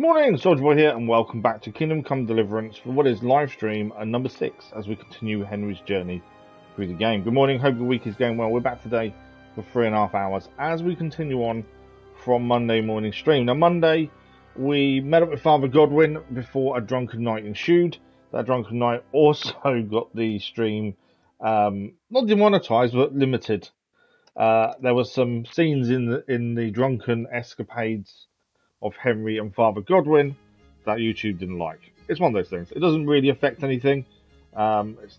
Good morning, Soldier Boy here, and welcome back to Kingdom Come Deliverance for what is live stream and number 6 as we continue Henry's journey through the game. Good morning, hope your week is going well. We're back today for 3.5 hours as we continue on from Monday morning stream. Now, Monday we met up with Father Godwin before a drunken night ensued. That drunken night also got the stream not demonetized but limited. There were some scenes in the drunken escapades of Henry and Father Godwin that YouTube didn't like. It's one of those things. It doesn't really affect anything. It's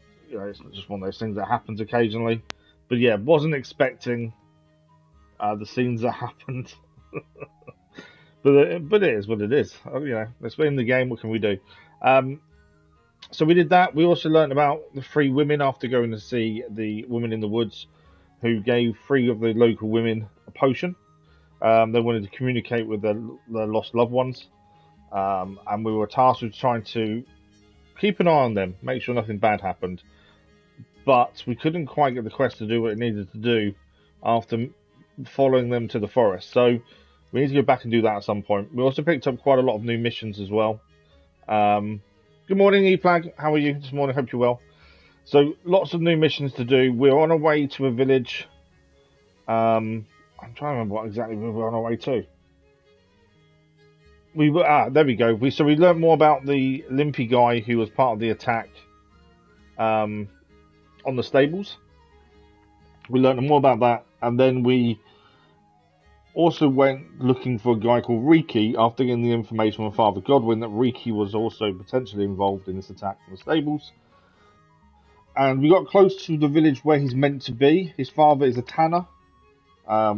just one of those things that happens occasionally. But yeah, wasn't expecting the scenes that happened. but it is what it is. Let's play in the game. What can we do? So we did that. We also learned about the 3 women after going to see the woman in the woods, who gave 3 of the local women a potion. They wanted to communicate with their lost loved ones, and we were tasked with trying to keep an eye on them, make sure nothing bad happened. But we couldn't quite get the quest to do what it needed to do after following them to the forest. So we need to go back and do that at some point. We also picked up quite a lot of new missions as well. Good morning, E-Flag. How are you this morning? Hope you're well. So lots of new missions to do. We're on our way to a village. I'm trying to remember what exactly we were on our way to. We were there we go. We learned more about the limpy guy who was part of the attack on the stables. We learned more about that, and then we also went looking for a guy called Reeky after getting the information from Father Godwin that Reeky was also potentially involved in this attack on the stables. And we got close to the village where he's meant to be. His father is a tanner.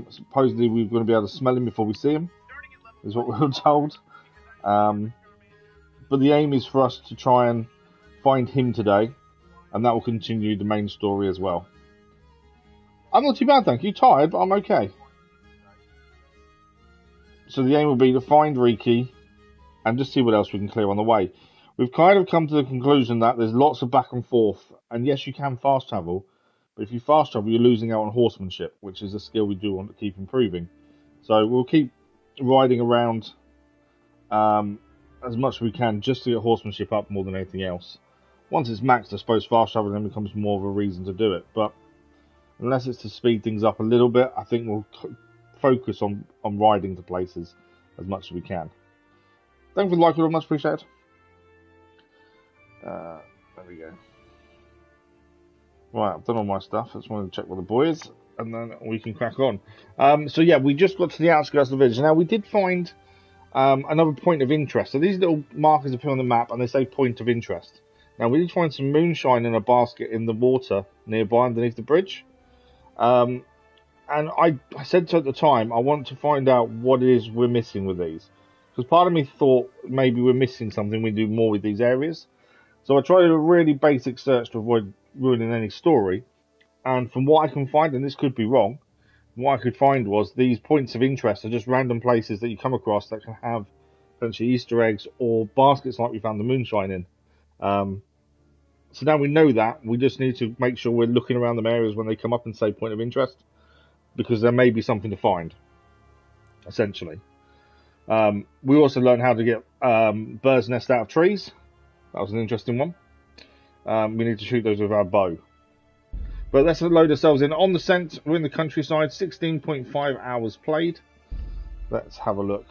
Supposedly we're going to be able to smell him before we see him, is what we were told. But the aim is for us to try and find him today, and that will continue the main story as well. I'm not too bad, thank you. Tired, but I'm okay. So the aim will be to find Reeky and just see what else we can clear on the way. We've kind of come to the conclusion that there's lots of back and forth, and yes, you can fast travel. But if you fast travel, you're losing out on horsemanship, which is a skill we do want to keep improving. So we'll keep riding around as much as we can just to get horsemanship up more than anything else. Once it's maxed, I suppose fast travel then becomes more of a reason to do it. But unless it's to speed things up a little bit, I think we'll focus on riding to places as much as we can. Thanks for the like, very much appreciated. There we go. Right, I've done all my stuff. I just wanted to check what the boy is, and then we can crack on. So yeah, we just got to the outskirts of the village. Now, we did find another point of interest. So these little markers appear on the map, and they say point of interest. Now, we did find some moonshine in a basket in the water nearby underneath the bridge. And I said to at the time, I want to find out what it is we're missing with these. Because part of me thought maybe we're missing something, we do more with these areas. So I tried a really basic search to avoid ruining any story, and from what I can find, and this could be wrong, what I could find was these points of interest are just random places that you come across that can have essentially Easter eggs or baskets like we found the moonshine in. So now we know that, we just need to make sure we're looking around them areas when they come up and say point of interest, because there may be something to find, essentially. We also learned how to get birds' nests out of trees. That was an interesting one. We need to shoot those with our bow. But let's load ourselves in. On the scent, we're in the countryside, 16.5 hours played. Let's have a look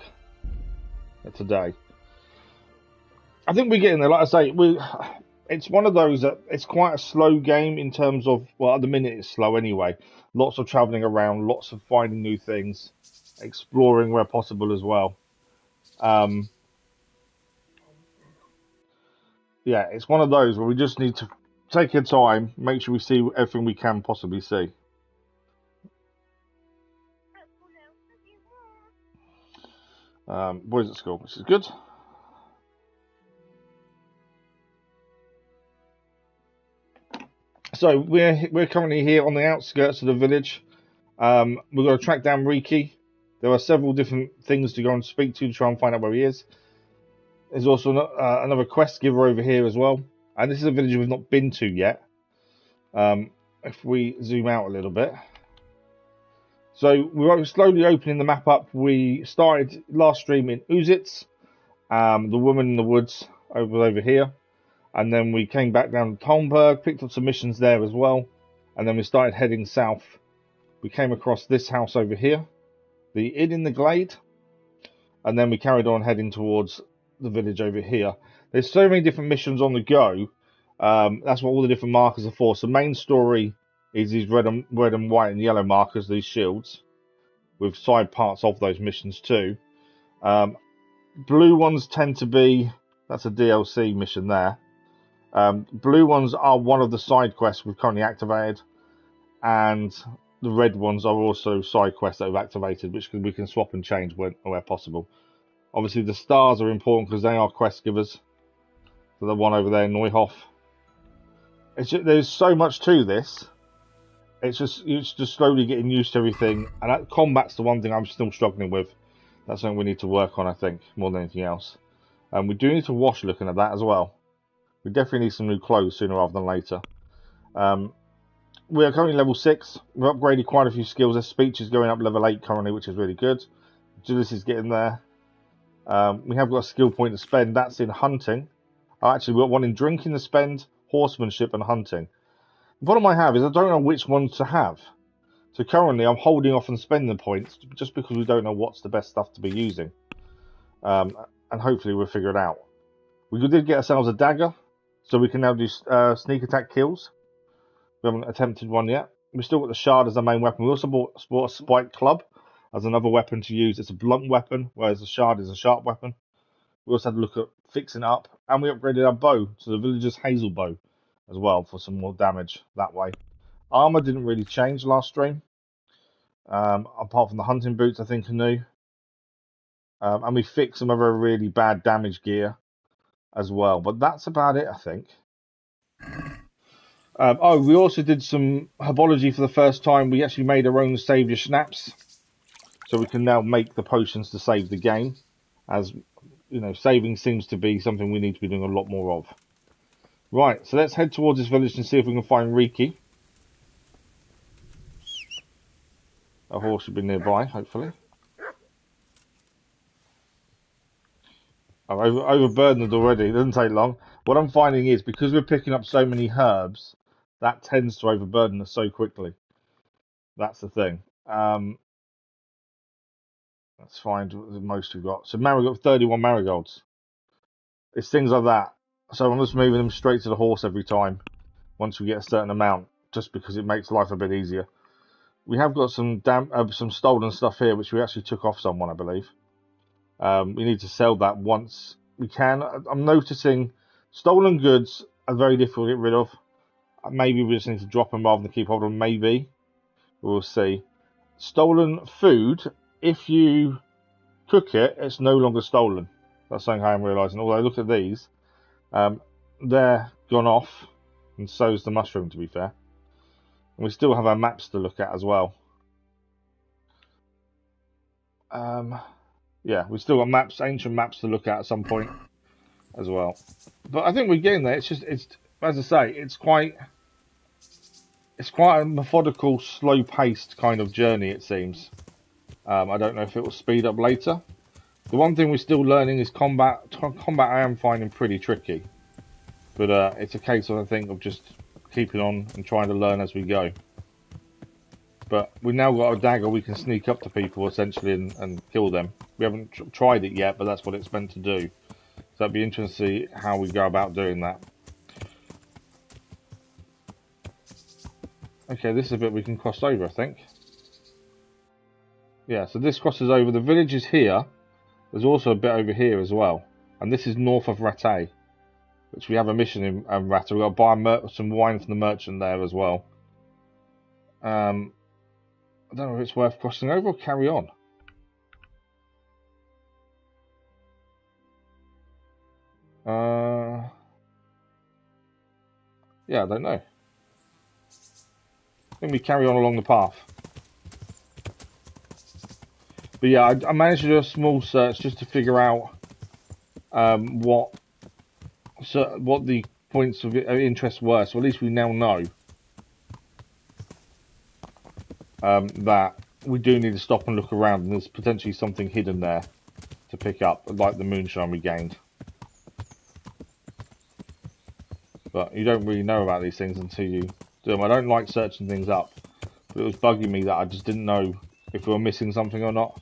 at today. I think we're getting there. Like I say, it's one of those that it's quite a slow game in terms of, well, at the minute it's slow anyway. Lots of travelling around, lots of finding new things, exploring where possible as well. Yeah, it's one of those where we just need to take our time, make sure we see everything we can possibly see. Boys at school, which is good. So we're currently here on the outskirts of the village. We've got to track down Reeky. There are several different things to go and speak to try and find out where he is. There's also another quest giver over here as well. And this is a village we've not been to yet. If we zoom out a little bit. So we're slowly opening the map up. We started last stream in Uzitz, The woman in the woods over here. And then we came back down to Tolmberg, picked up some missions there as well. And then we started heading south. We came across this house over here, the inn in the glade. And then we carried on heading towards the village over here. There's so many different missions on the go. That's what all the different markers are for. So main story is these red and white and yellow markers, these shields, with side parts of those missions too. Blue ones tend to be, that's a DLC mission there. Blue ones are one of the side quests we've currently activated, and the red ones are also side quests that we've activated, which we can swap and change where possible. Obviously, the stars are important because they are quest givers. So the one over there, Neuhoff. There's so much to this. It's just slowly getting used to everything, and combat's the one thing I'm still struggling with. That's something we need to work on, I think, more than anything else. We do need to wash looking at that as well. We definitely need some new clothes sooner rather than later. We are currently level 6. We've upgraded quite a few skills. Their speech is going up level 8 currently, which is really good. Agility is getting there. We have got a skill point to spend. That's in hunting. Actually, we've got one in drinking to spend, horsemanship and hunting. The problem I have is I don't know which ones to have. So currently I'm holding off on spending points just because we don't know what's the best stuff to be using. And hopefully we'll figure it out. We did get ourselves a dagger, so we can now do sneak attack kills. We haven't attempted one yet. We've still got the shard as our main weapon. We also bought a spike club as another weapon to use. It's a blunt weapon, whereas the shard is a sharp weapon. We also had to look at fixing it up, and we upgraded our bow to the villager's hazel bow as well for some more damage that way. Armor didn't really change last stream, apart from the hunting boots I think are new. And we fixed some other really bad damage gear as well, but that's about it I think. We also did some herbology for the first time. We actually made our own saviour schnapps, so we can now make the potions to save the game, as you know, saving seems to be something we need to be doing a lot more of. Right, so let's head towards this village and see if we can find Reeky. A horse should be nearby, hopefully. I've overburdened already, it doesn't take long. What I'm finding is, because we're picking up so many herbs, that tends to overburden us so quickly. That's the thing. Let's find the most we've got. So marigold, 31 marigolds. It's things like that. So I'm just moving them straight to the horse every time, once we get a certain amount, just because it makes life a bit easier. We have got some stolen stuff here, which we actually took off someone, I believe. We need to sell that once we can. I'm noticing stolen goods are very difficult to get rid of. Maybe we just need to drop them rather than keep hold of them. Maybe. We'll see. Stolen food, if you cook it, it's no longer stolen. That's something I am realising. Although, look at these. They're gone off, and so's the mushroom, to be fair. And we still have our maps to look at as well. Yeah, we've still got maps, ancient maps to look at some point as well. But I think we're getting there. It's as I say, it's quite a methodical, slow-paced kind of journey, it seems. I don't know if it will speed up later. The one thing we're still learning is combat. Combat I am finding pretty tricky. But it's a case of, I think, of just keeping on and trying to learn as we go. But we've now got a dagger, we can sneak up to people, essentially, and kill them. We haven't tried it yet, but that's what it's meant to do. So it'd be interesting to see how we go about doing that. Okay, this is a bit we can cross over, I think. Yeah, so this crosses over. The village is here. There's also a bit over here as well. And this is north of Rattay, which we have a mission in Rattay. We've got to buy some wine from the merchant there as well. I don't know if it's worth crossing over or carry on. Yeah, I don't know. I think we carry on along the path. But yeah, I managed to do a small search just to figure out what the points of interest were. So at least we now know that we do need to stop and look around, and there's potentially something hidden there to pick up, like the moonshine we gained. But you don't really know about these things until you do them. I don't like searching things up, but it was bugging me that I just didn't know if we were missing something or not.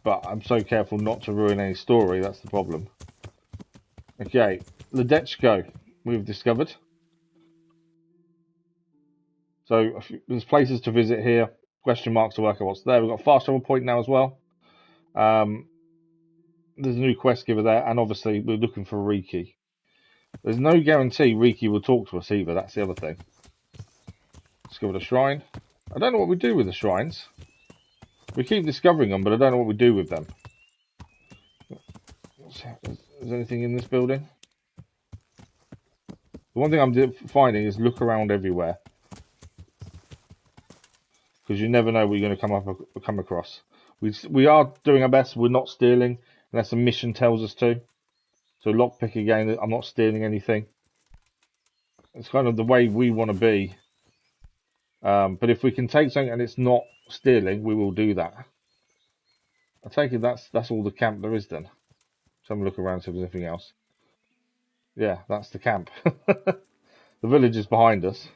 But I'm so careful not to ruin any story, that's the problem. Okay, Ledechko we've discovered. So there's places to visit here, question marks to work out what's there. We've got a fast travel point now as well. There's a new quest giver there, and obviously we're looking for Reeky. There's no guarantee Reeky will talk to us either, that's the other thing. Discovered a shrine. I don't know what we do with the shrines. We keep discovering them, but I don't know what we do with them. Is there anything in this building? The one thing I'm finding is look around everywhere. Because you never know what you're going to come across. We are doing our best. We're not stealing unless a mission tells us to. So lockpick again. I'm not stealing anything. It's kind of the way we want to be. But if we can take something and it's not stealing, we will do that. I take it that's all the camp there is then. Let's have a look around, see if there's anything else. Yeah, that's the camp. The village is behind us.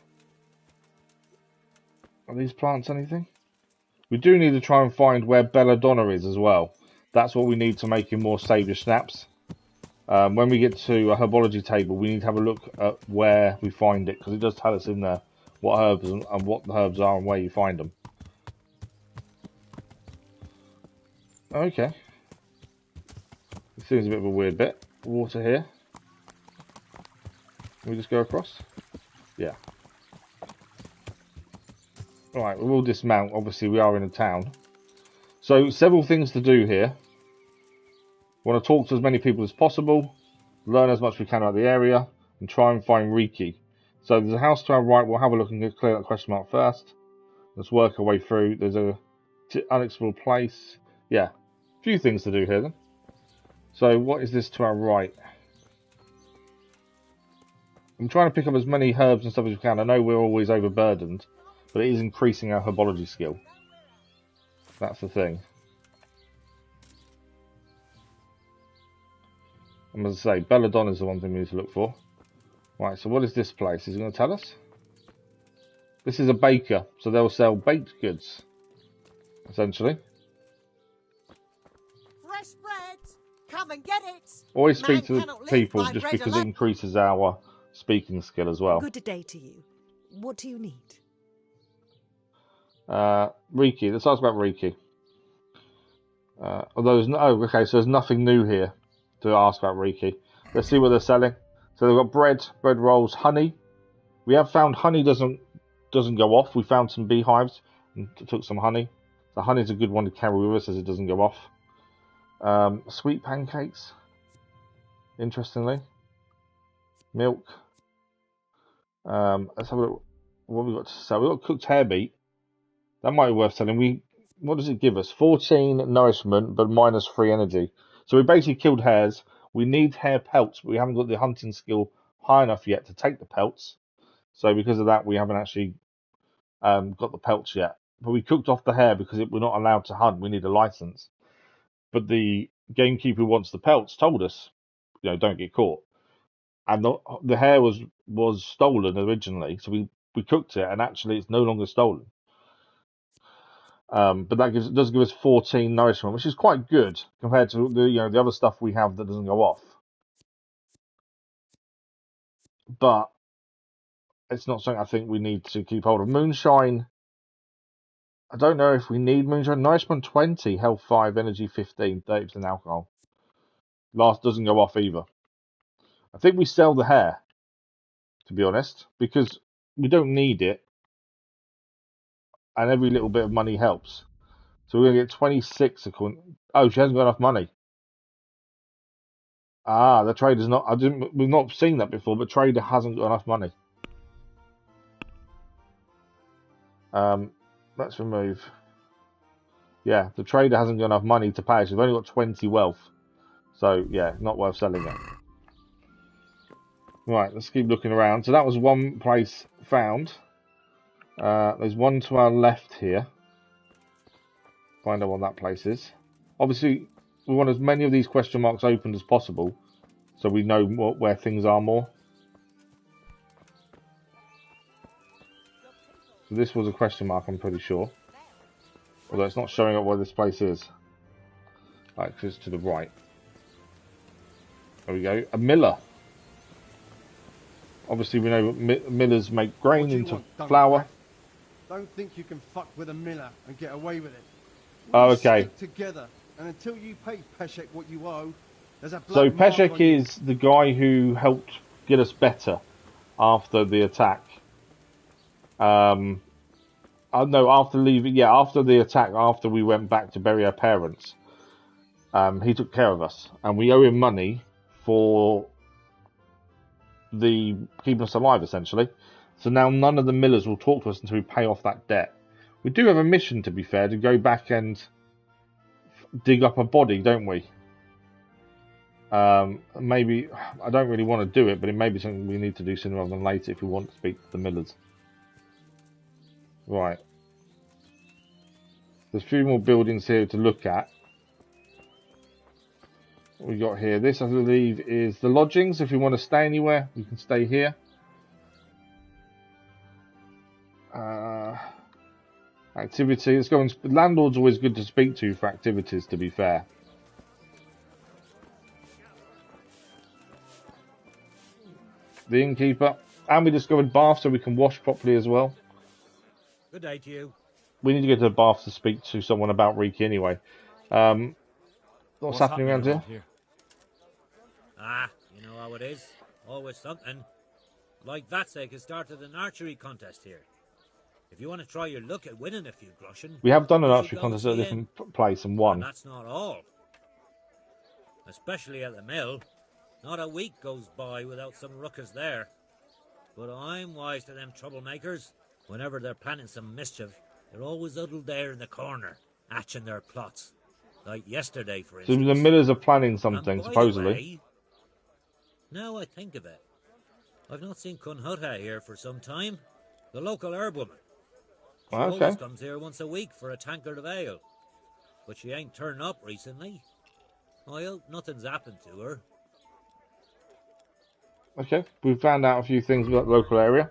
Are these plants anything? We do need to try and find where Belladonna is as well. That's what we need to make him more saviour snaps. When we get to a herbology table, we need to have a look at where we find it, because it does tell us in there what herbs and what the herbs are and where you find them. Okay. This seems a bit of a weird bit. Water here. Can we just go across? Yeah. Alright, we will dismount. Obviously, we are in a town. So, several things to do here. Want to talk to as many people as possible. Learn as much as we can about the area. And try and find Reeky. So, there's a house to our right. We'll have a look and clear that question mark first. Let's work our way through. There's a unexplored place. Yeah. A few things to do here then. So, what is this to our right? I'm trying to pick up as many herbs and stuff as we can. I know we're always overburdened, but it is increasing our herbology skill. That's the thing. And as I say, Belladonna is the one thing we need to look for. Right, so what is this place? Is it going to tell us? This is a baker, so they'll sell baked goods, essentially. Fresh bread, come and get it. Always speak to the people just because it increases our speaking skill as well. Good day to you. What do you need? Reeky. Let's ask about Reeky. Although there's no, okay, so there's nothing new here to ask about Reeky. Let's see what they're selling. So they've got bread rolls, honey. We have found honey doesn't go off. We found some beehives and took some honey. So honey's a good one to carry with us as it doesn't go off. Sweet pancakes. Interestingly. Milk. Let's have a look. What have we got to sell? We've got cooked hare meat. That might be worth selling. What does it give us? 14 nourishment, but minus 3 energy. So we basically killed hares. We need hare pelts, but we haven't got the hunting skill high enough yet to take the pelts. So because of that, we haven't actually got the pelts yet. But we cooked off the hare because we're not allowed to hunt. We need a license. But the gamekeeper who wants the pelts told us, don't get caught. And the hare was stolen originally, so we cooked it, and actually it's no longer stolen. But that does give us 14 nourishment, which is quite good compared to the other stuff we have that doesn't go off. But it's not something I think we need to keep hold of. Moonshine. I don't know if we need moonshine. Nourishment 20, health 5, energy 15, 30% alcohol. Last doesn't go off either. I think we sell the hare, to be honest, because we don't need it, and every little bit of money helps. So we're going to get 26. Oh, she hasn't got enough money. Ah, the trader's not. We've not seen that before, but trader hasn't got enough money. Let's remove. Yeah, the trader hasn't got enough money to pay. She's only got 20 wealth. So yeah, not worth selling it. Right, let's keep looking around. So that was one place found. There's one to our left here. Find out what that place is. Obviously, we want as many of these question marks opened as possible, so we know where things are more. So this was a question mark, I'm pretty sure. Although it's not showing up where this place is. Right, it's to the right. There we go. A miller. Obviously, we know millers make grain into flour. Don't think you can fuck with a miller and get away with it. Oh, okay. Stick together, and until you pay Peshek what you owe, there's a black So mark Peshek on you. is the guy who helped get us better after the attack. No, after leaving. Yeah, after the attack, after we went back to bury our parents, he took care of us, and we owe him money for the keeping us alive, essentially. So now none of the millers will talk to us until we pay off that debt. We do have a mission, to be fair, to go back and dig up a body, don't we? Maybe, I don't really want to do it, but it may be something we need to do sooner rather than later if we want to speak to the millers. Right. There's a few more buildings here to look at. What we got here? This, I believe, is the lodgings. If we want to stay anywhere, we can stay here. Activity. Let's go on. Landlord's always good to speak to for activities, to be fair. The innkeeper. And we discovered bath so we can wash properly as well. Good day to you. We need to get to the bath to speak to someone about Reeky anyway. What's happening around here? Ah, you know how it is. Always something. Like that sake has started an archery contest here. If you want to try your luck at winning a few groschen... We have done an you archery should go contest at a see different place and won. And that's not all. Especially at the mill. Not a week goes by without some ruckus there. But I'm wise to them troublemakers. Whenever they're planning some mischief, they're always huddled there in the corner, hatching their plots. Like yesterday, for So instance. the millers are planning something, And by the supposedly. way, now I think of it, I've not seen Kunhutta here for some time. The local herb woman. She Okay. always comes here once a week for a tankard of ale. But she ain't turned up recently. I hope nothing's happened to her. Okay, we found out a few things about the local area.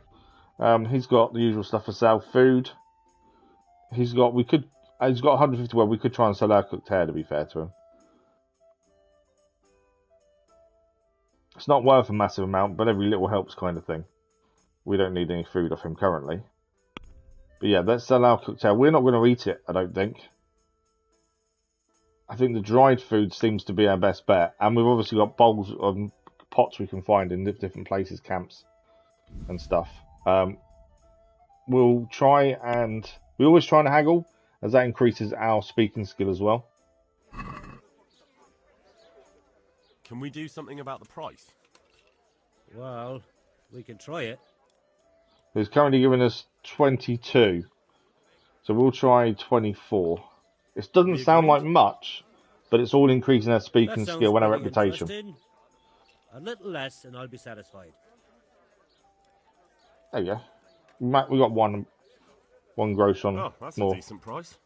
He's got the usual stuff for sale, food. He's got 150. Well, we could try and sell our cooked hare, to be fair to him. It's not worth a massive amount, but every little helps, kind of thing. We don't need any food off him currently. But yeah, let's sell our cooked hare. We're not going to eat it, I don't think. I think the dried food seems to be our best bet, and we've obviously got bowls of pots we can find in different places, camps and stuff. We'll try and we always try and haggle, as that increases our speaking skill as well. Can we do something about the price? Well, we can try it. He's currently giving us 22, so we'll try 24. It doesn't sound like much, but it's all increasing our speaking That skill and our sounds reputation. interesting. A little less and I'll be satisfied. There you go. We got one gross on Oh, that's more. a decent price.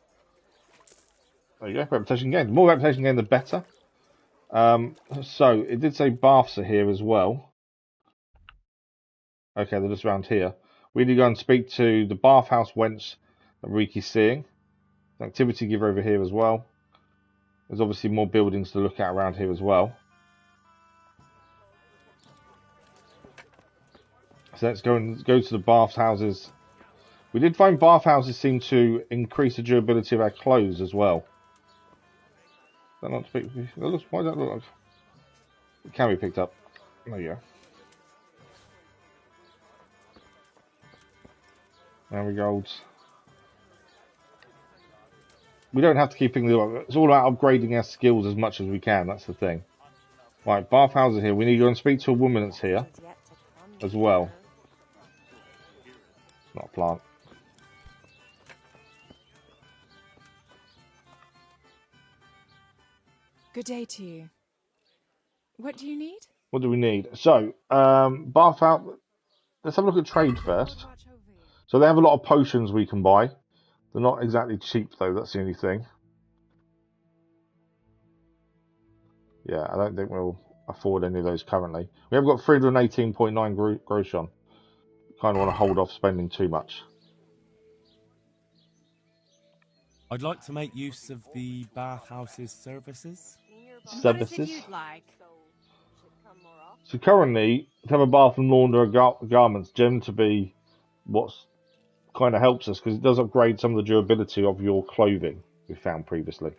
There you go. Reputation gained. The more reputation gained, the better. So it did say baths are here as well. Okay, they're just around here. We need to go and speak to the bathhouse wench that Reeky's seeing. An activity giver over here as well. There's obviously more buildings to look at around here as well. So let's go to the bathhouses. We did find bathhouses seem to increase the durability of our clothes as well. That not to why does that look like it can be picked up? There you go. Marigolds. We don't have to keep things up. It's all about upgrading our skills as much as we can. That's the thing. Right, bathhouses here. We need to go and speak to a woman that's here as well. It's not a plant. Good day to you. What do you need? What do we need? So, bathhouse. Let's have a look at trade first. So they have a lot of potions we can buy. They're not exactly cheap though. That's the only thing. Yeah, I don't think we'll afford any of those currently. We have got 318.9 gross on. Kind of want to hold off spending too much. I'd like to make use of the bathhouse's services. And what is it Services. you'd like? So currently, to have a bath and launder garments, gem to be what's kind of helps us because it does upgrade some of the durability of your clothing we found previously.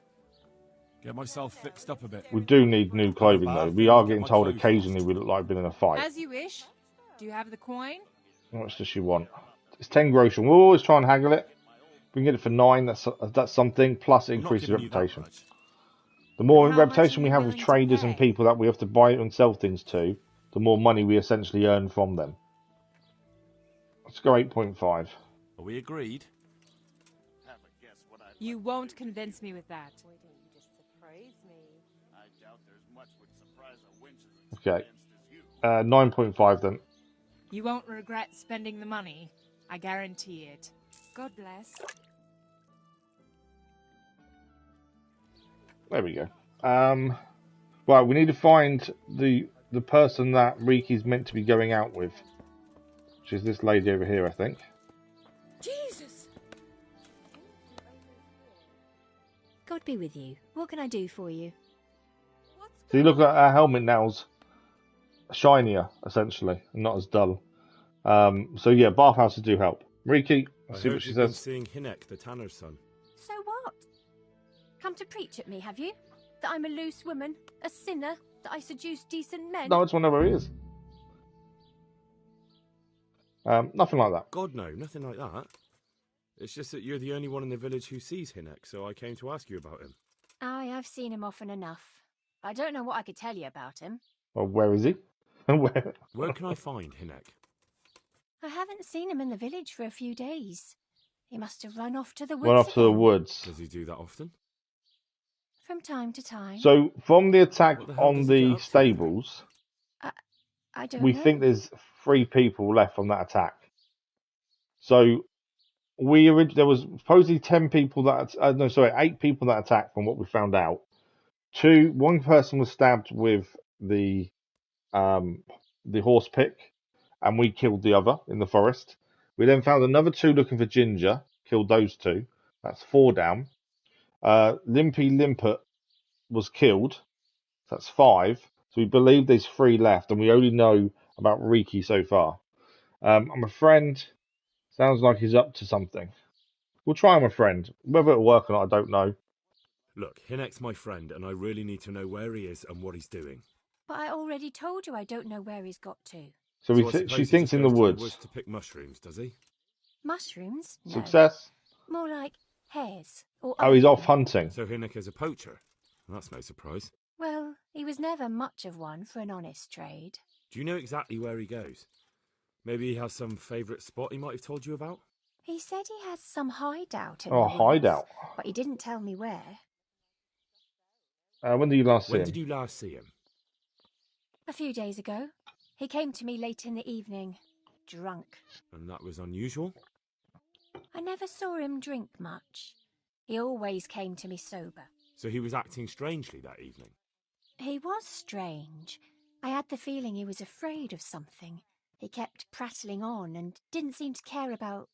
Get myself fixed up a bit. We do need new clothing though. We are getting told occasionally we look like being in a fight. As you wish. Do you have the coin? How much does she want? It's 10 gross. We'll always try and haggle it. If we can get it for 9, that's something. Plus it increases reputation. The more reputation we have with traders and people that we have to buy and sell things to, the more money we essentially earn from them. Let's go 8.5. Are we agreed? You won't convince me with that. Okay. 9.5 then. You won't regret spending the money. I guarantee it. God bless. There we go. Right, we need to find the person that Reeky's meant to be going out with. Which is this lady over here, I think. Jesus! God be with you. What can I do for you? So you look at our helmet now's shinier, essentially, and not as dull. So yeah, bathhouses do help. Reeky, let's see what she says. Seeing Hinek, the tanner's son. So what? Come to preach at me, have you? That I'm a loose woman, a sinner, that I seduce decent men? No, I just want to know where he is. Nothing like that. God, no, nothing like that. It's just that you're the only one in the village who sees Hinek, so I came to ask you about him. Aye, I've seen him often enough. I don't know what I could tell you about him. Well, where is he? Where can I find Hinek? I haven't seen him in the village for a few days. He must have run off to the woods. Run off to the woods. Does he do that often? From time to time. So, from the attack on the stables, I don't we know. think there's 3 people left from that attack. So, there was supposedly 10 people that, 8 people that attacked from what we found out. One person was stabbed with the horse pick, and we killed the other in the forest. We then found another 2 looking for Ginger, killed those 2. That's 4 down. Limpy Limpet was killed. That's 5. So we believe there's 3 left, and we only know about Reeky so far. I'm a friend. Sounds like he's up to something. We'll try him a friend. Whether it'll work or not, I don't know. Look, Hinek's my friend, and I really need to know where he is and what he's doing. But I already told you I don't know where he's got to. So she thinks in the woods. To pick mushrooms, does he? Mushrooms? No. Success. More like hares. Or he's off hunting. So Hinek is a poacher. That's no surprise. Well, he was never much of one for an honest trade. Do you know exactly where he goes? Maybe he has some favourite spot he might have told you about? He said he has some hideout in Oh, the woods, hideout. but he didn't tell me where. When did you last see him? When did you last see him? A few days ago. He came to me late in the evening, drunk. And that was unusual? I never saw him drink much. He always came to me sober. So he was acting strangely that evening? He was strange. I had the feeling he was afraid of something. He kept prattling on and didn't seem to care about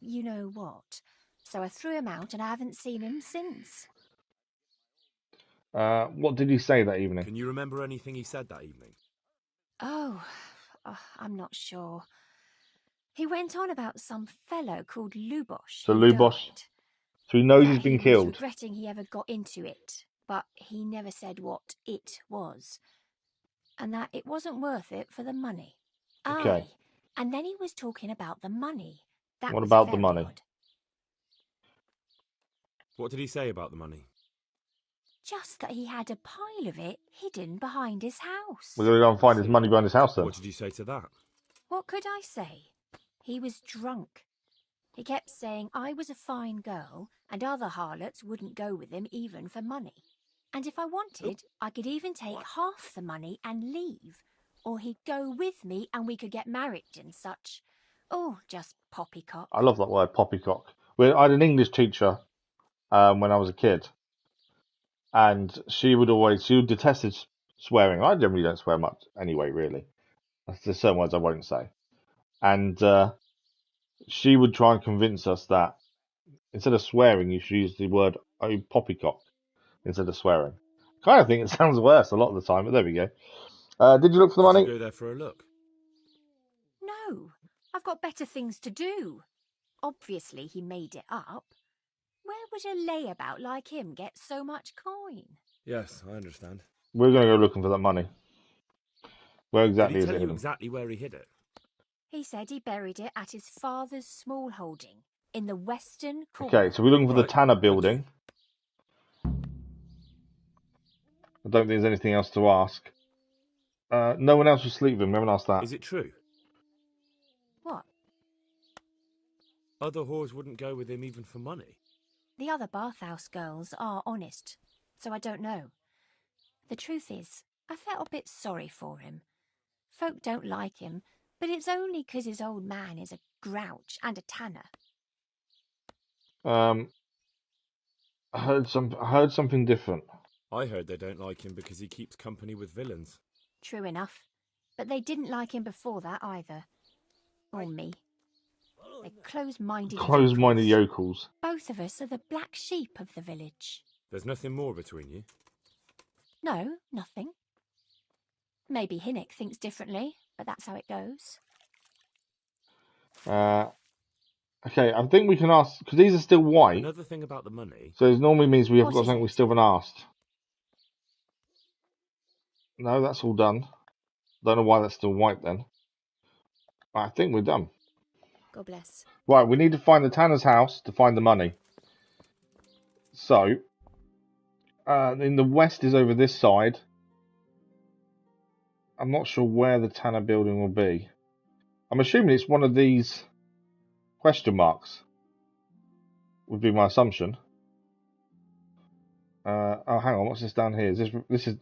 you know what. So I threw him out and I haven't seen him since. What did he say that evening? Can you remember anything he said that evening? Oh, I'm not sure. He went on about some fellow called Lubosh. So Lubosh? So he knows he's been killed. He was regretting he ever got into it, but he never said what it was. And that it wasn't worth it for the money. Okay. Aye. And then he was talking about the money. That What was about the very money? odd. What did he say about the money? Just that he had a pile of it hidden behind his house. We're going to go and find his money behind his house then. What did you say to that? What could I say? He was drunk. He kept saying I was a fine girl and other harlots wouldn't go with him even for money. And if I wanted, I could even take half the money and leave. Or he'd go with me and we could get married and such. Oh, just poppycock. I love that word, poppycock. I had an English teacher when I was a kid. and she would detest swearing. I generally don't swear much anyway, really. There's certain words I won't say. And she would try and convince us that instead of swearing, you should use the word "oh poppycock" instead of swearing. Kind of think it sounds worse a lot of the time, but there we go. Did you look for the Did money? you go there for a look? No, I've got better things to do. Obviously, he made it up. Where would a layabout like him get so much coin? Yes, I understand. We're going to go looking for that money. Where Did exactly he is tell it you hidden? exactly where he hid it? He said he buried it at his father's small holding in the western corner. Okay, so we're looking for the Right, Tanner thank you. building. I don't think there's anything else to ask. No one else will sleep with him. We haven't asked that. Is it true? What? Other whores wouldn't go with him even for money. The other bathhouse girls are honest, so I don't know. The truth is, I felt a bit sorry for him. Folk don't like him, but it's only 'cause his old man is a grouch and a tanner. I heard something different. I heard they don't like him because he keeps company with villains. True enough, but they didn't like him before that either. Or me. They're close-minded Close-minded yokels. yokels. Both of us are the black sheep of the village. There's nothing more between you? No, nothing. Maybe Hinnick thinks differently, but that's how it goes. Okay, I think we can ask, because these are still white. Another thing about the money. So it normally means we haven't What got is something it? we still haven't asked. No, that's all done. Don't know why that's still white then. I think we're done. God bless. Right, we need to find the Tanner's house to find the money. So, in the west is over this side. I'm not sure where the Tanner building will be. I'm assuming it's one of these question marks. Would be my assumption. Oh, hang on. What's this down here? This is.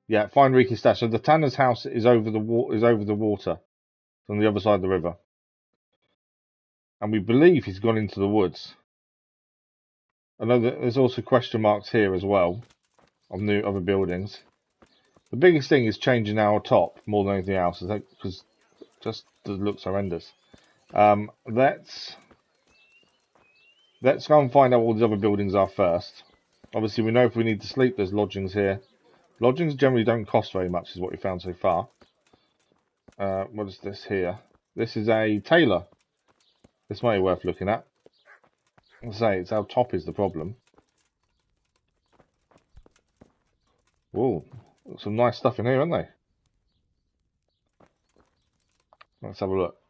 Yeah, find Reeky's stash. So the Tanner's house is over the water, from the other side of the river, and we believe he's gone into the woods. I know that there's also question marks here as well of new other buildings. The biggest thing is changing our top more than anything else, I think, because just the looks horrendous. Let's go and find out what these other buildings are first. Obviously, we know if we need to sleep, there's lodgings here. Lodgings generally don't cost very much, is what we found so far. What is this here? This is a tailor. This might be worth looking at. I'll say it's our top is the problem. Whoa, some nice stuff in here, aren't they? Let's have a look.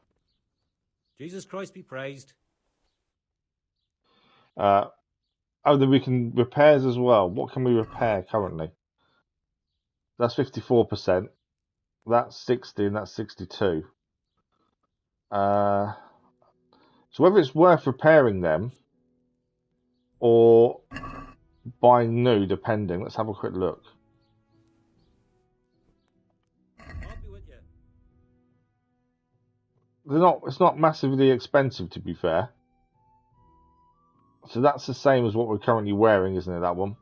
Jesus Christ be praised. Oh, then we can repairs as well. What can we repair currently? That's 54%. That's 60 and that's 62. So whether it's worth repairing them or buying new, depending. Let's have a quick look. I'll be with you. It's not massively expensive, to be fair. So that's the same as what we're currently wearing, isn't it, that one?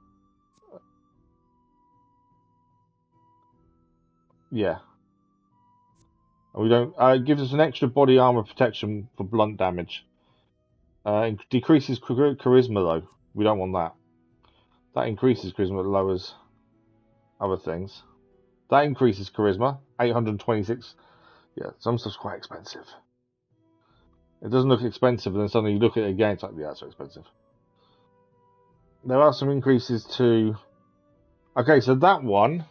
Yeah. And we don't. It gives us an extra body armor protection for blunt damage. Decreases charisma though. We don't want that. That increases charisma, but lowers other things. That increases charisma. 826. Yeah, some stuff's quite expensive. It doesn't look expensive, and then suddenly you look at it again, it's like, yeah, it's so expensive. There are some increases to. Okay, so that one.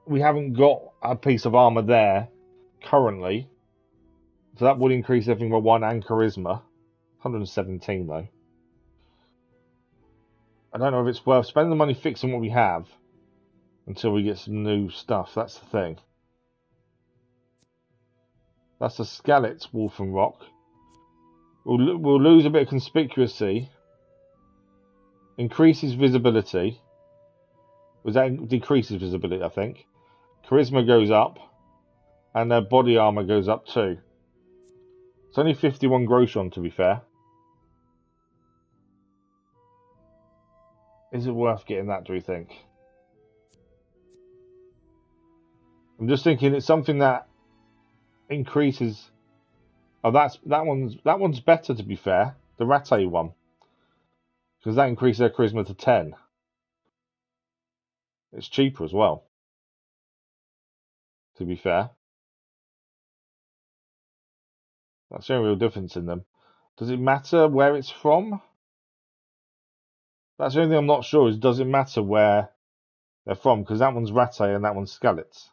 We haven't got a piece of armor there currently. So that would increase everything by 1 and charisma. 117 though. I don't know if it's worth spending the money fixing what we have until we get some new stuff. That's the thing. That's the Skelett's Wolf and Rock. We'll lose a bit of conspicuousy. Increases visibility. That decreases visibility, I think. Charisma goes up. And their body armor goes up too. It's only 51 groschen, to be fair. Is it worth getting that, do we think? I'm just thinking it's something that increases. Oh, that one's better, to be fair. The Rattay one, because that increases their charisma to 10. It's cheaper as well, to be fair. That's the only real difference in them. Does it matter where it's from? That's the only thing I'm not sure is, does it matter where they're from? Because that one's Rattay and that one's Skalitz.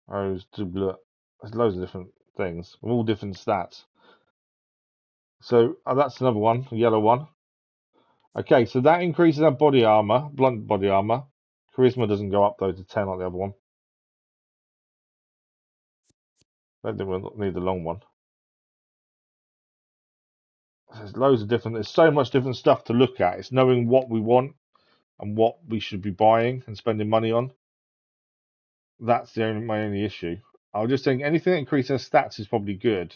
Oh, there's loads of different things, all different stats. So that's another one, a yellow one. Okay, so that increases our body armor, blunt body armor. Charisma doesn't go up though to 10 like the other one. I don't think we'll need the long one. There's loads of different. There's so much different stuff to look at. It's knowing what we want and what we should be buying and spending money on. That's my only issue. I was just saying anything that increases stats is probably good,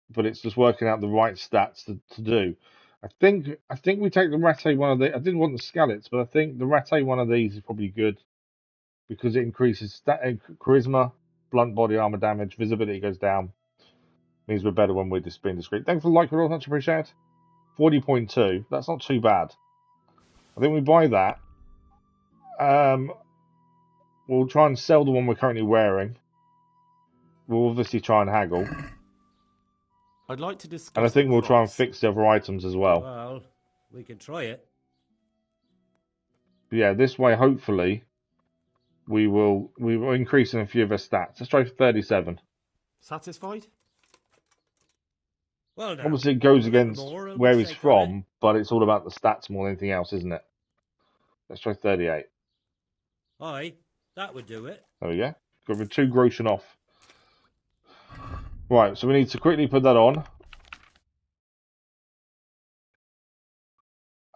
but it's just working out the right stats to do. I think we take the Rattay one of the. I didn't want the Skalitz, but I think the Rattay one of these is probably good because it increases charisma, blunt body armor damage, visibility goes down. Means we're better when we're just being discreet. Thanks for the like, Roll, much appreciated. 40.2. That's not too bad. I think we buy that. We'll try and sell the one we're currently wearing. We'll obviously try and haggle. I'd like to discuss. And I think we'll try and fix the other items as well. Well, we can try it. But yeah, this way, hopefully, we will increase in a few of our stats. Let's try for 37. Satisfied? Well, now, obviously, it goes against where he's from, but it's all about the stats more than anything else, isn't it? Let's try 38. Aye, that would do it. There we go. Got rid 2 groschen off. Right, so we need to quickly put that on.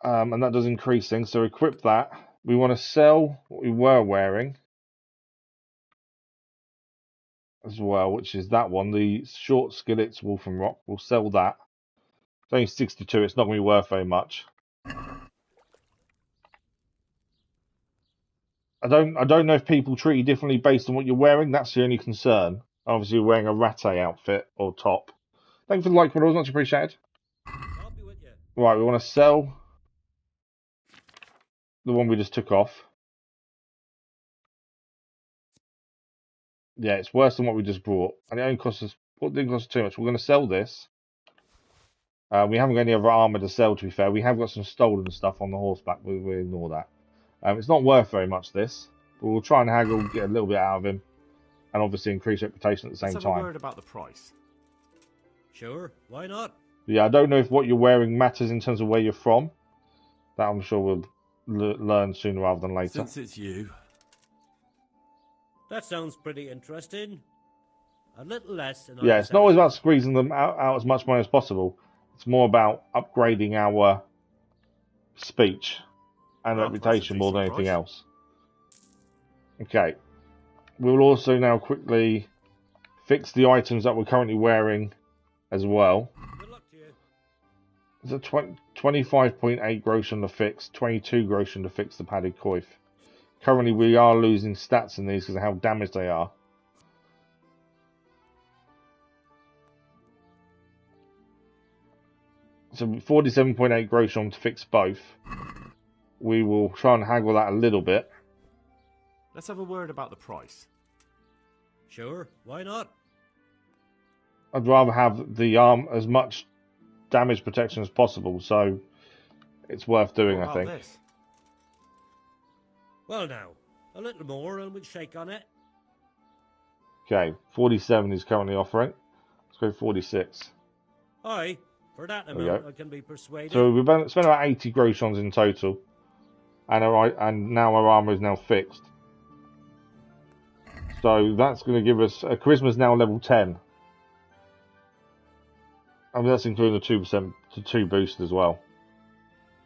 And that does increase things, so equip that. We want to sell what we were wearing as well, which is that one, the short skillets Wolf and Rock. We'll sell that. It's only 62, it's not going to be worth very much. I don't know if people treat you differently based on what you're wearing. That's the only concern. Obviously, you're wearing a Rattay outfit or top. Thank you for the like, Roll, much appreciated. I'll be with you. Right, we want to sell the one we just took off. Yeah, it's worse than what we just brought. And it only costs us, what didn't cost us too much. We're going to sell this. We haven't got any other armour to sell, to be fair. We have got some stolen stuff on the horseback. We'll ignore that. It's not worth very much, this. But we'll try and haggle, get a little bit out of him. And obviously increase reputation at the same Let's time. have a word about the price. Sure, why not? But yeah, I don't know if what you're wearing matters in terms of where you're from. That I'm sure we'll learn sooner rather than later. Since it's you. That sounds pretty interesting. A little less. And Yeah, it's not always about squeezing them out as much money as possible. It's more about upgrading our speech and reputation more than anything else. Okay. We'll also now quickly fix the items that we're currently wearing as well. Good luck to you. There's a 25.8 groschen to fix, 22 groschen to fix the padded coif. Currently, we are losing stats in these because of how damaged they are. So 47.8 groschen to fix both. We will try and haggle that a little bit. Let's have a word about the price. Sure, why not? I'd rather have the arm as much damage protection as possible, so it's worth doing, I think. This? Well now, a little more and we'll shake on it. Okay, 47 is currently offering. Let's go 46. Aye, for that amount I can be persuaded. So we've spent about 80 groschons in total. And now our armour is now fixed. So that's going to give us... Charisma's now level 10. I mean, that's including the 2% to 2 boost as well.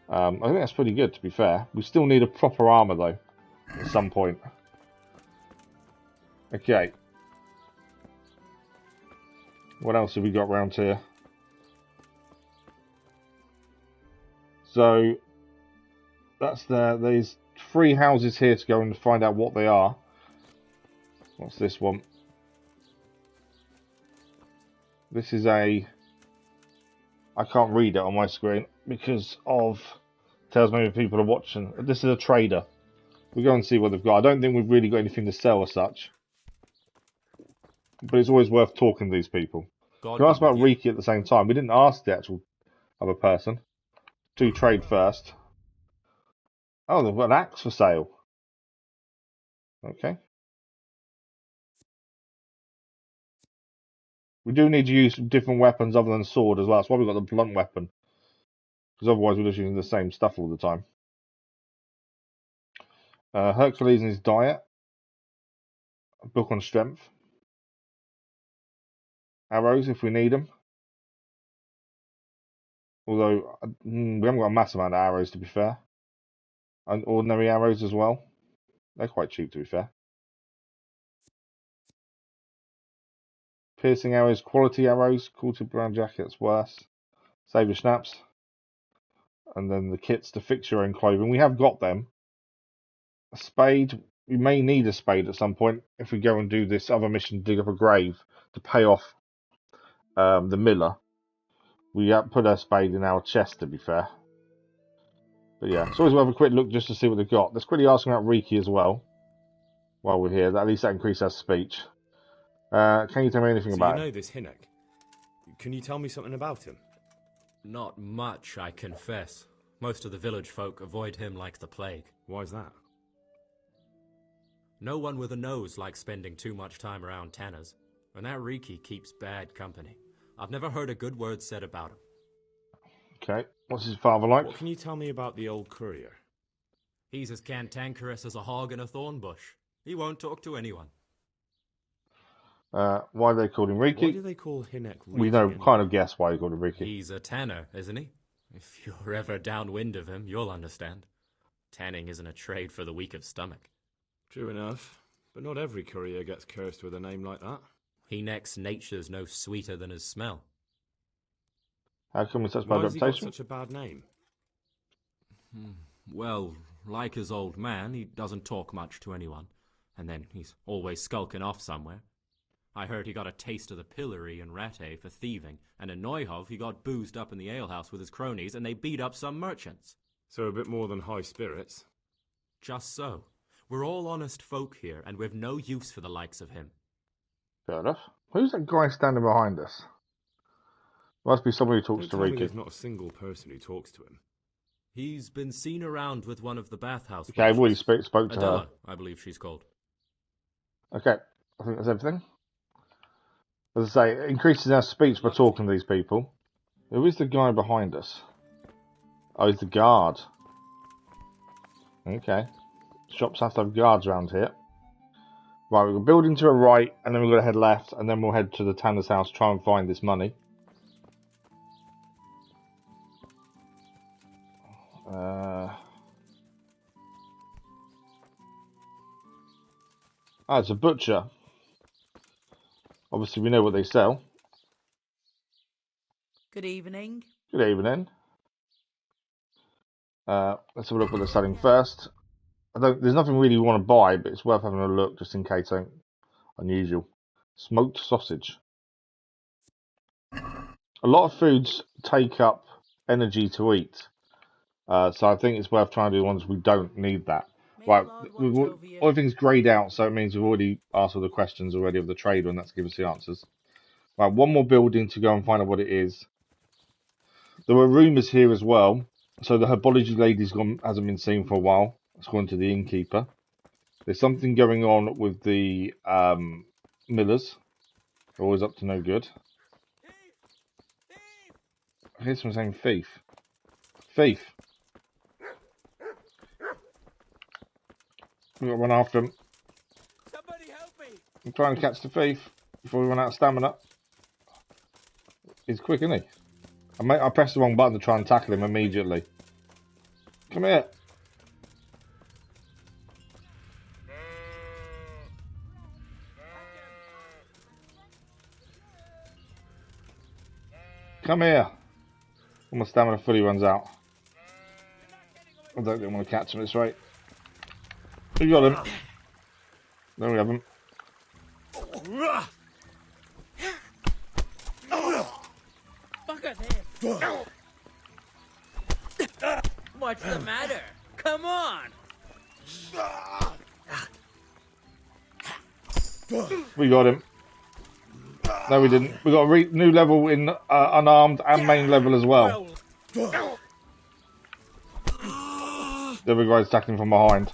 I think that's pretty good, to be fair. We still need a proper armour, though, at some point. Okay. What else have we got around here? So that's there's 3 houses here to go and find out what they are. What's this one? This is I can't read it on my screen because of tells me if people are watching. This is a trader. We'll go and see what they've got. I don't think we've really got anything to sell as such. But it's always worth talking to these people. God Can I ask be about with you. Reeky at the same time? We didn't ask the actual other person. Do trade first. Oh, they've got an axe for sale. Okay. We do need to use different weapons other than sword as well. That's why we've got the blunt weapon. Because otherwise we're just using the same stuff all the time. Hercules and his diet. A book on strength. Arrows if we need them. Although we haven't got a massive amount of arrows to be fair. And ordinary arrows as well. They're quite cheap to be fair. Piercing arrows, quality arrows, quilted brown jackets, worse. Saber snaps. And then the kits to fix your own clothing. We have got them. A spade. We may need a spade at some point if we go and do this other mission, dig up a grave to pay off the miller. We put a spade in our chest to be fair. But yeah, it's always worth a quick look just to see what they've got. Let's quickly ask about Reeky as well. While we're here, at least that increases our speech. Can you tell me anything So about you him? know this Hinek. Can you tell me something about him? Not much, I confess. Most of the village folk avoid him like the plague. Why's that? No one with a nose likes spending too much time around tanners, and that Reeky keeps bad company. I've never heard a good word said about him. Okay, what's his father like? What can you tell me about the old courier? He's as cantankerous as a hog in a thorn bush. He won't talk to anyone. Why do they call him Reeky? Why do they call Hinek Reeky? We know, anyway? kind of guess why he called him Reeky. He's a tanner, isn't he? If you're ever downwind of him, you'll understand. Tanning isn't a trade for the weak of stomach. True enough, but not every courier gets cursed with a name like that. Hinek's nature's no sweeter than his smell. How come it's such Why bad has he got reputation? such a bad name? Well, like his old man, he doesn't talk much to anyone. And then he's always skulking off somewhere. I heard he got a taste of the pillory in Rattay for thieving, and in Neuhof he got boozed up in the alehouse with his cronies and they beat up some merchants. So a bit more than high spirits. Just so. We're all honest folk here, and we've no use for the likes of him. Fair enough. Who's that guy standing behind us? Must be somebody who talks Don't to tell me Reeky. there's not a single person who talks to him. He's been seen around with one of the bathhouse Okay, I've already wenches. spoke to Adela, her. I believe she's called. Okay, I think that's everything. As I say, it increases our speech by talking to these people. Who is the guy behind us? Oh, he's the guard. Okay. Shops have to have guards around here. Right, we've got building to a right, and then we've got to head left, and then we'll head to the tanner's house, try and find this money. It's a butcher. Obviously, we know what they sell. Good evening. Good evening. Let's have a look what they're selling first. There's nothing really we want to buy, but it's worth having a look just in case something unusual. Smoked sausage. A lot of foods take up energy to eat, so I think it's worth trying to do the ones we don't need that. Right, everything's greyed out, so it means we've already asked all the questions already of the trader, and that's given us the answers. Right, one more building to go and find out what it is. There were rumours here as well. So the herbology lady's hasn't been seen for a while. It's gone to the innkeeper. There's something going on with the millers. They're always up to no good. I hear someone saying thief. Thief. We've got to run after him. Somebody help me! I'm trying to catch the thief before we run out of stamina. He's quick, isn't he? I pressed the wrong button to try and tackle him immediately. Come here. Come here. When my stamina fully runs out. I don't really want to catch him this rate. We got him. No, we haven't. What's the matter? Come on! We got him. No, we didn't. We got a new level in unarmed and main level as well. The other guy's attacking from behind.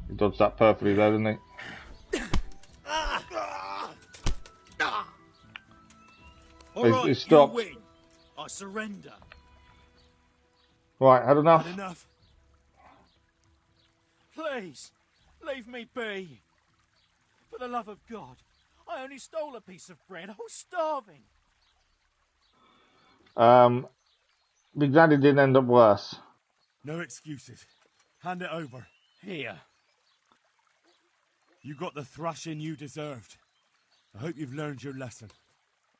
He dodged that perfectly there, didn't he? He stopped. You win. I surrender. Right, had enough? Had enough. Please, leave me be. For the love of God, I only stole a piece of bread. I was starving. Be glad it didn't end up worse. No excuses. Hand it over. Here. You got the thrashing you deserved. I hope you've learned your lesson.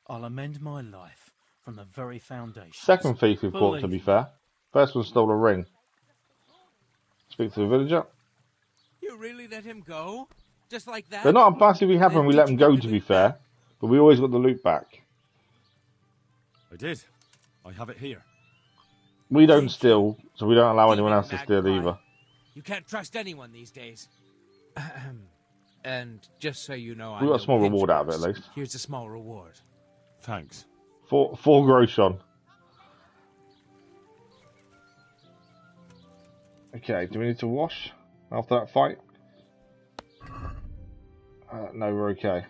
I'll amend my life from the very foundation. Second thief we've caught, to be fair. First one stole a ring. Speak to the villager. You really let him go? Just like that? They're not massively happy when we let them go, to be fair. But we always got the loot back. I did. I have it here. We don't steal, so we don't allow anyone else to steal either. You can't trust anyone these days. And just so you know, We got a small reward out of it, at least. Here's a small reward. Thanks. Four groschen. Okay, do we need to wash after that fight? No, we're okay.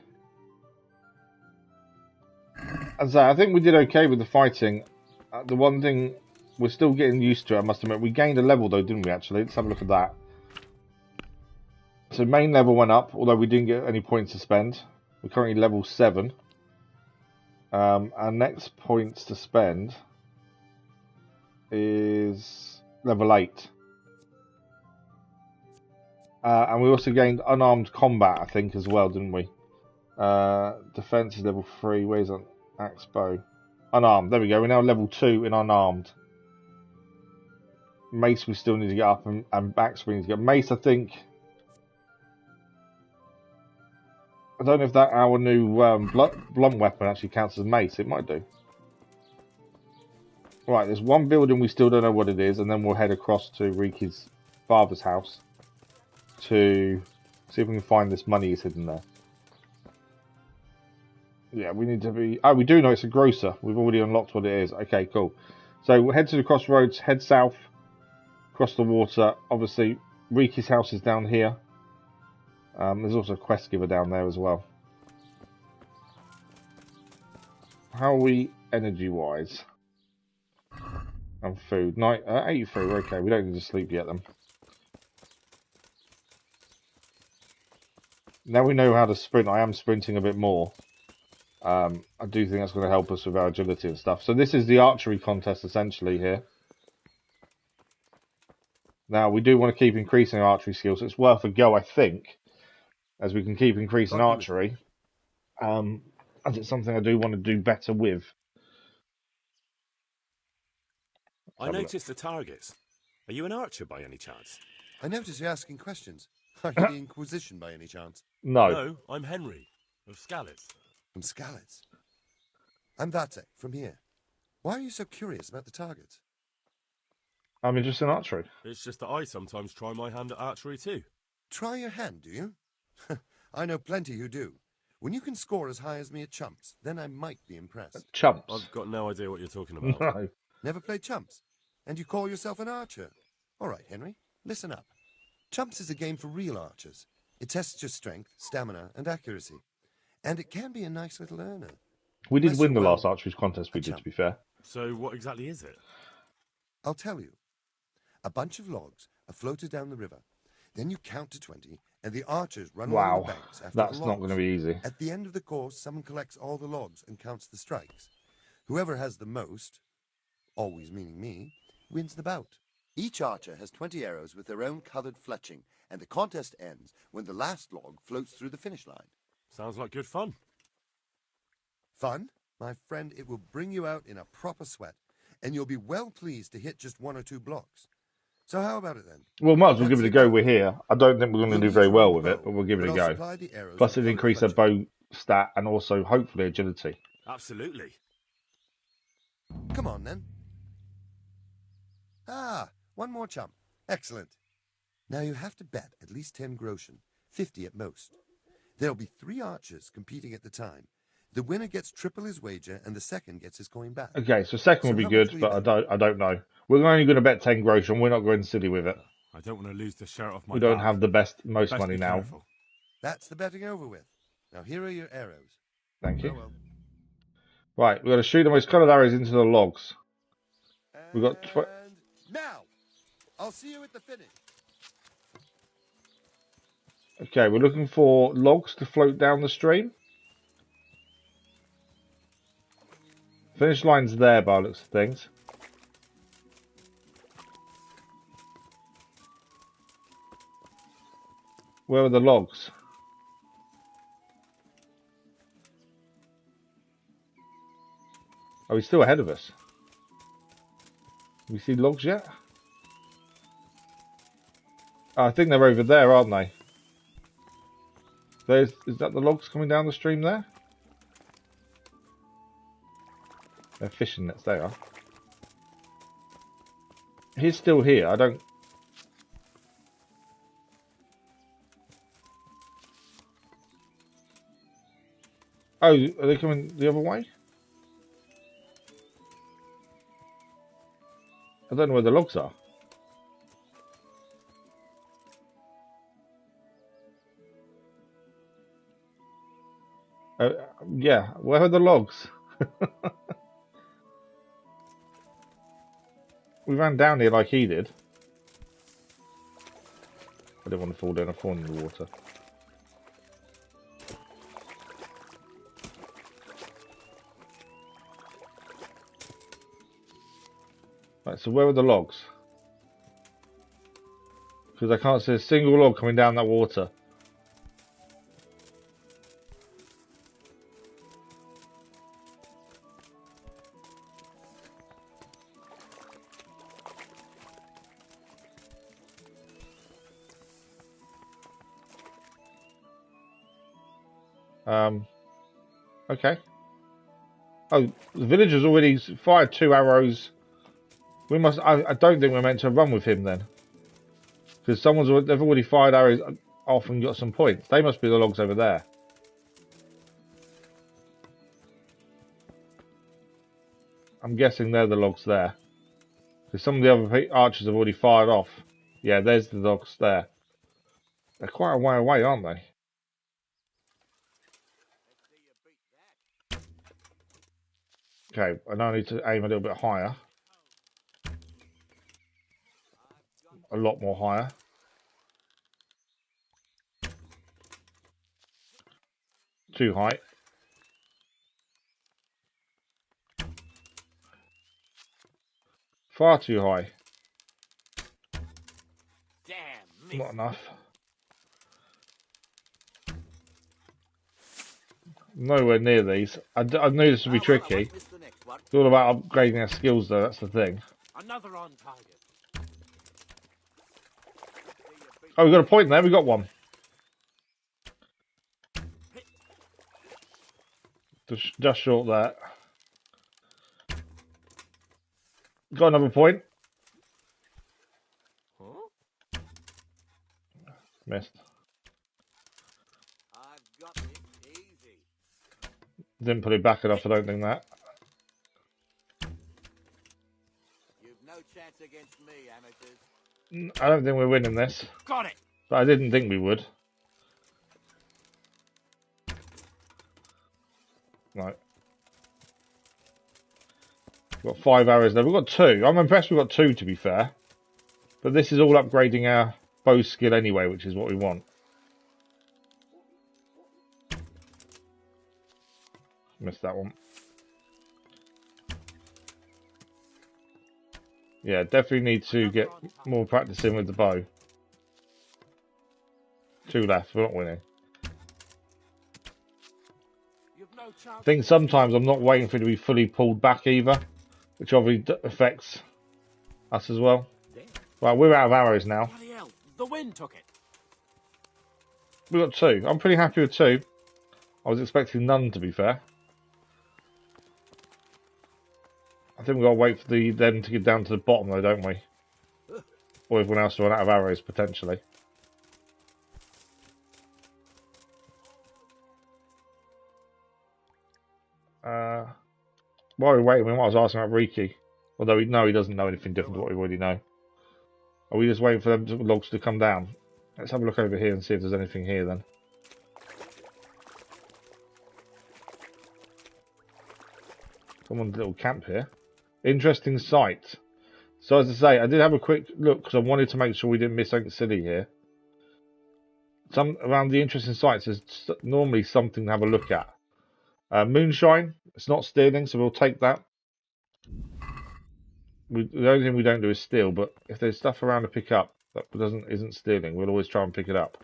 As I think we did okay with the fighting. The one thing we're still getting used to, I must admit, we gained a level though, didn't we? Actually, let's have a look at that. So main level went up, although we didn't get any points to spend. We're currently level 7. Our next points to spend is level 8. And we also gained unarmed combat, I think, as well, didn't we? Defense is level 3. Where's that? Axe bow. Unarmed. There we go. We're now level 2 in unarmed. Mace we still need to get up, and axe we need to get. Mace, I think. I don't know if that our new blunt weapon actually counts as mace. It might do. Right, there's one building we still don't know what it is, and then we'll head across to Reeky's father's house to see if we can find this money he's hidden there. Yeah, we need to be... Oh, we do know it's a grocer. We've already unlocked what it is. Okay, cool. So we'll head to the crossroads, head south, across the water. Obviously, Reeky's house is down here. There's also a quest giver down there as well. How are we energy-wise? And food. 83, okay. We don't need to sleep yet then. Now we know how to sprint. I am sprinting a bit more. I do think that's going to help us with our agility and stuff. So this is the archery contest essentially here. Now we do want to keep increasing our archery skills. So it's worth a go, I think, as we can keep increasing archery. As it's something I do want to do better with. I noticed the targets. Are you an archer by any chance? I notice you're asking questions. Are you the Inquisition by any chance? No. No, I'm Henry, of Skalitz. From Skalitz? I'm Vatek, from here. Why are you so curious about the targets? I'm interested in archery. It's just that I sometimes try my hand at archery too. Try your hand, do you? I know plenty who do. When you can score as high as me at chumps, then I might be impressed. Chumps? I've got no idea what you're talking about. No. Never played chumps? And you call yourself an archer? All right, Henry, listen up. Chumps is a game for real archers. It tests your strength, stamina, and accuracy. And it can be a nice little earner. We did win the last archery contest we did, to be fair. So what exactly is it? I'll tell you. A bunch of logs are floated down the river. Then you count to 20, and the archers run along the banks after that's the not logs. going to be easy. At the end of the course, someone collects all the logs and counts the strikes. Whoever has the most, always meaning me, wins the bout. Each archer has 20 arrows with their own coloured fletching, and the contest ends when the last log floats through the finish line. Sounds like good fun. Fun? My friend, it will bring you out in a proper sweat. and you'll be well pleased to hit just 1 or 2 blocks. So how about it then? Well, might as well give it a go. We're here. I don't think we're going to do very well with it, but we'll give it a go. Plus, it increases our bow stat and also, hopefully, agility. Absolutely. Come on, then. Ah, 1 more chump. Excellent. Now you have to bet at least 10 groschen, 50 at most. There'll be 3 archers competing at the time. The winner gets triple his wager, and the second gets his coin back. Okay, so second would be good, but I don't know. We're only going to bet 10 groschen. We're not going silly with it. I don't want to lose the shirt off my We don't back. have the most money now. Careful. That's the betting over with. Now here are your arrows. Thank you. Well. Right, we've got to shoot the most coloured arrows into the logs. We've got... Now! I'll see you at the finish. Okay, we're looking for logs to float down the stream. Finish line's there by the looks of things. Where are the logs? Are we still ahead of us? Have we see logs yet? Oh, I think they're over there, aren't they? Is that the logs coming down the stream there? They're fishing nets, they are. He's still here, I don't... Oh, are they coming the other way? I don't know where the logs are. Yeah, where are the logs? We ran down here like he did. I didn't want to fall down. I've fallen in the water. Right, so where are the logs? Because I can't see a single log coming down that water. Okay. Oh, the villager's already fired 2 arrows. We must. I don't think we're meant to run with him then, because they've already fired arrows off and got some points. They must be the logs over there. I'm guessing they're the logs there, because some of the other archers have already fired off. Yeah, there's the logs there. They're quite a way away, aren't they? Okay, I now need to aim a little bit higher. A lot more higher. Too high. Far too high. Damn, not enough. Nowhere near these. I knew this would be tricky. It's all about upgrading our skills though, that's the thing. Another on target. Oh, we got a point there, we got one. Just short there. Got another point. Missed. Didn't put it back enough, I don't think that. You've no chance against me, amateurs. I don't think we're winning this. Got it. But I didn't think we would. Right. We've got 5 arrows there. We've got 2. I'm impressed we've got 2 to be fair. But this is all upgrading our bow skill anyway, which is what we want. Missed that one. Yeah, definitely need to get more practice in with the bow. 2 left, we're not winning. I think sometimes I'm not waiting for it to be fully pulled back either. which obviously affects us as well. Right, we're out of arrows now. Bloody hell, the wind took it. We got 2. I'm pretty happy with 2. I was expecting none, to be fair. I think we've got to wait for them to get down to the bottom, though, don't we? Or everyone else to run out of arrows, potentially. While we're waiting, we might as well ask about Reeky. Although he doesn't know anything different to what we already know. Are we just waiting for them logs to come down? Let's have a look over here and see if there's anything here then. Someone's little camp here. Interesting sight. So as I say, I did have a quick look because I wanted to make sure we didn't miss something silly here. Around the interesting sights, there's normally something to have a look at. Moonshine. It's not stealing, so we'll take that. The only thing we don't do is steal, but if there's stuff around to pick up that isn't stealing, we'll always try and pick it up.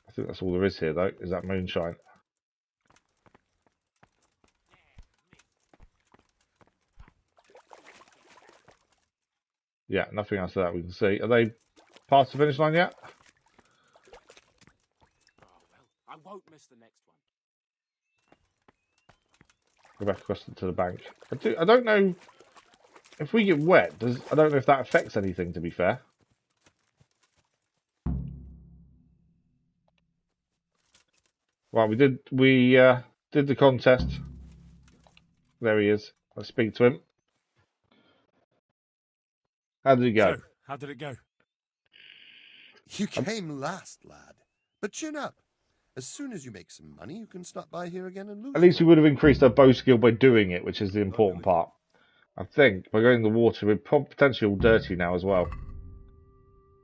I think that's all there is here, though, is that moonshine. Yeah, nothing else that we can see. Are they past the finish line yet? Oh, well, I won't miss the next one. Go back across to the bank. I don't know if we get wet. I don't know if that affects anything. To be fair, right? We did the contest. There he is. Let's speak to him. How did it go? So, how did it go? You came last, lad. But chin up. As soon as you make some money, you can stop by here again and lose. At least we would have increased our bow skill by doing it, which is the important part. I think by going in the water, we're potentially all dirty now as well.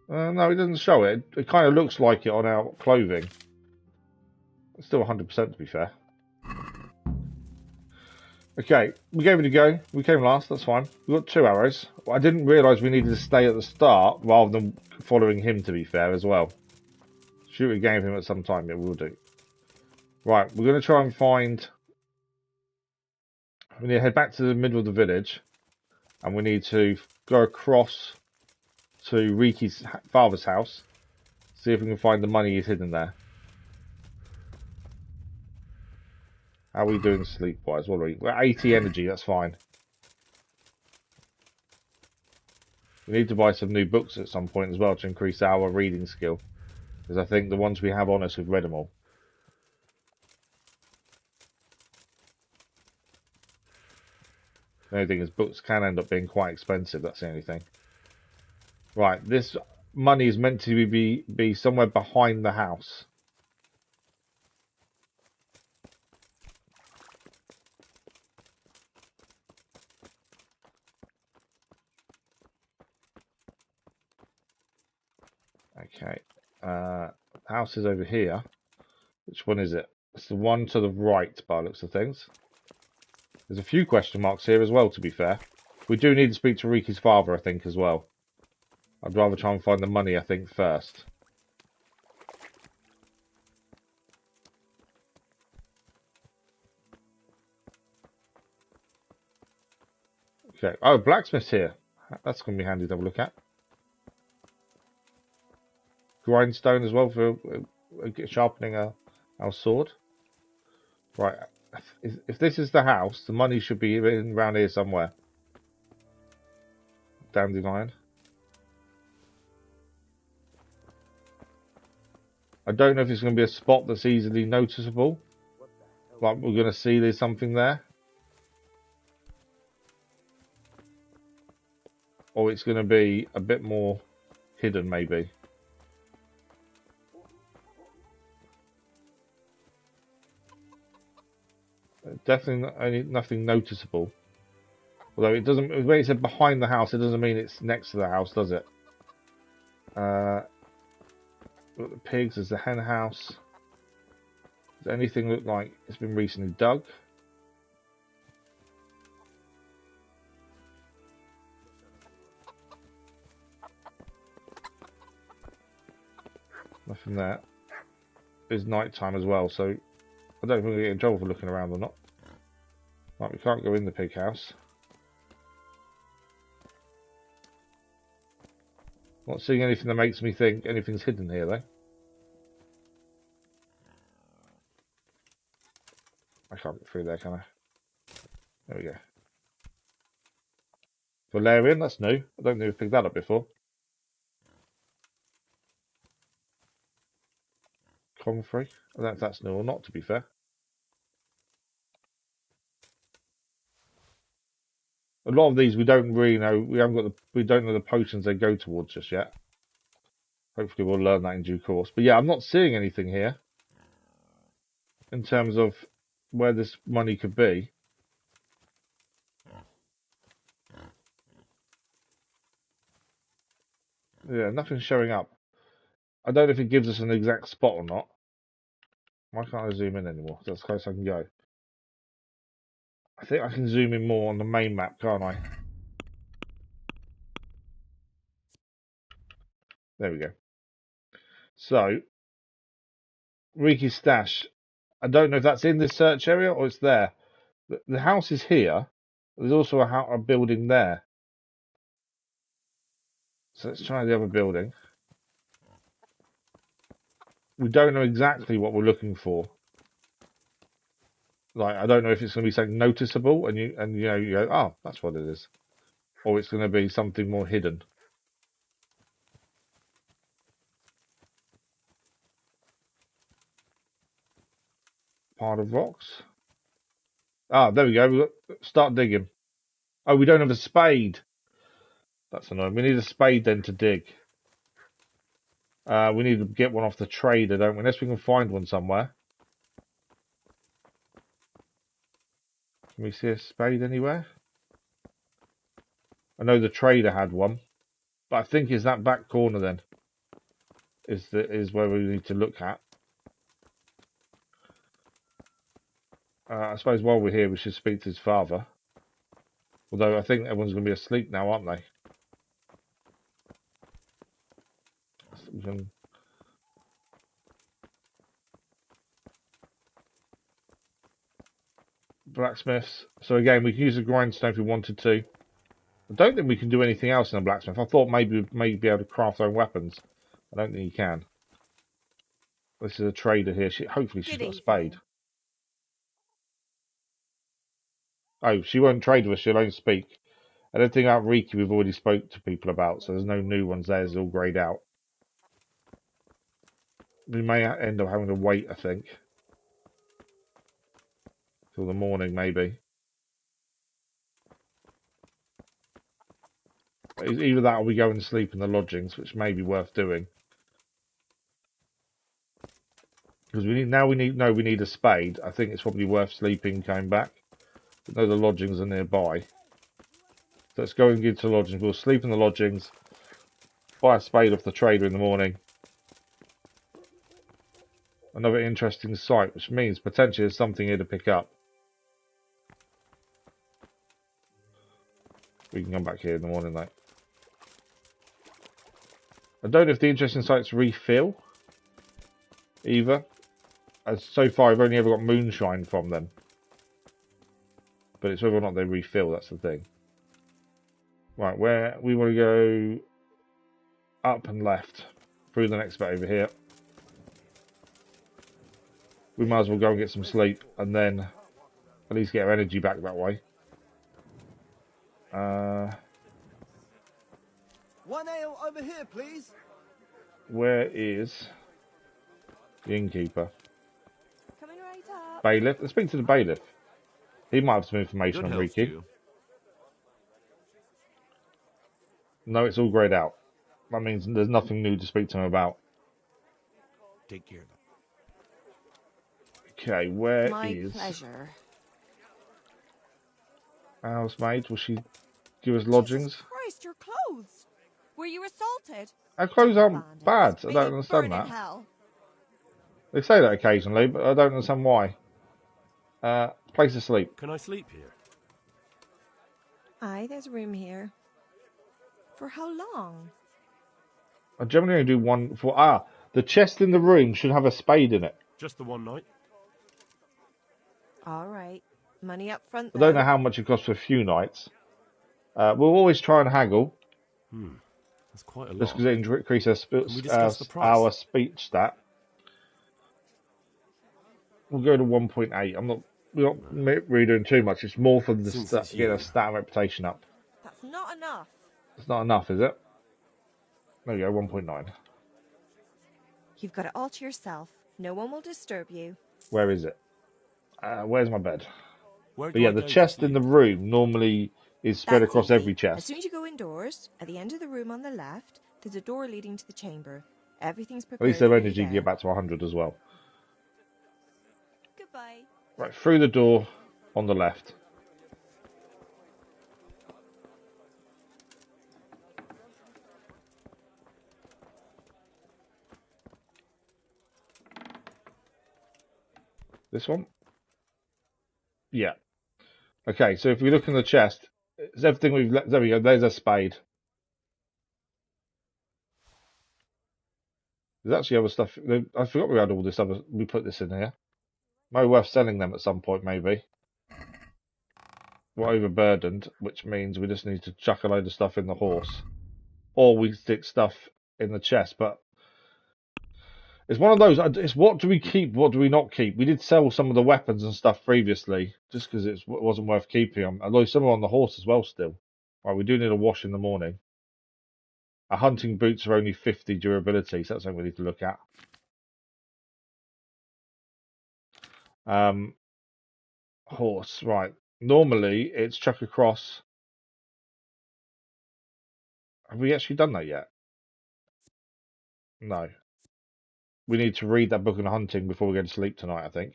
No, it doesn't show it. It kind of looks like it on our clothing. It's still 100% to be fair. Okay, we gave it a go. We came last, that's fine. We got 2 arrows. I didn't realise we needed to stay at the start rather than following him, to be fair, as well. Shoot a game of him at some time, it will do. Right, we're going to try and find... We need to head back to the middle of the village. And we need to go across to Reeky's father's house. See if we can find the money he's hidden there. How are we doing sleep-wise? What are we? We're at 80 energy, that's fine. We need to buy some new books at some point as well to increase our reading skill. Because I think the ones we have on us, we've read them all. The only thing is books can end up being quite expensive, that's the only thing. Right, this money is meant to be somewhere behind the house. Okay, house is over here. Which one is it? It's the one to the right by the looks of things. There's a few question marks here as well, to be fair. We do need to speak to Reeky's father, I think, as well. I'd rather try and find the money, I think, first. Okay. Oh, blacksmith's here. That's going to be handy to have a look at. Grindstone as well for sharpening our sword. Right. If this is the house, the money should be around here somewhere. Dandelion. I don't know if it's going to be a spot that's easily noticeable. Like we're going to see there's something there. Or it's going to be a bit more hidden, maybe. Definitely nothing noticeable. Although it doesn't, when it said behind the house, it doesn't mean it's next to the house, does it? Look at the pigs, there's the hen house. Does anything look like it's been recently dug? Nothing there. It's night time as well, so I don't know if we're going to get in trouble for looking around or not. can't go in the pig house. Not seeing anything that makes me think anything's hidden here, though. I can't get through there, can I? There we go. Valerian, that's new. I don't think we've picked that up before. Comfrey. I don't know if that's new or not, to be fair. A lot of these we don't really know. We don't know the potions they go towards just yet. Hopefully we'll learn that in due course. But yeah, I'm not seeing anything here in terms of where this money could be. Yeah, nothing's showing up. I don't know if it gives us an exact spot or not. Why can't I zoom in anymore? That's as close as I can go. I think I can zoom in more on the main map, can't I? There we go. So, Reeky's stash. I don't know if that's in this search area or it's there. The house is here. There's also a building there. So let's try the other building. We don't know exactly what we're looking for. Like, I don't know if it's going to be something noticeable, and you go, oh, that's what it is, or it's going to be something more hidden. Part of rocks. Ah, there we go. Start digging. Oh, we don't have a spade. That's annoying. We need a spade then to dig. We need to get one off the trader, don't we? Unless we can find one somewhere. Can we see a spade anywhere? I know the trader had one, but I think it's that back corner then. Is where we need to look at. I suppose while we're here, we should speak to his father. Although I think everyone's going to be asleep now, aren't they? Blacksmiths. So again, we can use a grindstone if we wanted to. I don't think we can do anything else in a blacksmith. I thought maybe we'd be able to craft our own weapons. I don't think you can. This is a trader here. Hopefully she's got a spade. Oh, she won't trade with us. She'll only speak. Anything about Reeky we've already spoke to people about, so there's no new ones there. It's all greyed out. We may end up having to wait, I think. Till the morning, maybe. Either that or we go and sleep in the lodgings, which may be worth doing. Because we need a spade. I think it's probably worth sleeping, coming back. But no, the lodgings are nearby. So let's go and get to the lodgings. We'll sleep in the lodgings. Buy a spade off the trader in the morning. Another interesting site, which means potentially there's something here to pick up. We can come back here in the morning, though. I don't know if the interesting sites refill either. As so far, I've only ever got moonshine from them. But it's whether or not they refill, that's the thing. Right, where we want to go up and left through the next bit over here. We might as well go and get some sleep and then at least get our energy back that way. One ale over here, please. Where is the innkeeper? Coming right up. Bailiff? Let's speak to the bailiff. He might have some information on Reeky. No, it's all greyed out. That means there's nothing new to speak to him about. Take care. Okay, where My is pleasure. housemaid? Will she give us lodgings? Jesus Christ, your clothes! Were you assaulted? Our clothes aren't bad. I May don't you understand burn in that. hell. They say that occasionally, but I don't understand why. Place to sleep. Can I sleep here? Aye, there's room here. For how long? I generally only do one for... the chest in the room should have a spade in it. Just the one night. All right. Money up front, I don't know though. how much it costs for a few nights. We'll always try and haggle. That's quite a Just lot. because it increases Can we discuss the price? our speech stat. We'll go to 1.8. We're not really doing too much. It's more for the Since it's getting you. a stat and reputation up. That's not enough. It's not enough, is it? There we go, 1.9. You've got it all to yourself. No one will disturb you. Where is it? Where's my bed? Where But do yeah, I the go to chest in sleep? the room normally is spread That's across easy. every As chest. soon as you go indoors, at the end of the room on the left, there's a door leading to the chamber. Everything's At prepared least their for you energy can there. get back to 100 as well. Goodbye. Right, through the door on the left. This one? Yeah. Okay, so if we look in the chest, it's everything we've... There we go, there's a spade. There's actually other stuff... I forgot we had all this other... We put this in here. Might be worth selling them at some point, maybe. We're overburdened, which means we just need to chuck a load of stuff in the horse. Or we stick stuff in the chest, but... It's one of those, it's what do we keep, what do we not keep? We did sell some of the weapons and stuff previously, just because it wasn't worth keeping them. Although some are on the horse as well still. Right, we do need a wash in the morning. Our hunting boots are only 50 durability, so that's something we need to look at. Horse, right. Normally, it's chuck across. Have we actually done that yet? No. We need to read that book on hunting before we go to sleep tonight, I think.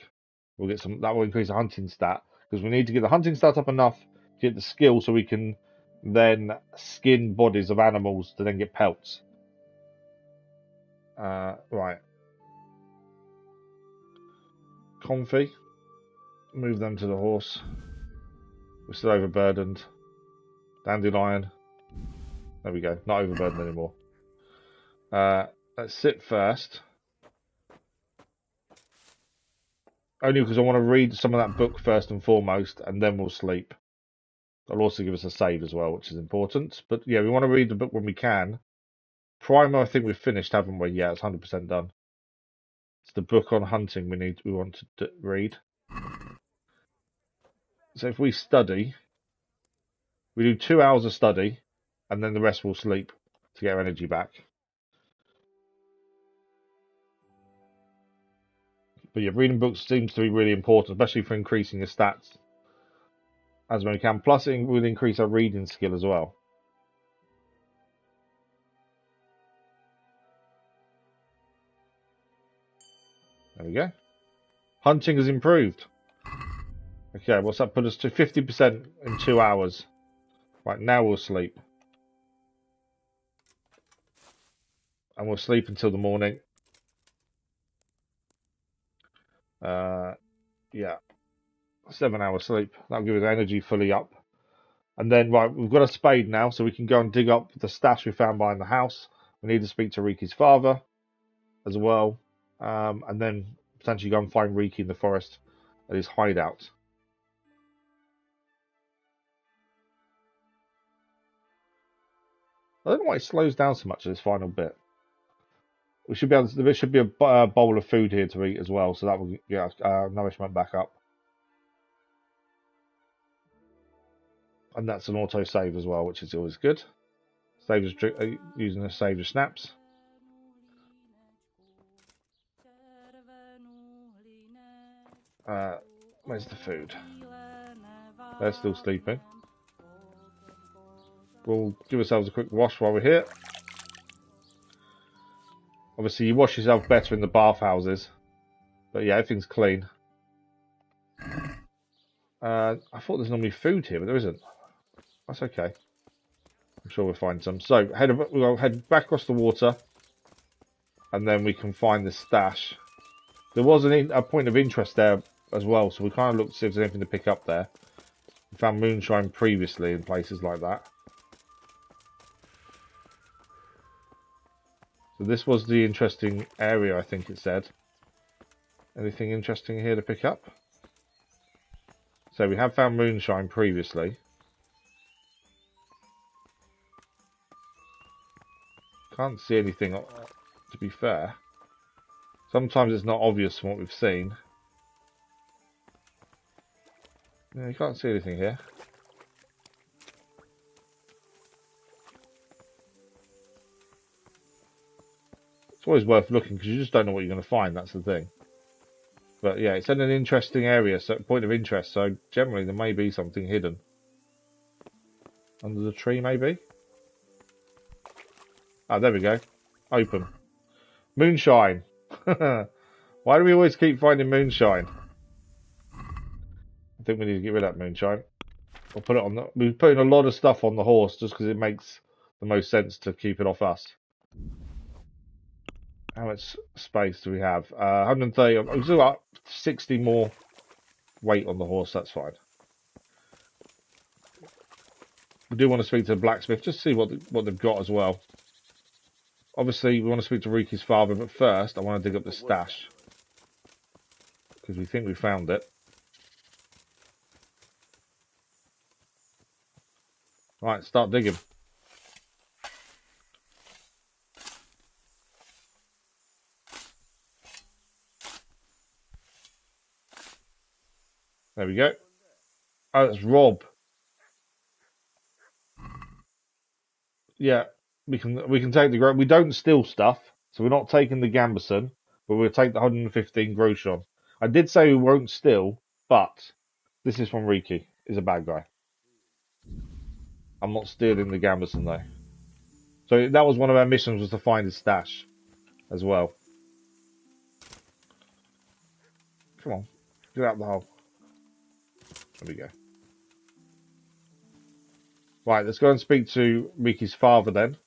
We'll get some. That will increase the hunting stat because we need to get the hunting stat up enough to get the skill so we can then skin bodies of animals to then get pelts. Right. Comfy. Move them to the horse. We're still overburdened. Dandelion. There we go. Not overburdened anymore. Let's sit first. Only because I want to read some of that book first and foremost, and then we'll sleep. It'll also give us a save as well, which is important. But yeah, we want to read the book when we can. Primer, I think we've finished, haven't we? Yeah, it's 100% done. It's the book on hunting we want to read. So if we study, we do 2 hours of study, and then the rest we'll sleep to get our energy back. But yeah, reading books seems to be really important, especially for increasing your stats as we can. Plus, it will increase our reading skill as well. There we go. Hunting has improved. Okay, what's that put us to? 50% in 2 hours. Right, now we'll sleep. And we'll sleep until the morning. Yeah. 7 hours sleep. That'll give us energy fully up. And then, right, we've got a spade now, so we can go and dig up the stash we found behind the house. We need to speak to Reeky's father as well. And then potentially go and find Reeky in the forest at his hideout. I don't know why it slows down so much at this final bit. We should be able to, there should be a bowl of food here to eat as well, so that will get our nourishment back up. And that's an auto save as well, which is always good. Saves using a save of snaps. Where's the food? They're still sleeping. We'll give ourselves a quick wash while we're here. Obviously, you wash yourself better in the bathhouses. But yeah, everything's clean. I thought there's normally food here, but there isn't. That's okay. I'm sure we'll find some. So, we'll head back across the water. And then we can find the stash. There was a point of interest there as well, so we kind of looked to see if there's anything to pick up there. We found moonshine previously in places like that. So this was the interesting area, I think it said. Anything interesting here to pick up? So we have found moonshine previously. Can't see anything, to be fair. Sometimes it's not obvious from what we've seen. Yeah, you can't see anything here. It's always worth looking because you just don't know what you're going to find, that's the thing. But yeah, it's in an interesting area, so point of interest, so generally there may be something hidden. Under the tree, maybe? Ah, there we go. Open. Moonshine. Why do we always keep finding moonshine? I think we need to get rid of that moonshine. We'll put it on the... We're putting a lot of stuff on the horse just because it makes the most sense to keep it off us. How much space do we have? 130. I've still got 60 more weight on the horse. That's fine. We do want to speak to the blacksmith, just see what they've got as well. Obviously, we want to speak to Reeky's father, but first, I want to dig up the stash. Because we think we found it. Right, start digging. There we go. Oh, that's Rob. Yeah, we can take the we don't steal stuff, so we're not taking the Gambeson, but we'll take the 115 Groshon. I did say we won't steal, but this is from Reeky. He's a bad guy. I'm not stealing the Gambeson though. So that was one of our missions, was to find his stash as well. Come on, get out the hole. There we go. Right, let's go and speak to Reeky's father then,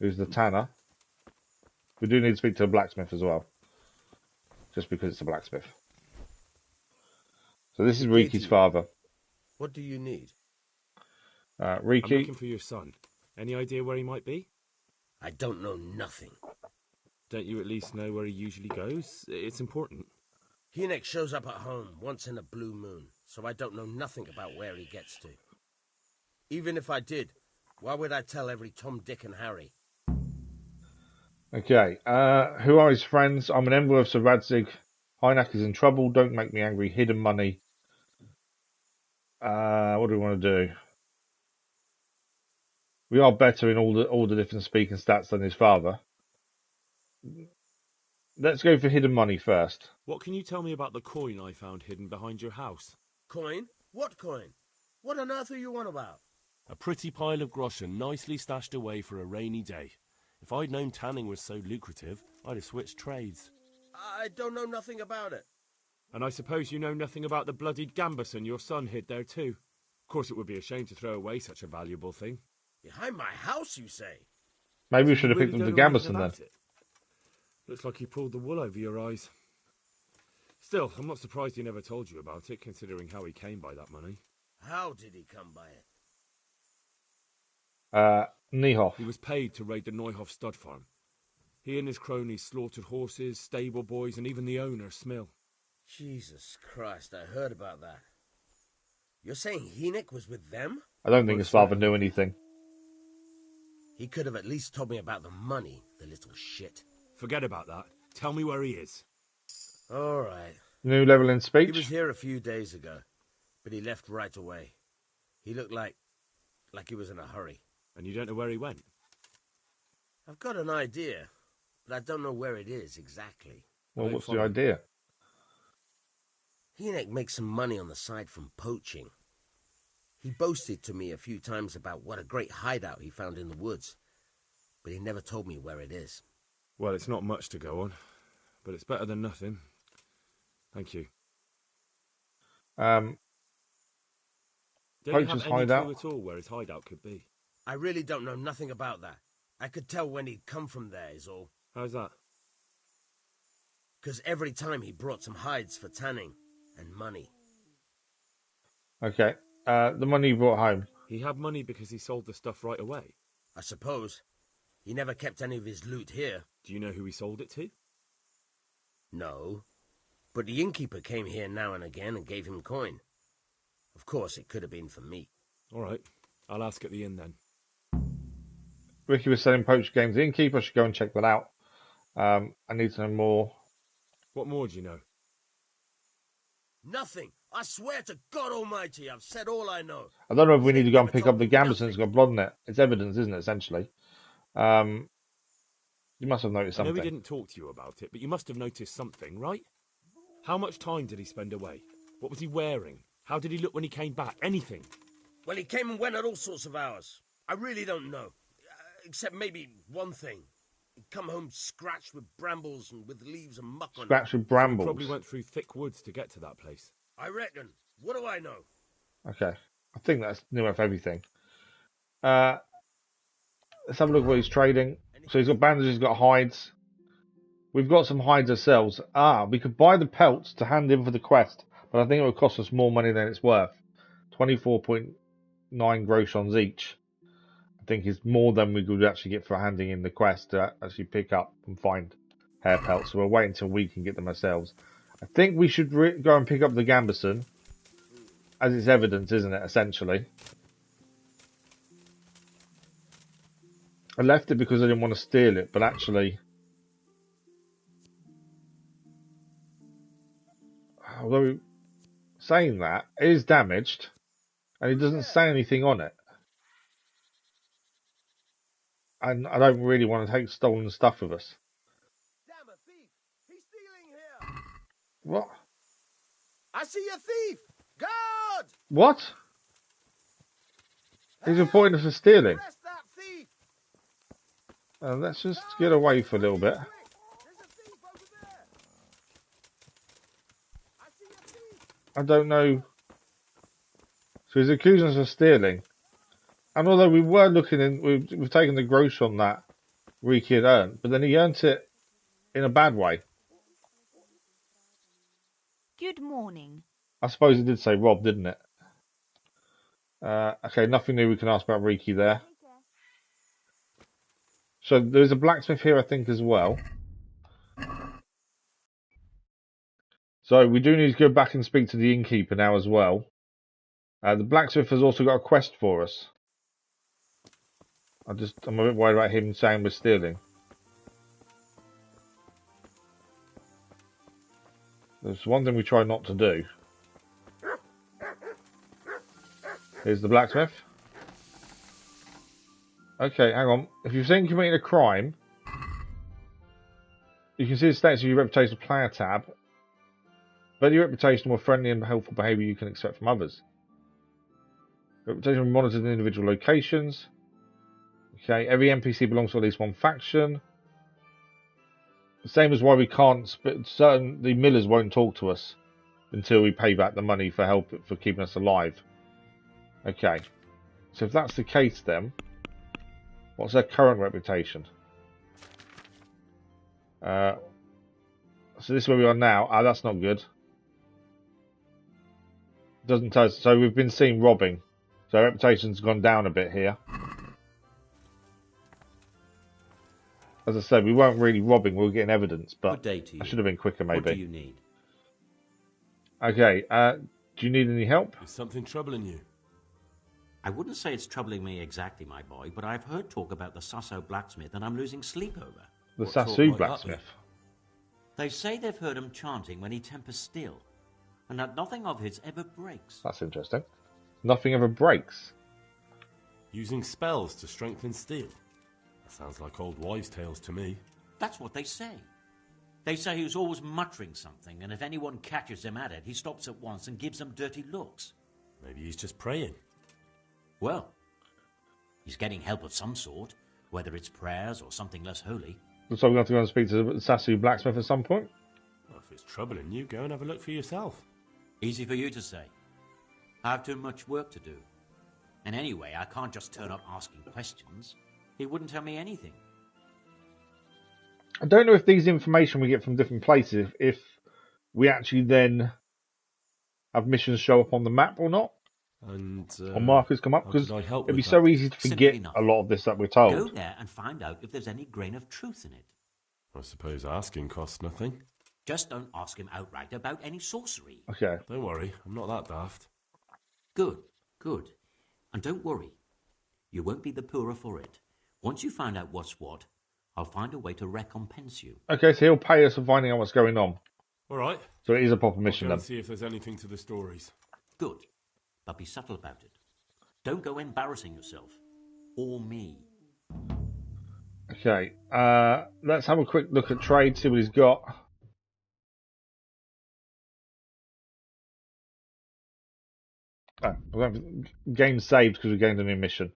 who's the tanner. We do need to speak to a blacksmith as well, just because it's a blacksmith. So this is Reeky's father. What do you need? Reeky. I'm looking for your son. Any idea where he might be? I don't know nothing. Don't you at least know where he usually goes? It's important. Hynek shows up at home once in a blue moon, so I don't know nothing about where he gets to. Even if I did, why would I tell every Tom, Dick and Harry? Okay, who are his friends? I'm an envoy of Sir Radzig. Hynek is in trouble. Don't make me angry. Hidden money. What do we want to do? We are better in all the different speaking stats than his father. Let's go for hidden money first. What can you tell me about the coin I found hidden behind your house? Coin? What coin? What on earth are you on about? A pretty pile of groschen nicely stashed away for a rainy day. If I'd known tanning was so lucrative, I'd have switched trades. I don't know nothing about it. And I suppose you know nothing about the bloodied Gambeson your son hid there too. Of course it would be a shame to throw away such a valuable thing. Behind my house, you say? Maybe we should have picked up the Gambeson then. Looks like he pulled the wool over your eyes. Still, I'm not surprised he never told you about it, considering how he came by that money. How did he come by it? Niehoff. He was paid to raid the Neuhoff stud farm. He and his cronies slaughtered horses, stable boys, and even the owner, Smill. Jesus Christ, I heard about that. You're saying Hynek was with them? I don't think his father knew anything. He could have at least told me about the money, the little shit. Forget about that. Tell me where he is. All right. New level in speech? He was here a few days ago, but he left right away. He looked like he was in a hurry. And you don't know where he went? I've got an idea, but I don't know where it is exactly. Well, what's the idea? Hynek makes some money on the side from poaching. He boasted to me a few times about what a great hideout he found in the woods, but he never told me where it is. Well, it's not much to go on, but it's better than nothing. Thank you. Don't you have any clue at all where his hideout could be? I really don't know nothing about that. I could tell when he'd come from there, is all. How's that? Because every time he brought some hides for tanning and money. Okay. The money he brought home. He had money because he sold the stuff right away? I suppose. He never kept any of his loot here. Do you know who he sold it to? No. But the innkeeper came here now and again and gave him coin. Of course, it could have been for me. All right, I'll ask at the inn then. Reeky was selling poacher games. The innkeeper, I should go and check that out. I need to know more. What more do you know? Nothing. I swear to God Almighty, I've said all I know. I don't know if we need to go and pick up the Gamberson. It's got blood in it. It's evidence, isn't it, essentially? You must have noticed something. I know he didn't talk to you about it, but you must have noticed something, right? How much time did he spend away? What was he wearing? How did he look when he came back? Anything? Well, he came and went at all sorts of hours. I really don't know. Except maybe one thing. He'd come home scratched with brambles and with leaves and muck on it. Scratched with brambles? So he probably went through thick woods to get to that place. I reckon. What do I know? Okay. I think that's near enough everything. Let's have a look at what he's trading. So he's got bandages, he's got hides. We've got some hides ourselves. We could buy the pelts to hand in for the quest, but I think it would cost us more money than it's worth. 24.9 groshons each. I think is more than we could actually get for handing in the quest to actually pick up and find hair pelts. So we'll wait until we can get them ourselves. I think we should go and pick up the Gamberson, as it's evidence, isn't it, essentially? I left it because I didn't want to steal it, but actually, although saying that, it is damaged, and it doesn't say anything on it. And I don't really want to take stolen stuff with us. Damn a thief! He's stealing here! What? I see a thief! Guard! What? He's reporting us for stealing. Arrest that thief! Let's just get away for a little bit. I don't know. So he's accusing us of stealing. And although we were looking in, we've taken the gross on that Reeky had earned, but then he earned it in a bad way. Good morning. I suppose it did say Rob, didn't it? Okay, nothing new we can ask about Reeky there. So there's a blacksmith here, I think, as well. So we do need to go back and speak to the innkeeper now as well. The blacksmith has also got a quest for us. I'm a bit worried about him saying we're stealing. There's one thing we try not to do. Here's the blacksmith. Okay, hang on. If you've seen committing a crime, you can see the status of your reputation player tab. Better your reputation, more friendly and helpful behaviour you can expect from others. Reputation will be monitored in individual locations. Okay, every NPC belongs to at least one faction. The same as why we can't. The millers won't talk to us until we pay back the money for help for keeping us alive. Okay, so if that's the case, then what's their current reputation? So this is where we are now. That's not good. Doesn't tell us. So we've been seen robbing. So our reputation's gone down a bit here. As I said, we weren't really robbing, we were getting evidence, but I should have been quicker maybe. What do you need? Okay, do you need any help? Is something troubling you? I wouldn't say it's troubling me exactly, my boy, but I've heard talk about the Sasau blacksmith and I'm losing sleep over. The Sasau blacksmith? They say they've heard him chanting when he tempers steel, and that nothing of his ever breaks. That's interesting. Nothing ever breaks? Using spells to strengthen steel? That sounds like old wives' tales to me. That's what they say. They say he's always muttering something, and if anyone catches him at it, he stops at once and gives them dirty looks. Maybe he's just praying. Well, he's getting help of some sort, whether it's prayers or something less holy. Looks like we're going to have to go and speak to the Sasau blacksmith at some point. Well, if it's troubling you, go and have a look for yourself. Easy for you to say. I have too much work to do. And anyway, I can't just turn up asking questions. He wouldn't tell me anything. I don't know if these information we get from different places, if we actually then have missions show up on the map or not. And or markers come up, because it'd be so easy to forget a lot of this that we're told. Go there and find out if there's any grain of truth in it. I suppose asking costs nothing. Just don't ask him outright about any sorcery. Okay. Don't worry, I'm not that daft. Good, good. And don't worry. You won't be the poorer for it. Once you find out what's what, I'll find a way to recompense you. Okay, so he'll pay us for finding out what's going on. All right. So it is a proper mission I'll go then. and see if there's anything to the stories. Good. But be subtle about it. Don't go embarrassing yourself. Or me. Okay, let's have a quick look at trade, see what he's got. Oh, game saved because we gained a new mission.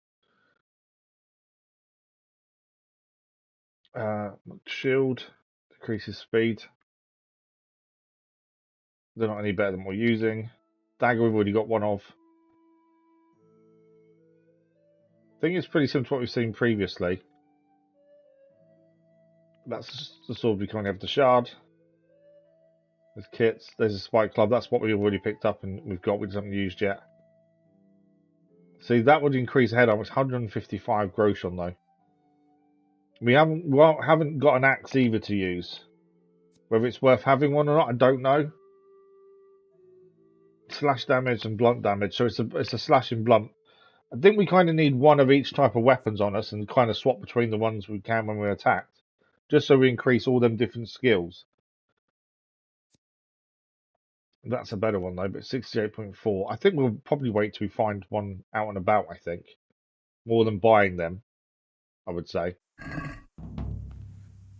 Shield decreases speed. They're not any better than what we're using. Dagger we've already got one of. I think it's pretty similar to what we've seen previously. That's the sword we currently have, the shard. There's kits. There's a spike club. That's what we've already picked up and we've got. We just haven't used yet. See, that would increase ahead of. It's 155 groschen though. We haven't got an axe either to use. Whether it's worth having one or not, I don't know. Slash damage and blunt damage. So it's a slash and blunt. I think we kind of need one of each type of weapons on us and kind of swap between the ones we can when we're attacked. Just so we increase all them different skills. That's a better one though, but 68.4. I think we'll probably wait till we find one out and about, I think. More than buying them, I would say.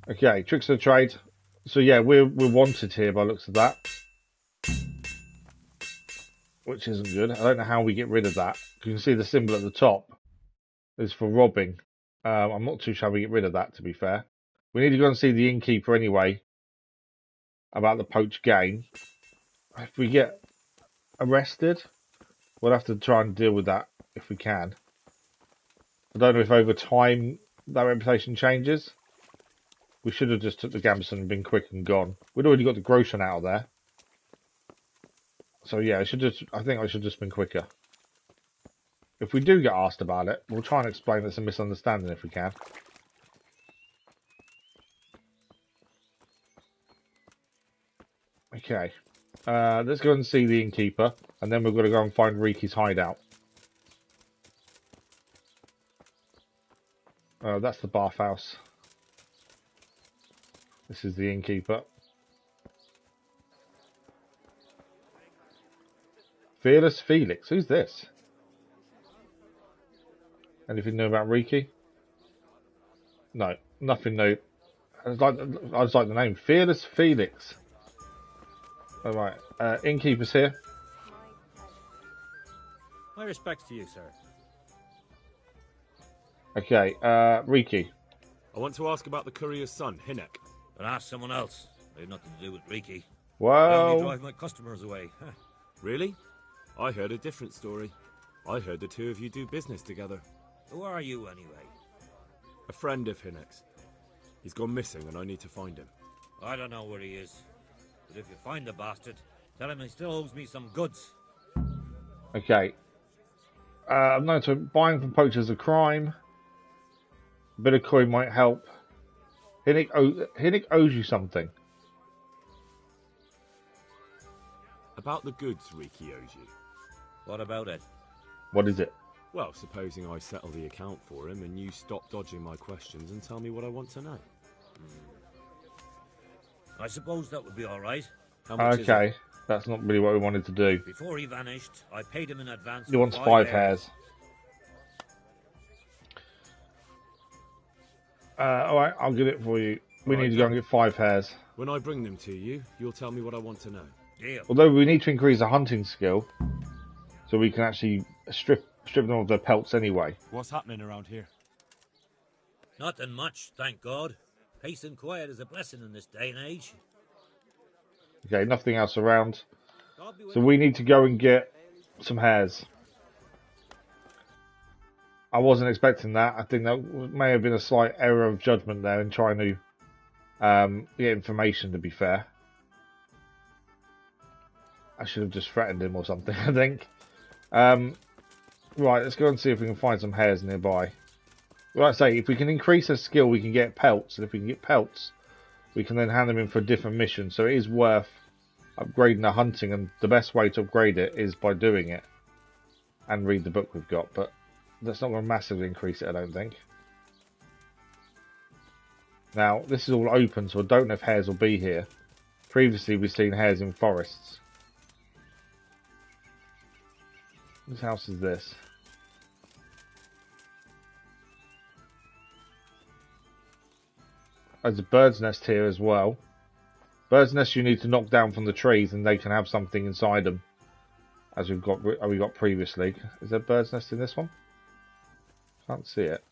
Okay, tricks of the trade. So yeah, we're wanted here by the looks of that. Which isn't good. I don't know how we get rid of that. You can see the symbol at the top is for robbing. I'm not too sure how we get rid of that, to be fair. We need to go and see the innkeeper anyway about the poached game. If we get arrested, we'll have to try and deal with that if we can. I don't know if over time that reputation changes. We should have just took the gamson and been quick and gone. We'd already got the groschen out of there. So yeah, I think I should just been quicker. If we do get asked about it, we'll try and explain it's a misunderstanding if we can. Okay. Let's go and see the innkeeper, and then we're going to go and find Reeky's hideout. That's the bathhouse. This is the innkeeper. Fearless Felix. Who's this? Anything new about Reeky? No, nothing new. I just like the name. Fearless Felix. Alright, innkeeper's here. My respects to you, sir. Okay, Reeky. I want to ask about the courier's son, Hinek. But ask someone else. They have nothing to do with Reeky. Well... I only drive my customers away. Really? I heard a different story. I heard the two of you do business together. Who are you, anyway? A friend of Hinek's. He's gone missing and I need to find him. I don't know where he is. But if you find the bastard, tell him he still owes me some goods. Okay. I've noticed buying from poachers is a crime. A bit of coin might help. Hinek owes you something. About the goods Reeky owes you. What about it? What is it? Well, supposing I settle the account for him and you stop dodging my questions and tell me what I want to know. I suppose that would be all right. How much is it? That's not really what we wanted to do. Before he vanished, I paid him in advance. He wants 5 hairs. Alright, I'll get it for you. We need to go and get 5 hairs. When I bring them to you, you'll tell me what I want to know. Deal. Although we need to increase the hunting skill, so we can actually strip them of their pelts anyway. What's happening around here? Nothing much, thank God. Peace and quiet is a blessing in this day and age. Okay, nothing else around. So we need to go and get some hairs. I wasn't expecting that. I think that may have been a slight error of judgment there in trying to get information, to be fair. I should have just threatened him or something, I think. Right, let's go and see if we can find some hairs nearby. Like I say, if we can increase our skill, we can get pelts. And if we can get pelts, we can then hand them in for a different mission. So it is worth upgrading our hunting. And the best way to upgrade it is by doing it. and read the book we've got, but that's not going to massively increase it, I don't think. Now, this is all open, so I don't know if hares will be here. Previously, we've seen hares in forests. Whose house is this? There's a bird's nest here as well. Bird's nest you need to knock down from the trees, and they can have something inside them, as we got previously. Is there a bird's nest in this one? Can't see it.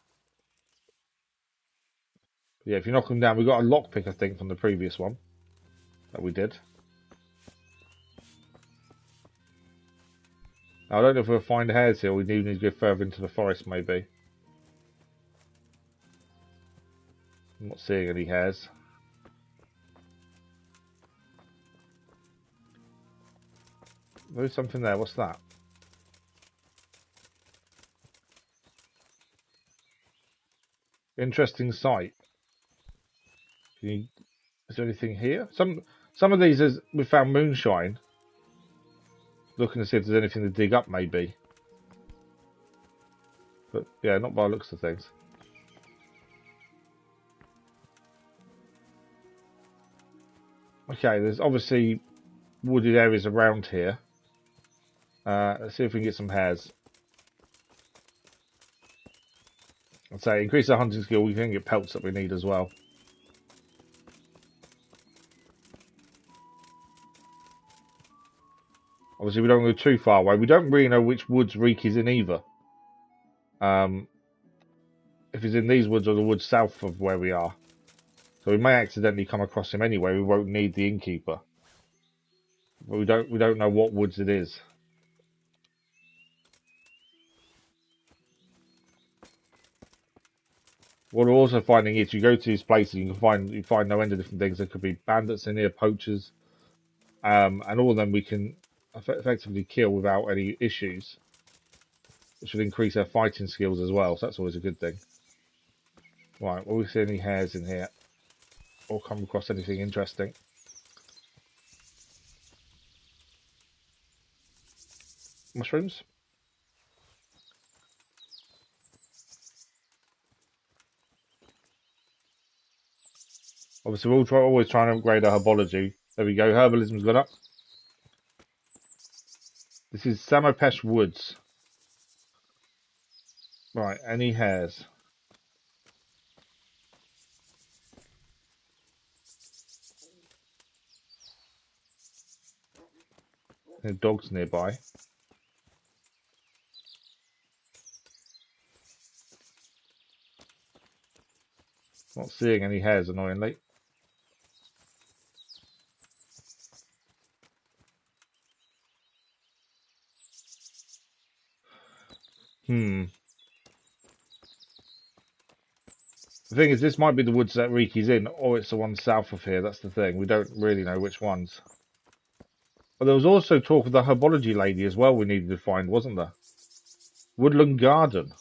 Yeah, if you knock them down, we got a lockpick, I think, from the previous one that we did. Now, I don't know if we'll find hares here. We do need to go further into the forest, maybe. I'm not seeing any hares. There's something there. What's that? Interesting sight. Is there anything here? Some of these is we found moonshine. Looking to see if there's anything to dig up, maybe. But yeah, not by the looks of things. Okay, there's obviously wooded areas around here. Let's see if we can get some hares. I'd say increase our hunting skill. We can get pelts that we need as well. Obviously, we don't go too far away. We don't really know which woods Reeky's in either. If he's in these woods or the woods south of where we are. So we may accidentally come across him anyway. We won't need the innkeeper. But we don't know what woods it is. What we're also finding is you go to these places, you find no end of different things. There could be bandits in here, poachers, and all of them we can effectively kill without any issues, which will increase our fighting skills as well. So that's always a good thing. Right, will we see any hares in here, or come across anything interesting? Mushrooms. Obviously, we're always trying to upgrade our herbology. There we go. Herbalism's gone up. This is Samopesh Woods. Right, any hares? There are dogs nearby. Not seeing any hares, annoyingly. The thing is, this might be the woods that Reeky's in, or it's the one south of here. That's the thing. We don't really know which ones. But there was also talk of the herbology lady as well we needed to find, wasn't there? Woodland Garden.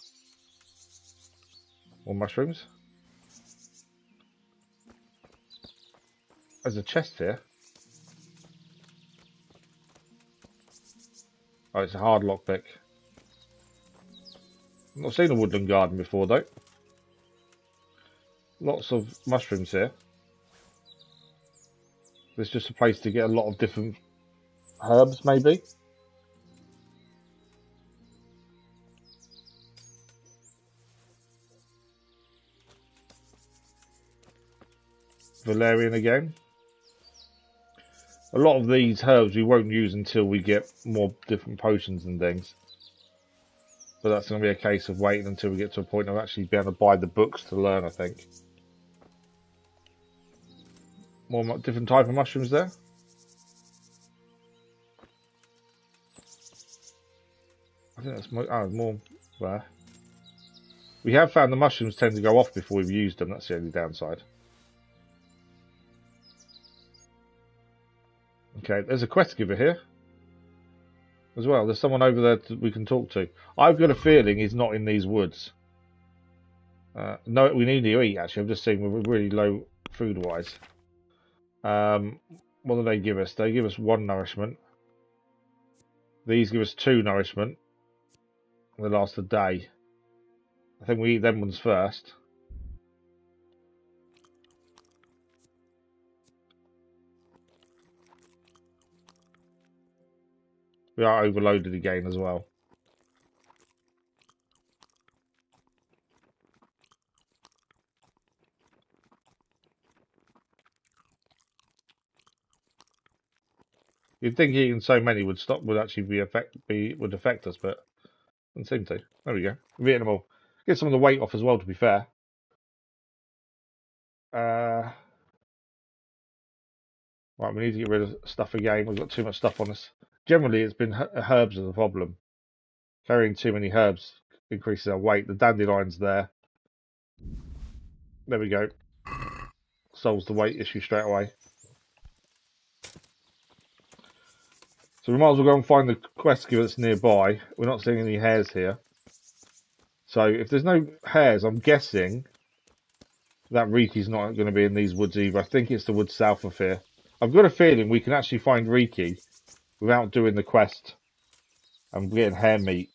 More mushrooms. There's a chest here. Oh, it's a hard lockpick. I've not seen a woodland garden before, though. Lots of mushrooms here. There's just a place to get a lot of different herbs, maybe. Valerian again. A lot of these herbs we won't use until we get more different potions and things. But that's going to be a case of waiting until we get to a point of actually being able to buy the books to learn, I think. More different type of mushrooms there. I think that's more there. We have found the mushrooms tend to go off before we've used them. That's the only downside. Okay, there's a quest giver here as well. There's someone over there we can talk to. I've got a feeling he's not in these woods. No, we need to eat, actually. I'm just saying we're really low food-wise. What do they give us? They give us 1 nourishment. These give us 2 nourishment. They last a day. I think we eat them ones first. We are overloaded again as well. You'd think eating so many would actually would affect us, but doesn't seem to. There we go. We've eaten them all. Get some of the weight off as well, to be fair. Right, we need to get rid of stuff again. We've got too much stuff on us. Generally, it's been herbs are the problem. Carrying too many herbs increases our weight. The dandelion's there. There we go. Solves the weight issue straight away. So we might as well go and find the quest giver that's nearby. We're not seeing any hares here. So if there's no hares, I'm guessing that Reeky's not going to be in these woods either. I think it's the woods south of here. I've got a feeling we can actually find Reeky without doing the quest and getting hare meat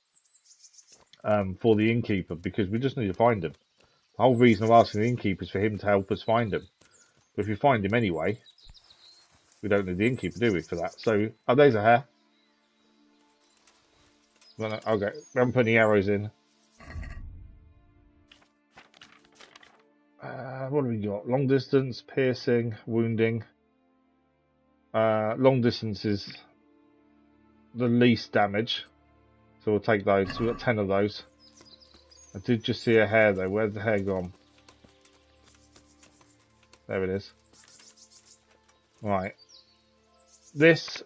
for the innkeeper, because we just need to find him. The whole reason of asking the innkeeper is for him to help us find him. But if we find him anyway, we don't need the innkeeper, do we, for that? So, oh, there's a hare. Okay, we haven't put any arrows in. What have we got? Long distance, piercing, wounding. Long distance is the least damage, so we'll take those. So we've got 10 of those. I did just see a hare though. Where's the hare gone? There it is. Right. This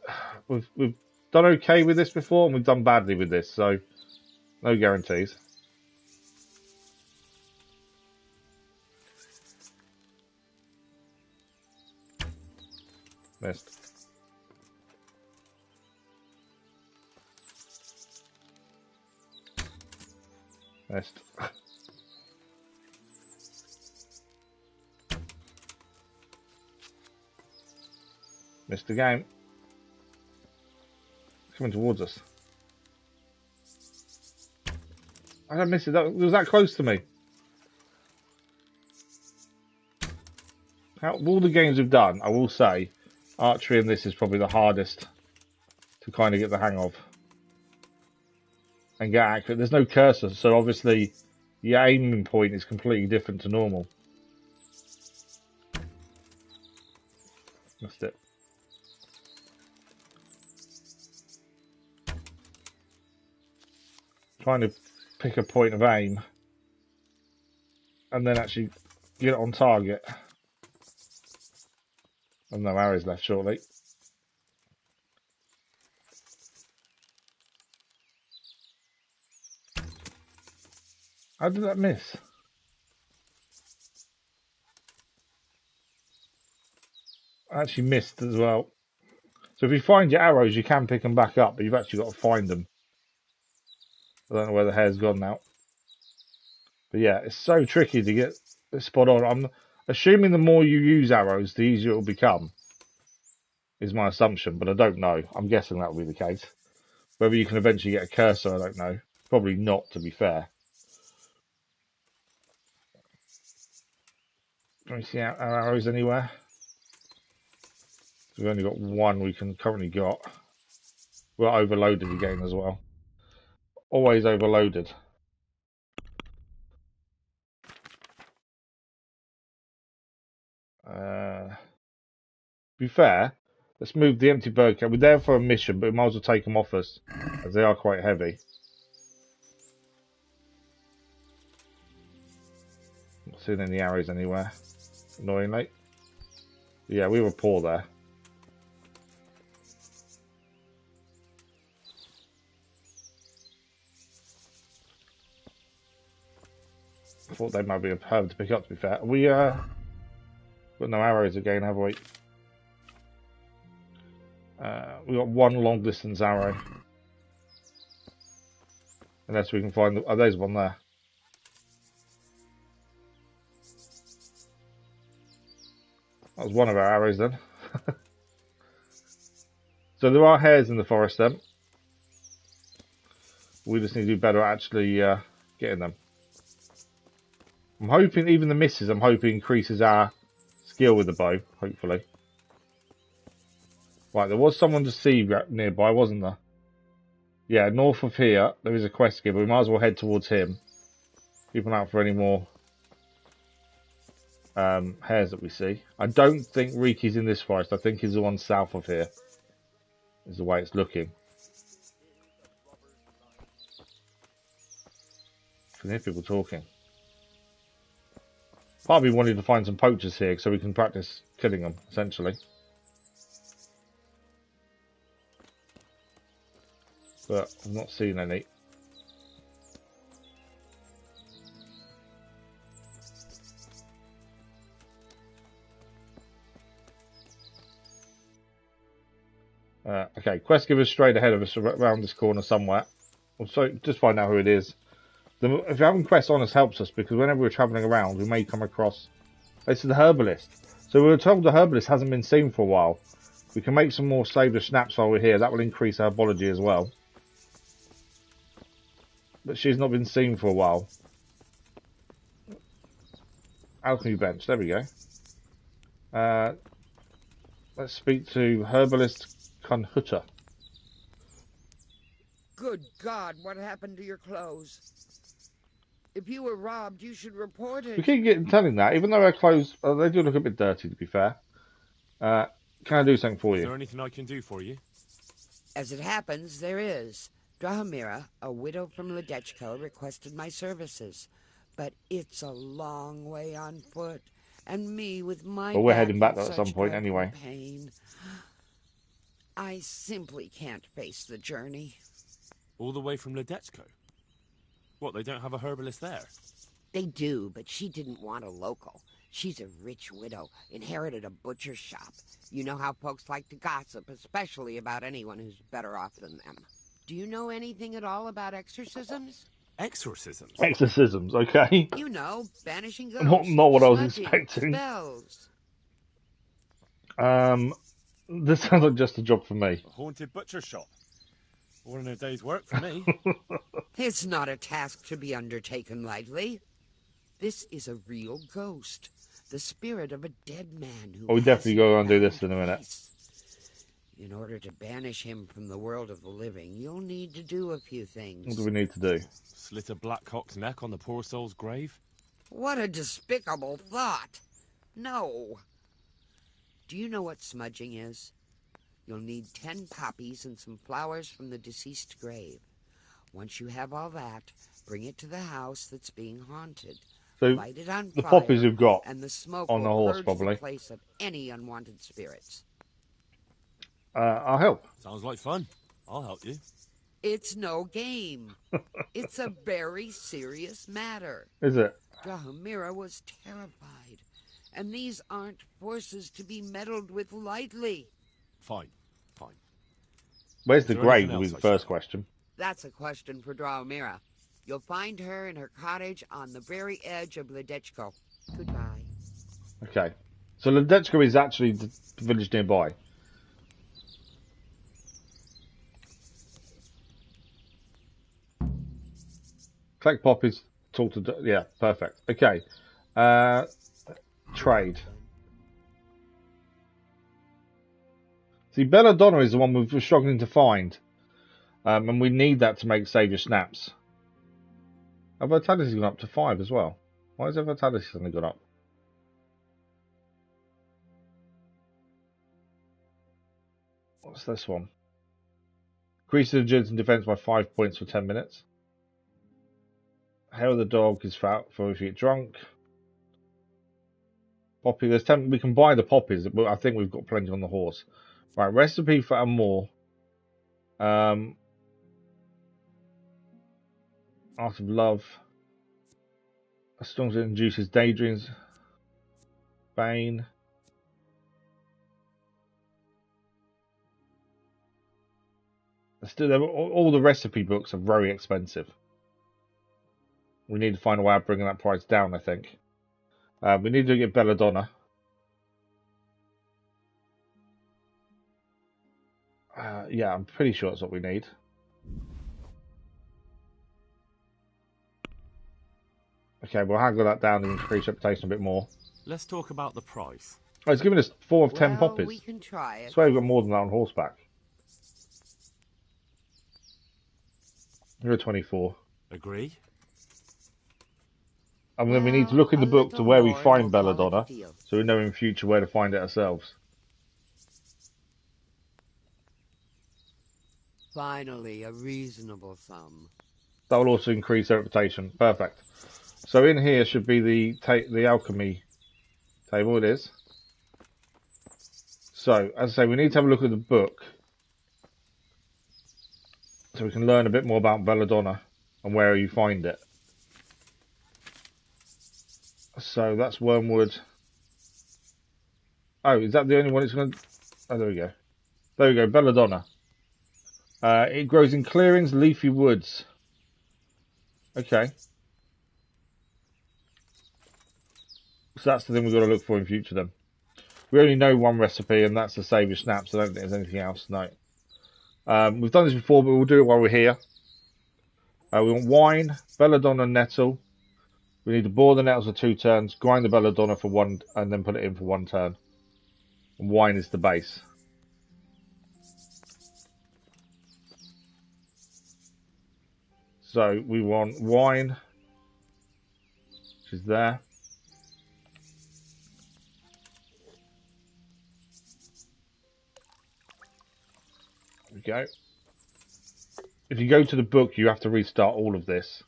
we've done okay with this before, and we've done badly with this, so no guarantees. Missed. Missed. Missed the game. It's coming towards us. I don't miss it. That was that close to me. Out of all the games we've done, I will say, archery and this is probably the hardest to kind of get the hang of and get accurate. There's no cursor, so obviously the aiming point is completely different to normal. Missed it. Trying to pick a point of aim and then actually get it on target. And no arrows left shortly. How did that miss? I actually missed as well. So if you find your arrows, you can pick them back up, but you've actually got to find them. I don't know where the hare's gone now. But yeah, it's so tricky to get spot on. I'm assuming the more you use arrows, the easier it will become. Is my assumption, but I don't know. I'm guessing that will be the case. Whether you can eventually get a cursor, I don't know. Probably not, to be fair. Can we see our arrows anywhere? We've only got one we can currently got. We're overloaded again as well. Always overloaded. To be fair, let's move the empty bird cage. We're there for a mission, but we might as well take them off us, as they are quite heavy. Not seeing any arrows anywhere, annoyingly. Yeah, we were poor there. I thought they might be a herb to pick up, to be fair. We got no arrows again, have we? We got one long distance arrow. Unless we can find oh, there's one there. That was one of our arrows then. So there are hares in the forest then. We just need to do better at actually getting them. I'm hoping even the misses, I'm hoping increases our skill with the bow, hopefully. Right, there was someone to see nearby, wasn't there? Yeah, north of here, there is a quest giver. We might as well head towards him. Keep an eye out for any more hares that we see. I don't think Reeky's in this forest. I think he's the one south of here. Is the way it's looking. I can hear people talking. Part of me wanted to find some poachers here so we can practice killing them, essentially. But I've not seen any. Okay, quest giver straight ahead of us around this corner somewhere. So just find out who it is. If having quests on us helps us, because whenever we're travelling around, we may come across... This is the herbalist. So we were told the herbalist hasn't been seen for a while. We can make some more saber snaps while we're here. That will increase herbology as well. But she's not been seen for a while. Alchemy bench. There we go. Let's speak to herbalist Kunhutter. Good God, what happened to your clothes? If you were robbed, you should report it. We keep telling that, even though our clothes, they do look a bit dirty, to be fair. Can I do something for you? Is there anything I can do for you? As it happens, there is. Drahomira, a widow from Ledechko, requested my services. But it's a long way on foot, and me with my Well, we're heading back in at some point anyway. Pain. I simply can't face the journey. All the way from Ledechko? What, they don't have a herbalist there? They do, but she didn't want a local. She's a rich widow, inherited a butcher shop. You know how folks like to gossip, especially about anyone who's better off than them. Do you know anything at all about exorcisms? Exorcisms? Exorcisms, okay. You know, banishing ghosts. Not what I was smudging, expecting. Spells. This sounds like just a job for me. A haunted butcher shop. All in a day's work for me. It's not a task to be undertaken lightly. This is a real ghost. The spirit of a dead man who... Oh, we definitely go and do this in a minute. In order to banish him from the world of the living, you'll need to do a few things. What do we need to do? Slit a black cock's neck on the poor soul's grave? What a despicable thought. No. Do you know what smudging is? You'll need 10 poppies and some flowers from the deceased grave. Once you have all that, bring it to the house that's being haunted. So light it on the fire, poppies we've got and the smoke on the will horse, purge probably. the place of any unwanted spirits. I'll help. Sounds like fun. I'll help you. It's no game. It's a very serious matter. Is it? Drahomira was terrified, and these aren't forces to be meddled with lightly. Fine, fine. Where's the Is there grave? anything Will be else the I first should- question. That's a question for Drahomira. You'll find her in her cottage on the very edge of Ledechko. Goodbye. Okay. So Ledechko is actually the village nearby. Collect poppies, talk to... Yeah, perfect. Okay. Trade. See, Belladonna is the one we're struggling to find. And we need that to make Saviour Snaps. Our Vitality's gone up to 5 as well. Why has our Vitality suddenly gone up? What's this one? Increases agility and defense by 5 points for 10 minutes. Hair of the dog is fat for if you get drunk. Poppy, there's 10. We can buy the poppies, but I think we've got plenty on the horse. Right, recipe for Amor. Art of Love. As strong as it induces daydreams. Bane. Still, all the recipe books are very expensive. We need to find a way of bringing that price down, I think. We need to get Belladonna. Yeah, I'm pretty sure that's what we need. Okay, we'll haggle that down and increase reputation a bit more. Let's talk about the price. Oh, it's giving us 4 of 10 poppies. We can try it. I swear we've got more than that on horseback. You're a 24. Agree. And then we need to look in the book to where we find Belladonna, so we know in future where to find it ourselves. Finally, a reasonable sum. That will also increase their reputation. Perfect. So in here should be the alchemy table. It is. So, as I say, we need to have a look at the book so we can learn a bit more about Belladonna and where you find it. So that's wormwood. Oh, is that the only one it's going to... Oh, there we go. There we go, Belladonna. It grows in clearings, leafy woods. Okay. So that's the thing we've got to look for in future then. We only know one recipe, and that's the saviour schnapps. I don't think there's anything else, no. We've done this before, but we'll do it while we're here. We want wine, belladonna, nettle. We need to boil the nettles for 2 turns, grind the belladonna for 1, and then put it in for 1 turn. And wine is the base. So we want wine, which is there. There we go. If you go to the book, you have to restart all of this.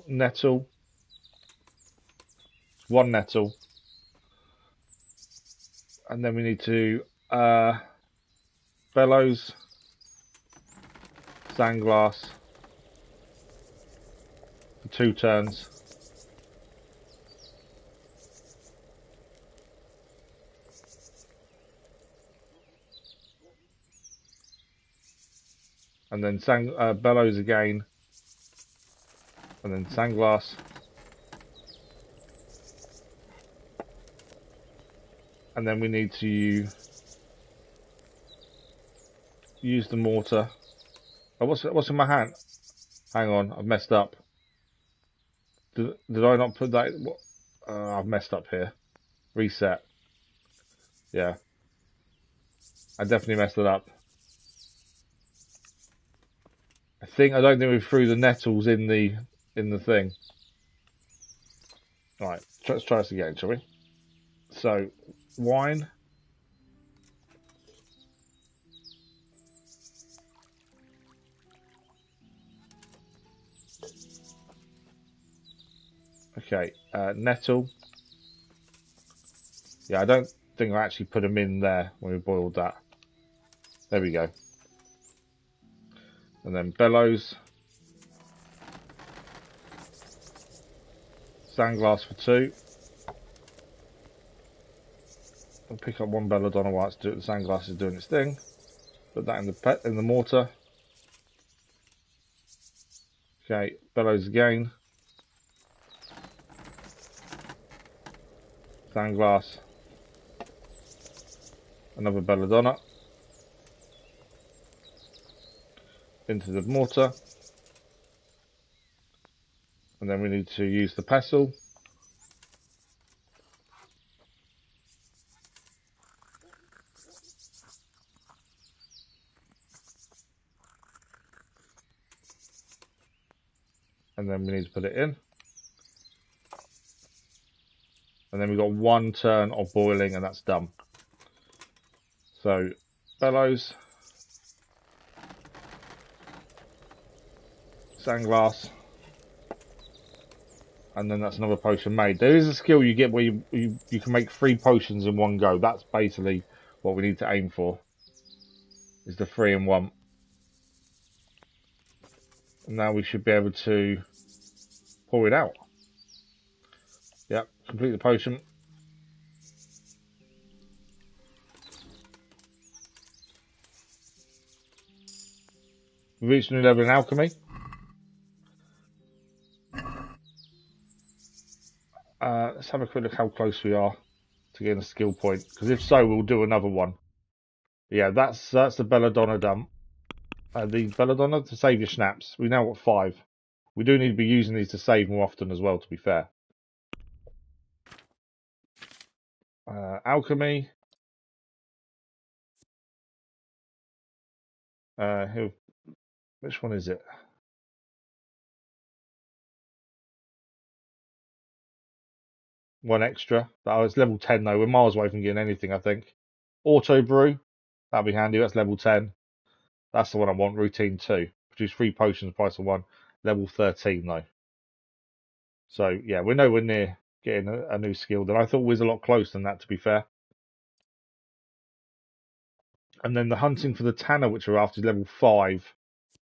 Nettle. 1 nettle. And then we need to bellows, sandglass for 2 turns. And then bellows again. And then sandglass. And then we need to use the mortar. Oh, what's in my hand? Hang on, I've messed up. Did I not put that? I've messed up here. Reset. Yeah, I definitely messed it up. I don't think we threw the nettles in the thing. All right, let's try this again, shall we? So, wine. Okay, nettle. Yeah, I don't think I actually put them in there when we boiled that. There we go. And then bellows. Sandglass for 2. I'll pick up 1 belladonna while the sandglass is doing its thing. Put that in the mortar. Okay, bellows again. Sandglass. Another belladonna. Into the mortar. And then we need to use the pestle. And then we need to put it in. And then we've got 1 turn of boiling and that's done. So, bellows. Sandglass. And then that's another potion made. There is a skill you get where you can make 3 potions in 1 go. That's basically what we need to aim for. Is the 3 in 1. And now we should be able to pour it out. Yep, complete the potion. We've reached a new level in alchemy. Let's have a quick look how close we are to getting a skill point. Because if so, we'll do another one. Yeah, that's the belladonna dump. The belladonna to saviour schnapps. We now got 5. We do need to be using these to save more often as well, to be fair. Alchemy. Which one is it? One extra. Oh, it's level 10 though. We're miles away from getting anything, I think. Auto brew. That'll be handy. That's level 10. That's the one I want. Routine 2. Produce 3 potions, price of 1. Level 13 though. So yeah, we're nowhere near getting a new skill. Then I thought we was a lot closer than that, to be fair. And then the hunting for the Tanner, which we're after, is level 5.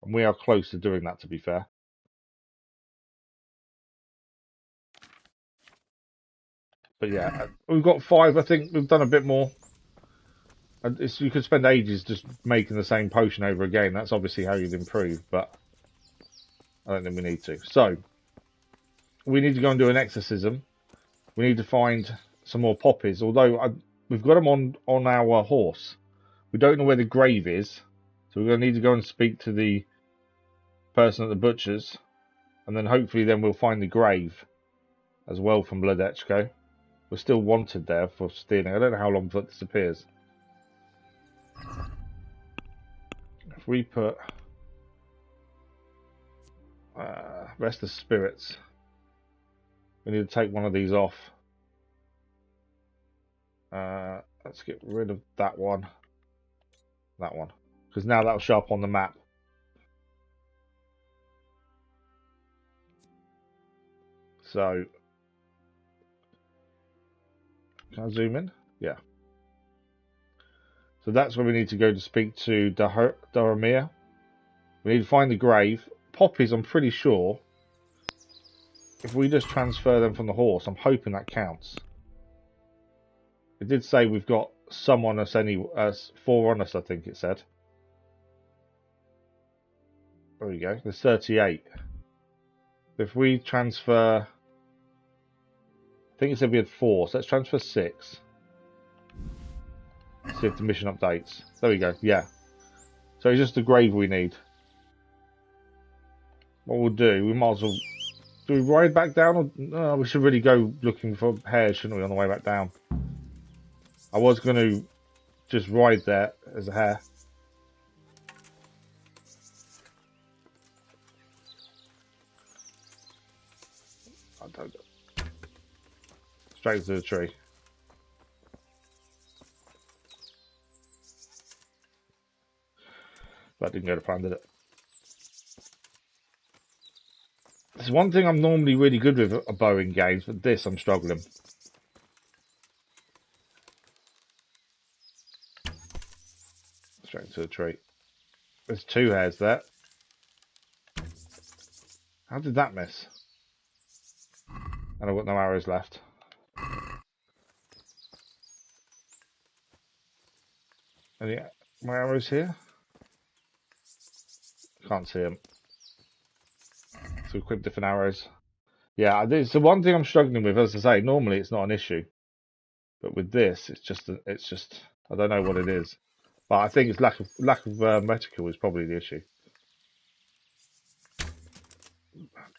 And we are close to doing that, to be fair. But yeah, we've got 5. I think we've done a bit more. You could spend ages just making the same potion over again. That's obviously how you'd improve, but I don't think we need to. So, we need to go and do an exorcism. We need to find some more poppies, although we've got them on our horse. We don't know where the grave is, so we're going to need to go and speak to the person at the butcher's, and then hopefully then we'll find the grave as well from Bladechko. We're still wanted there for stealing. I don't know how long before it disappears. If we put rest of spirits, we need to take one of these off. Let's get rid of that one. That one. Because now that'll show up on the map. So, can I zoom in? Yeah. So that's where we need to go to speak to Doramir. We need to find the grave. Poppies, I'm pretty sure. If we just transfer them from the horse, I'm hoping that counts. It did say we've got some on us, 4 on us, I think it said. There we go. There's 38. If we transfer... I think it said we had 4, so let's transfer 6. See if the mission updates. There we go, yeah. So it's just the grave we need. What we'll do, we might as well... Do we ride back down? Or no, we should really go looking for hares, shouldn't we, on the way back down? I was going to just ride there as a hare. I don't know. Straight to the tree. That didn't go to plan, did it? There's one thing I'm normally really good with a bow in games, but this I'm struggling. Straight to the tree. There's 2 hares there. How did that miss? And I've got no arrows left. Any my arrows here? Can't see them. So equip different arrows. Yeah, it's the one thing I'm struggling with. As I say, normally it's not an issue, but with this, it's just I don't know what it is. But I think it's lack of reticle is probably the issue.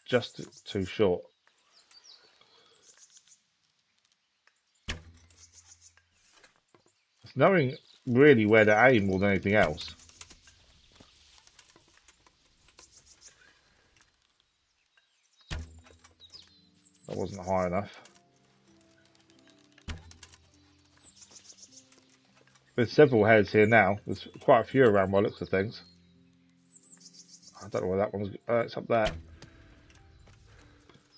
Just too short. It's knowing really where to aim more than anything else. That wasn't high enough. There's several heads here now. There's quite a few around by the looks of things. I don't know where that one's... it's up there.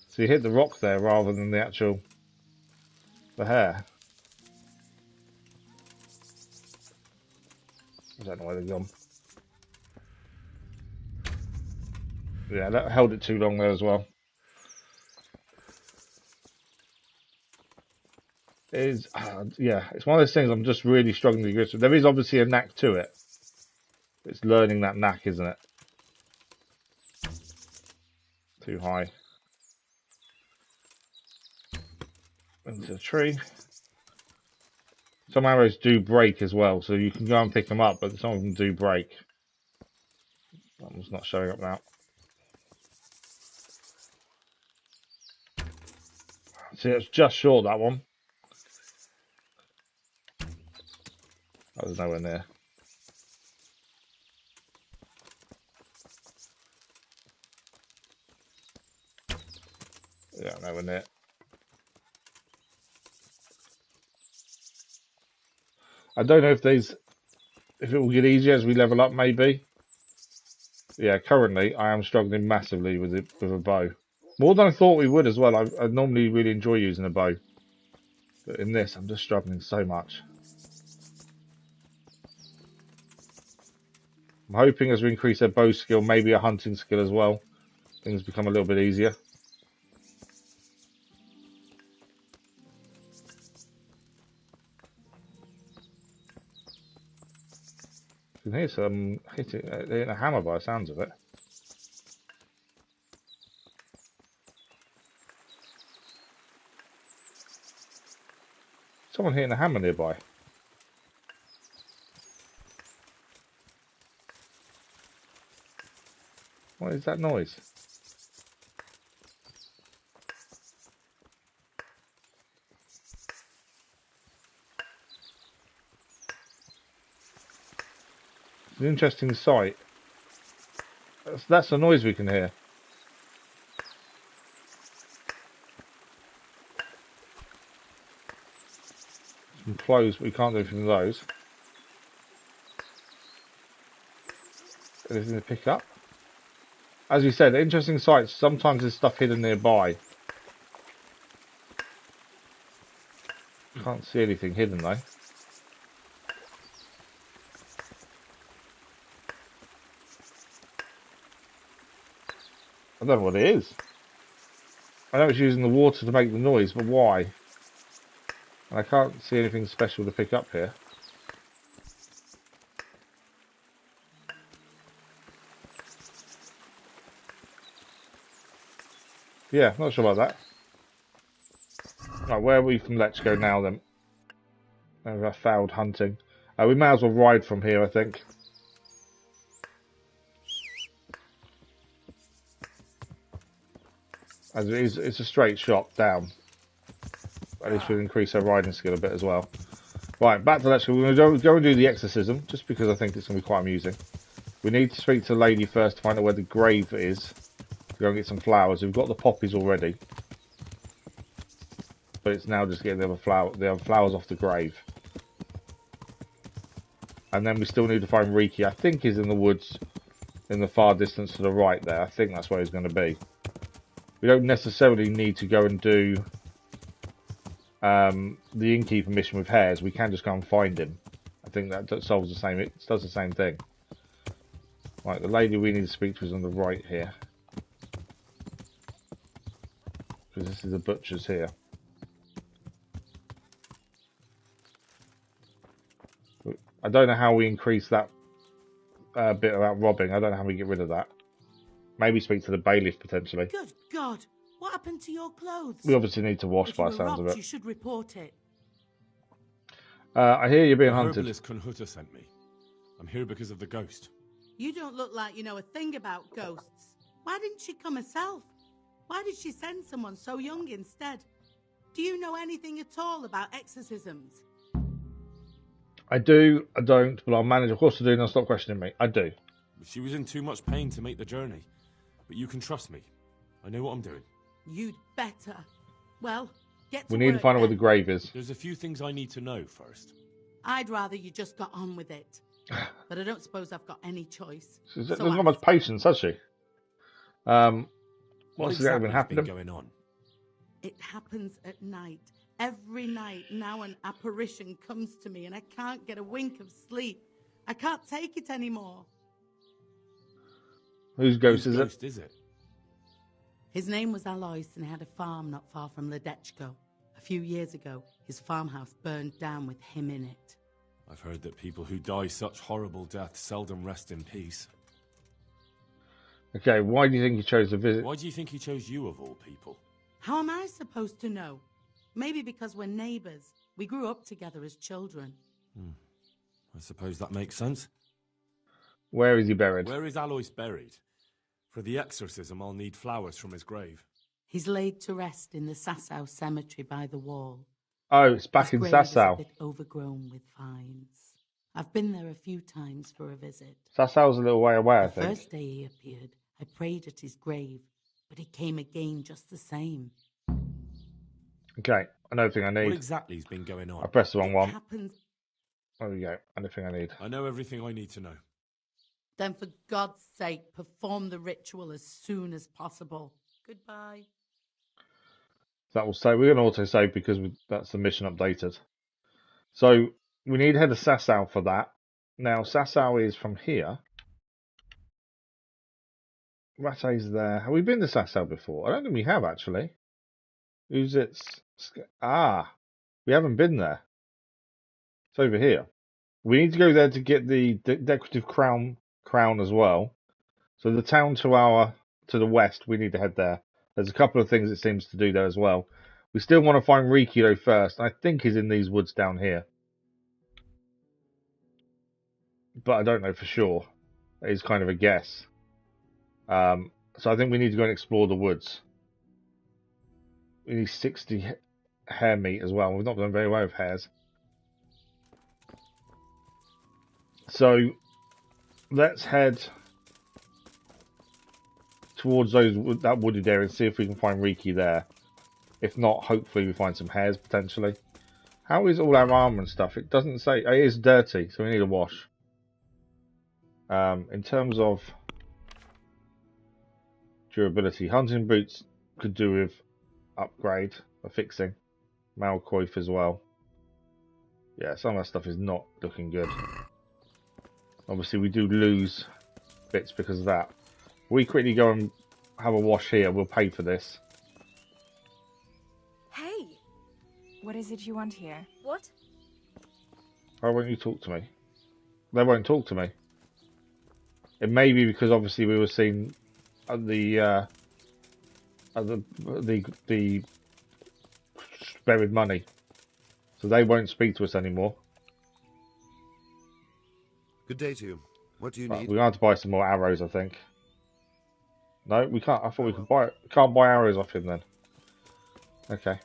So you hit the rock there rather than the actual... the hare. I don't know where they've gone. Yeah, that held it too long there as well. Yeah, it's one of those things I'm just really struggling to get with. There is obviously a knack to it. It's learning that knack, isn't it? Too high. Into the tree. Some arrows do break as well, so you can go and pick them up, but some of them do break. That one's not showing up now. See, it's just short, that one. That was nowhere near. Yeah, nowhere near. I don't know if it will get easier as we level up, maybe. Yeah, currently I am struggling massively with a bow. More than I thought we would as well. I normally really enjoy using a bow. But in this, I'm just struggling so much. I'm hoping as we increase our bow skill, maybe a hunting skill as well, things become a little bit easier. You can hear some hitting a hammer by the sounds of it. Someone hitting a hammer nearby. What is that noise? It's an interesting sight. That's the noise we can hear. Some clothes, we can't do anything with those. Anything to pick up? As we said, interesting sights. Sometimes there's stuff hidden nearby. Can't see anything hidden though. I don't know what it is. I know it's using the water to make the noise, but why? And I can't see anything special to pick up here. Yeah, not sure about that. Right, where are we from Let's Go now then? Over failed hunting. We may as well ride from here, I think. As it is, it's a straight shot down. At least we'll increase our riding skill a bit as well. Right, back to Let's Go. We're going to go and do the exorcism, just because I think it's going to be quite amusing. We need to speak to the lady first to find out where the grave is. Go and get some flowers. We've got the poppies already. But it's now just getting the other flowers off the grave. And then we still need to find Reeky. I think he's in the woods in the far distance to the right there. I think that's where he's going to be. We don't necessarily need to go and do the innkeeper mission with hares. We can just go and find him. I think that solves the same. It does the same thing. Right, the lady we need to speak to is on the right here. Because this is the butcher's here. I don't know how we increase that bit about robbing. I don't know how we get rid of that. Maybe speak to the bailiff potentially. Good God! What happened to your clothes? We obviously need to wash by the sounds of it. You should report it. I hear you're being hunted. Herbalist Kunhuta sent me. I'm here because of the ghost. You don't look like you know a thing about ghosts. Why didn't she come herself? Why did she send someone so young instead? Do you know anything at all about exorcisms? I do, I don't, but I'll manage. Of course I do, now stop questioning me. I do. She was in too much pain to make the journey. But you can trust me. I know what I'm doing. You'd better. Well, get to We need to find out where the then. grave is. There's a few things I need to know first. I'd rather you just got on with it. But I don't suppose I've got any choice. There's not much patience, has she? What's exactly been happening? Going on? It happens at night. Every night now an apparition comes to me and I can't get a wink of sleep. I can't take it anymore. Whose ghost is it? His name was Alois and he had a farm not far from Ledechko. A few years ago, his farmhouse burned down with him in it. I've heard that people who die such horrible deaths seldom rest in peace. Okay, why do you think he chose to visit? Why do you think he chose you of all people? How am I supposed to know? Maybe because we're neighbours. We grew up together as children. I suppose that makes sense. Where is he buried? Where is Alois buried? For the exorcism, I'll need flowers from his grave. He's laid to rest in the Sasau cemetery by the wall. Oh, it's back His in grave is a Sasau. bit overgrown with vines. I've been there a few times for a visit. Sasau's a little way away, I The think. first day he appeared, I prayed at his grave, but he came again just the same. Okay, I know everything I need. What exactly has been going on? I pressed the wrong one. Happens. There we go. Anything I need. I know everything I need to know. Then for God's sake, perform the ritual as soon as possible. Goodbye. That will say we're going to auto save because that's the mission updated. So we need to head to Sasau for that. Now Sasau is from here. Rate's there. Have we been to Sasau before? I don't think we have actually. Who's it? We haven't been there. It's over here. We need to go there to get the decorative crown as well. So the town to the west, we need to head there. There's a couple of things it seems to do there as well. We still want to find Reeky though first. I think he's in these woods down here. But I don't know for sure. It's kind of a guess. So I think we need to go and explore the woods. We need 60 hare meat as well. We've not done very well with hares. So let's head towards that wooded area and see if we can find Reeky there. If not, hopefully we find some hares potentially. How is all our armor and stuff? It doesn't say. It is dirty, so we need a wash. In terms of durability, hunting boots could do with upgrade or fixing. Malcoif as well. Yeah, some of that stuff is not looking good. Obviously, we do lose bits because of that. We quickly go and have a wash here. We'll pay for this. Hey! What is it you want here? What? Why won't you talk to me? They won't talk to me. It may be because obviously we were seeing the buried money, so they won't speak to us anymore. Good day to you. What do you Right, need? we're going to have to buy some more arrows, I think. No, we can't. I thought we could buy it. We can't buy arrows off him then. Okay.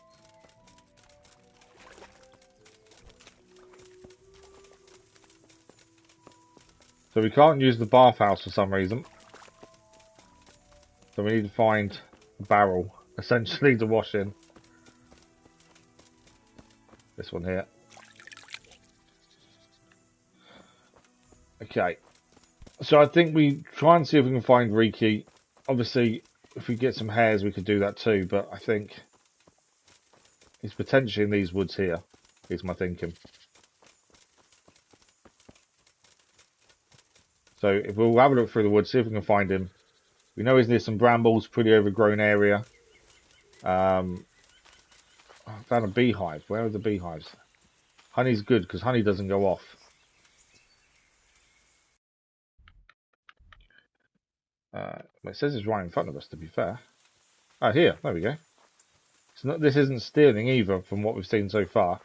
So we can't use the bathhouse for some reason. So we need to find a barrel, essentially, to wash in. This one here. Okay. So I think we try and see if we can find Reeky. Obviously, if we get some hares, we could do that too. But I think he's potentially in these woods here, is my thinking. So if we'll have a look through the woods, see if we can find him. We know he's near some brambles, pretty overgrown area. I found a beehive. Where are the beehives? Honey's good because honey doesn't go off. It says it's right in front of us, to be fair. Oh, here. There we go. This isn't stealing either from what we've seen so far.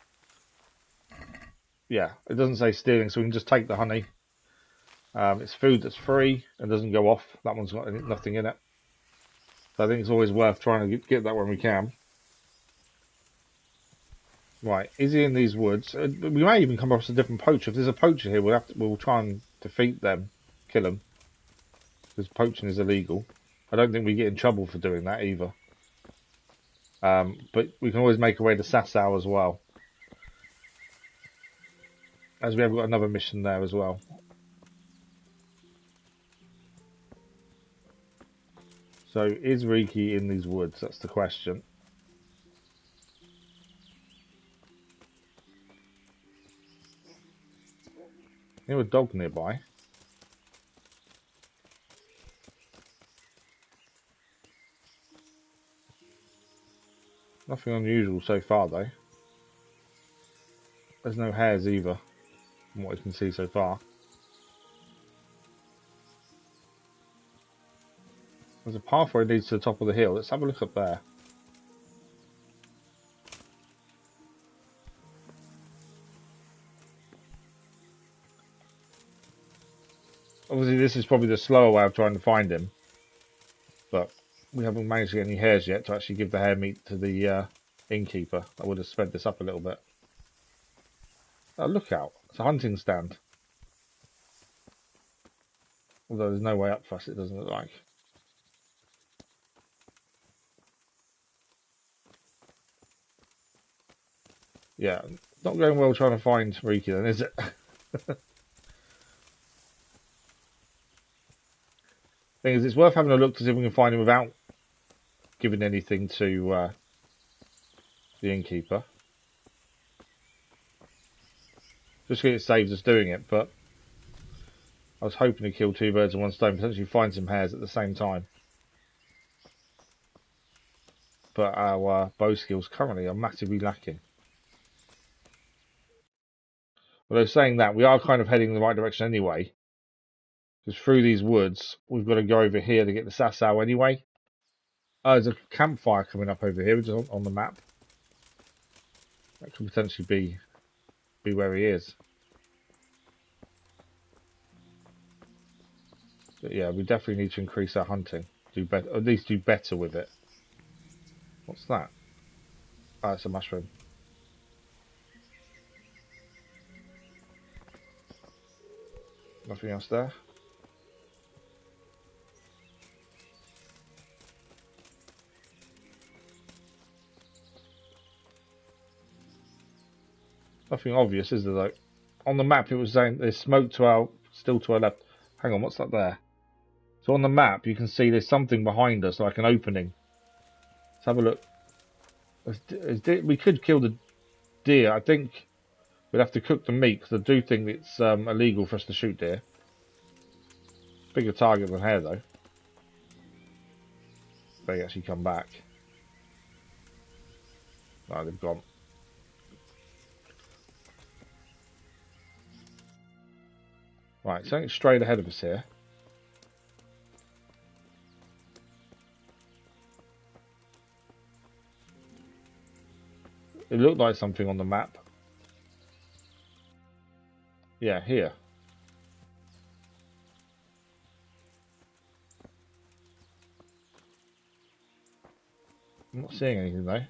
Yeah, it doesn't say stealing, so we can just take the honey. It's food that's free and doesn't go off. That one's got nothing in it. So I think it's always worth trying to get that when we can. Right, is he in these woods? We may even come across a different poacher. If there's a poacher here, we'll try and defeat them, kill them. Because poaching is illegal. I don't think we get in trouble for doing that either. But we can always make our way to Sasau as well. As we have got another mission there as well. So, is Reeky in these woods? That's the question. There was a dog nearby. Nothing unusual so far though. There's no hares either, from what you can see so far. There's a pathway that leads to the top of the hill. Let's have a look up there. Obviously this is probably the slower way of trying to find him. But we haven't managed to get any hares yet to actually give the hare meat to the innkeeper. That would have sped this up a little bit. Oh, look out. It's a hunting stand. Although there's no way up for us, it doesn't look like. Yeah, not going well trying to find Reeky then, is it? Thing is, it's worth having a look to see if we can find him without giving anything to the innkeeper. Just because it saves us doing it, but I was hoping to kill two birds with one stone, potentially find some hares at the same time. But our bow skills currently are massively lacking. Although saying that, we are kind of heading in the right direction anyway. Because through these woods, we've got to go over here to get the Sasau anyway. There's a campfire coming up over here, which is on the map. That could potentially be where he is. But yeah, we definitely need to increase our hunting. Do better, at least do better with it. What's that? Oh, it's a mushroom. Nothing else there. Nothing obvious, is there though? On the map it was saying there's smoke still to our left. Hang on, what's that there? So on the map you can see there's something behind us, like an opening. Let's have a look. We could kill the deer. I think we'd have to cook the meat, because I do think it's illegal for us to shoot deer. Bigger target than hare though. They actually come back. No, they've gone. Right, something straight ahead of us here. It looked like something on the map. Yeah, here. I'm not seeing anything though.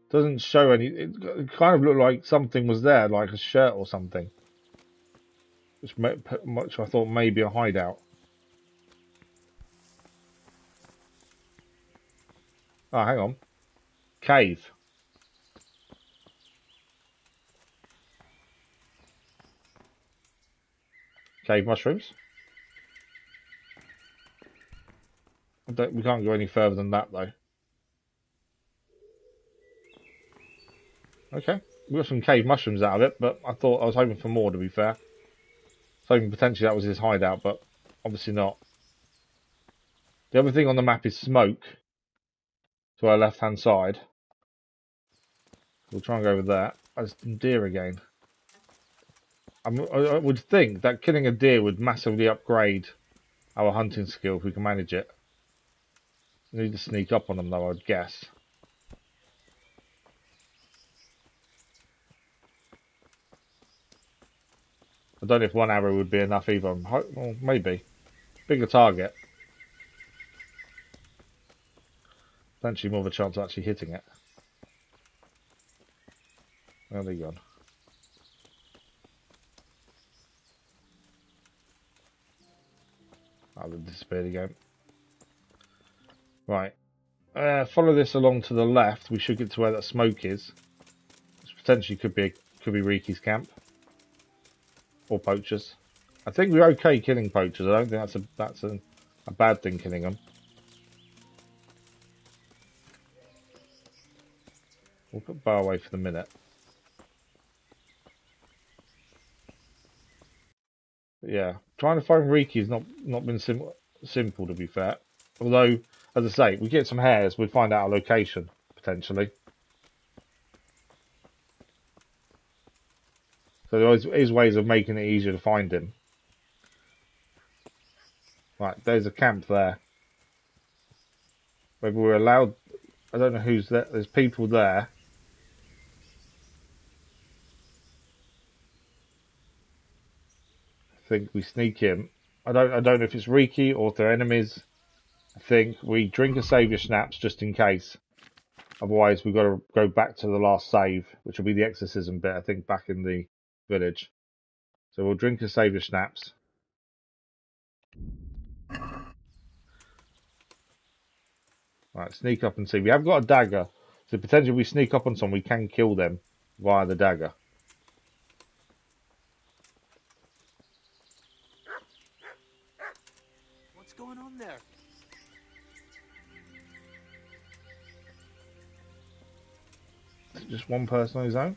Doesn't show any. It kind of looked like something was there, like a shirt or something. Which I thought maybe a hideout. Oh, hang on. Cave. Cave mushrooms. We can't go any further than that though. Okay, we got some cave mushrooms out of it, but I was hoping for more, to be fair. I was hoping potentially that was his hideout, but obviously not. The other thing on the map is smoke to our left hand side. We'll try and go with that. There's deer again. I would think that killing a deer would massively upgrade our hunting skill if we can manage it. We need to sneak up on them though, I'd guess. I don't know if one arrow would be enough either. Well, maybe. Bigger target. Potentially more of a chance of actually hitting it. Where are they gone? Oh, they disappeared again. Right. Follow this along to the left. We should get to where that smoke is. This potentially could be Reeky's camp. Or poachers. I think we're okay killing poachers. I don't think that's a bad thing, killing them. We'll put bow away for the minute. But yeah, trying to find Reeky has not been simple, to be fair. Although, as I say, we get some hares, we'd find out our location potentially. So there is ways of making it easier to find him. Right, there's a camp there. Maybe we're allowed. I don't know who's there. There's people there. I think we sneak in. I don't know if it's Reeky or if they're enemies. I think we drink a saviour schnapps just in case. Otherwise, we've got to go back to the last save, which will be the exorcism bit, I think, back in the village. So we'll drink a saviour schnapps. Right, sneak up and see. We have got a dagger, so potentially if we sneak up on someone, we can kill them via the dagger. What's going on there? Just one person on his own?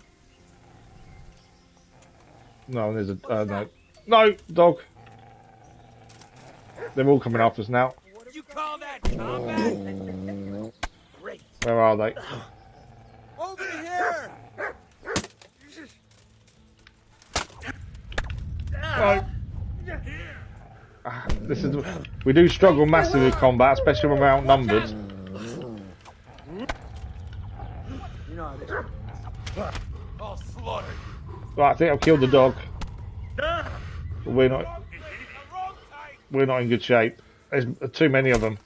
No, there's a... no. No, dog! They're all coming after us now. What do you call that, combat? Great. Where are they? Over here! No. This is... We do struggle massively with combat, especially when we're outnumbered. I'll slaughter you. Right, I think I've killed the dog. But we're not in good shape. There's too many of them.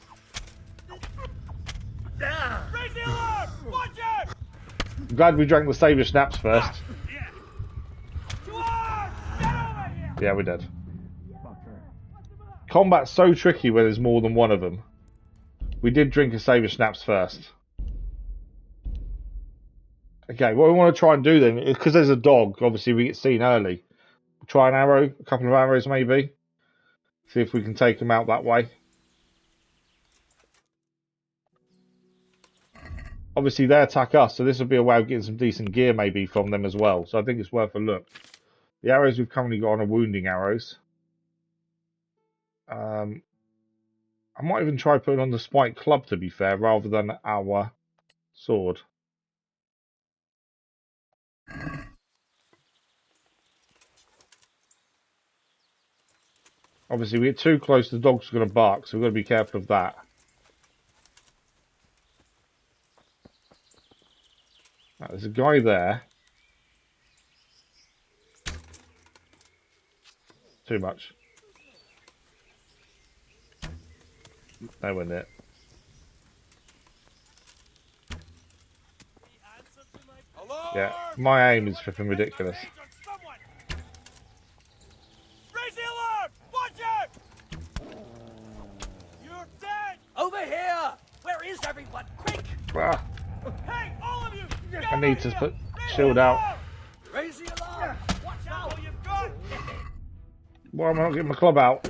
Raise the alarm! Watch out! I'm glad we drank the saviour schnapps first. Yeah, we're dead. Combat's so tricky when there's more than one of them. We did drink a saviour schnapps first. Okay, what we want to try and do then, because there's a dog, obviously we get seen early. Try an arrow, a couple of arrows maybe. See if we can take them out that way. Obviously they attack us, so this will be a way of getting some decent gear maybe from them as well. So I think it's worth a look. The arrows we've currently got on are wounding arrows. I might even try putting on the spike club to be fair, rather than our sword. Obviously, we get too close, the dog's going to bark, so we've got to be careful of that. Right, there's a guy there. Too much. Nowhere near. Yeah, my aim is flipping ridiculous. Raise the alarm! Watch out! You're dead! Over here! Where is everyone? Quick! Ah, Hey, all of you! I need to put shield out. Raise the alarm! Watch out! All you've got! Why am I not getting my club out?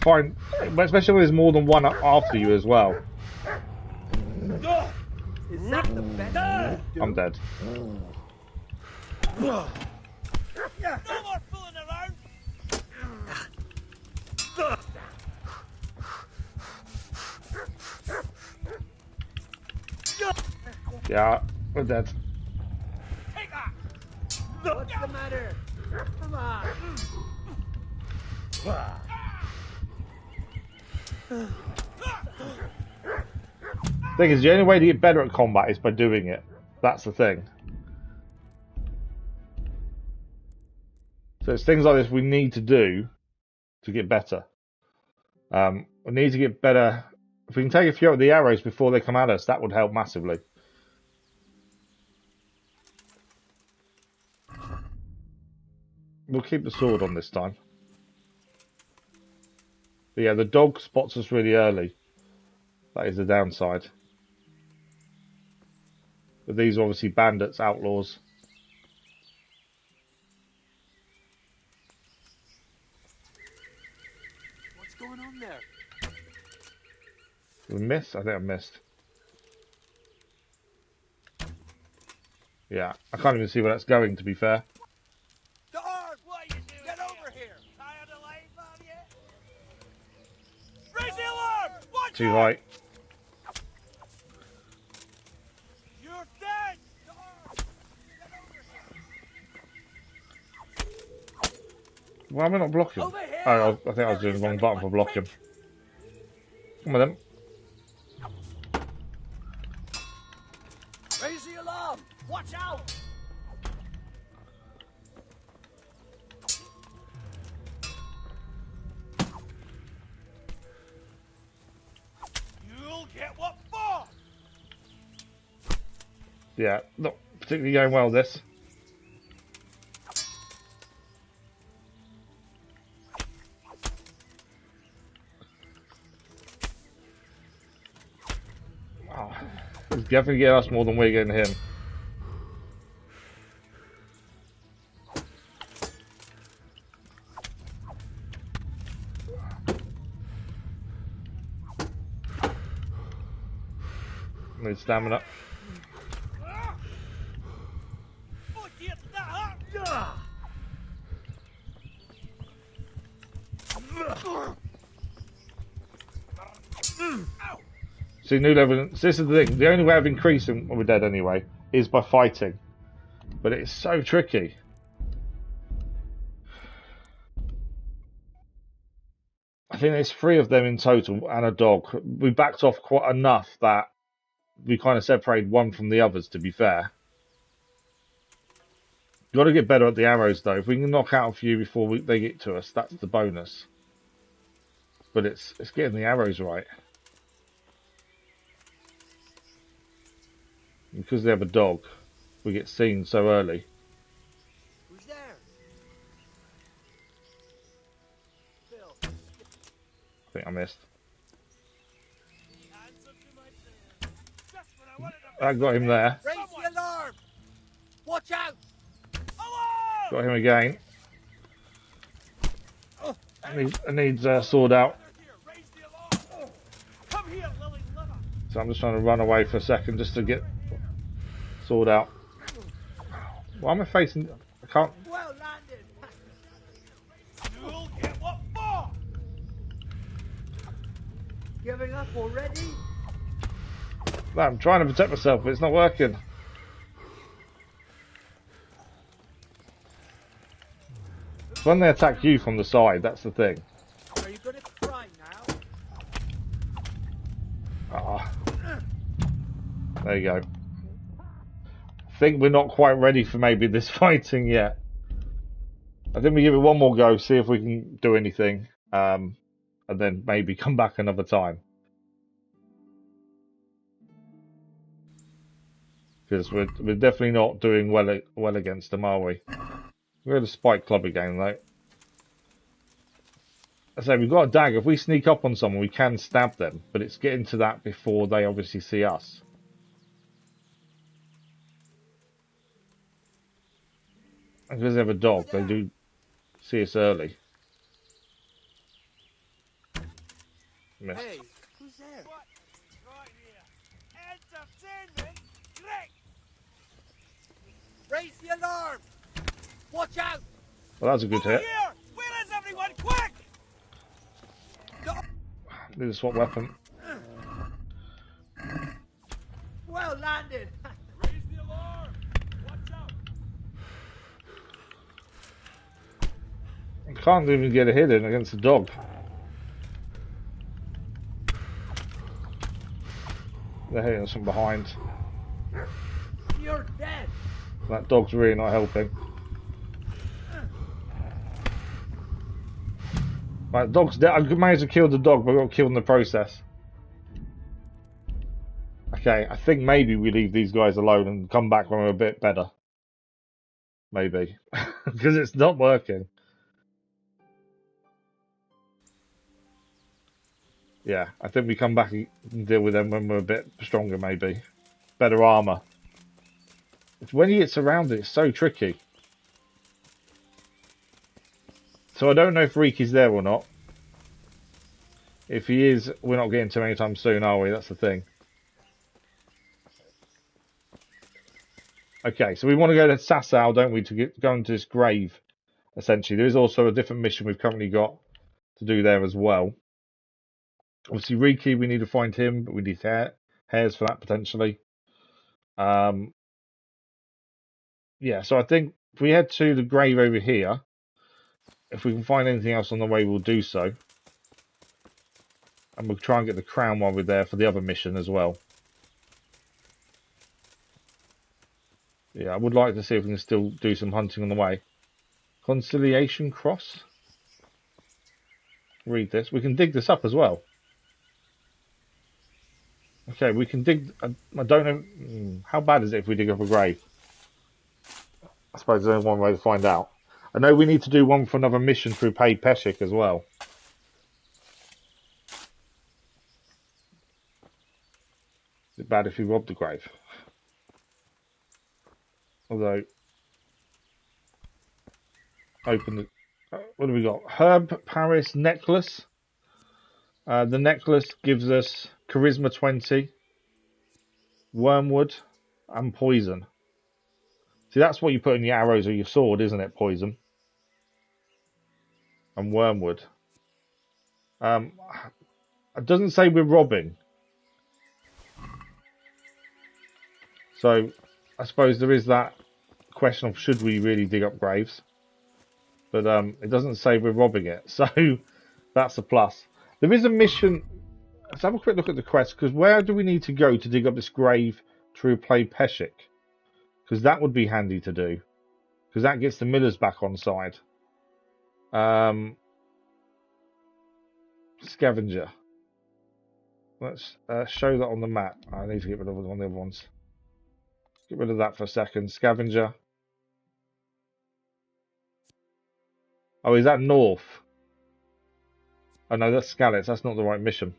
Fine, especially when there's more than one after you as well. Is that the best? I'm dead. No more fooling around! Yeah, we're dead. Take that! What's the matter? Come on! Thing is, the only way to get better at combat is by doing it. That's the thing. So it's things like this we need to do to get better. We need to get better. If we can take a few of the arrows before they come at us, that would help massively. We'll keep the sword on this time. But yeah, the dog spots us really early. That is the downside. But these are obviously bandits, outlaws. What's going on there? Did we miss? I think I missed. Yeah, I can't even see where that's going, to be fair. Dog! What are you doing? Get over here! Tired of life, are you? Raise the alarm! Watch Too out! right. You're dead! Dog! Get over here! Why am I not blocking? Over here! Oh, I think I was doing the wrong button for blocking. Come on then. Watch out! You'll get what for! Yeah, not particularly going well, this. Oh, he's definitely getting us more than we're getting him. Need stamina. See, new evidence. This is the thing. The only way of increasing, well, we're dead anyway, is by fighting. But it's so tricky. I think there's 3 of them in total and a dog. We backed off quite enough that we kind of separated one from the others, to be fair. Got to get better at the arrows, though. If we can knock out a few before they get to us, that's the bonus. But it's getting the arrows right. Because they have a dog, we get seen so early. Who's there? I think I missed. I got him there. Raise the alarm! Watch out! Got him again. I need sword out. Come here, lily liver! So I'm just trying to run away for a second just to get sword out. Why am I facing? I can't. Well landed! You'll get what for! Giving up already? No, I'm trying to protect myself, but it's not working. It's when they attack you from the side, that's the thing. Are you gonna cry now? Ah. There you go. I think we're not quite ready for maybe this fighting yet. I think we give it one more go, see if we can do anything, and then maybe come back another time. Because we're definitely not doing well against them, are we? We're at a spike club again, though. I say we've got a dagger. If we sneak up on someone, we can stab them, but it's getting to that before they obviously see us. And because they have a dog, they do see us early. Missed. Hey, who's there? What? Right here. Entertainment, Greg! Raise the alarm! Watch out! Well, that was a good hit. Here! Where is everyone? Quick! Need to swap weapon. Well landed! Raise the alarm! Watch out! I can't even get a hit in against the dog. They're hitting us from behind. You're dead! That dog's really not helping. Right, dog's dead. I managed to kill the dog, but I got killed in the process. Okay, I think maybe we leave these guys alone and come back when we're a bit better. Maybe. Because it's not working. Yeah, I think we come back and deal with them when we're a bit stronger, maybe. Better armour. It's when he gets surrounded, it's so tricky. So I don't know if Reeky's there or not. If he is, we're not getting to him anytime soon, are we? That's the thing. Okay, so we want to go to Sasau, don't we, to go into this grave, essentially. There is also a different mission we've currently got to do there as well. Obviously, Reeky, we need to find him, but we need hairs for that, potentially. Yeah, so I think if we head to the grave over here, if we can find anything else on the way, we'll do so. And we'll try and get the crown while we're there for the other mission as well. Yeah, I would like to see if we can still do some hunting on the way. Conciliation Cross. Read this. We can dig this up as well. Okay, we can dig... I don't know... How bad is it if we dig up a grave? I suppose there's only one way to find out. I know we need to do one for another mission through paid Peshik as well. Is it bad if we rob the grave? Although... Open the... what do we got? Herb Paris Necklace. The necklace gives us Charisma 20, Wormwood, and Poison. See, that's what you put in your arrows or your sword, isn't it? Poison. And Wormwood. It doesn't say we're robbing. So, I suppose there is that question of should we really dig up graves. But it doesn't say we're robbing it. So, that's a plus. There is a mission. Let's have a quick look at the quest, because where do we need to go to dig up this grave to replay Peshik? Because that would be handy to do. Because that gets the millers back on side. Scavenger. Let's show that on the map. I need to get rid of one of the other ones. Get rid of that for a second. Scavenger. Oh, is that north? Oh no, that's Skallets. That's not the right mission.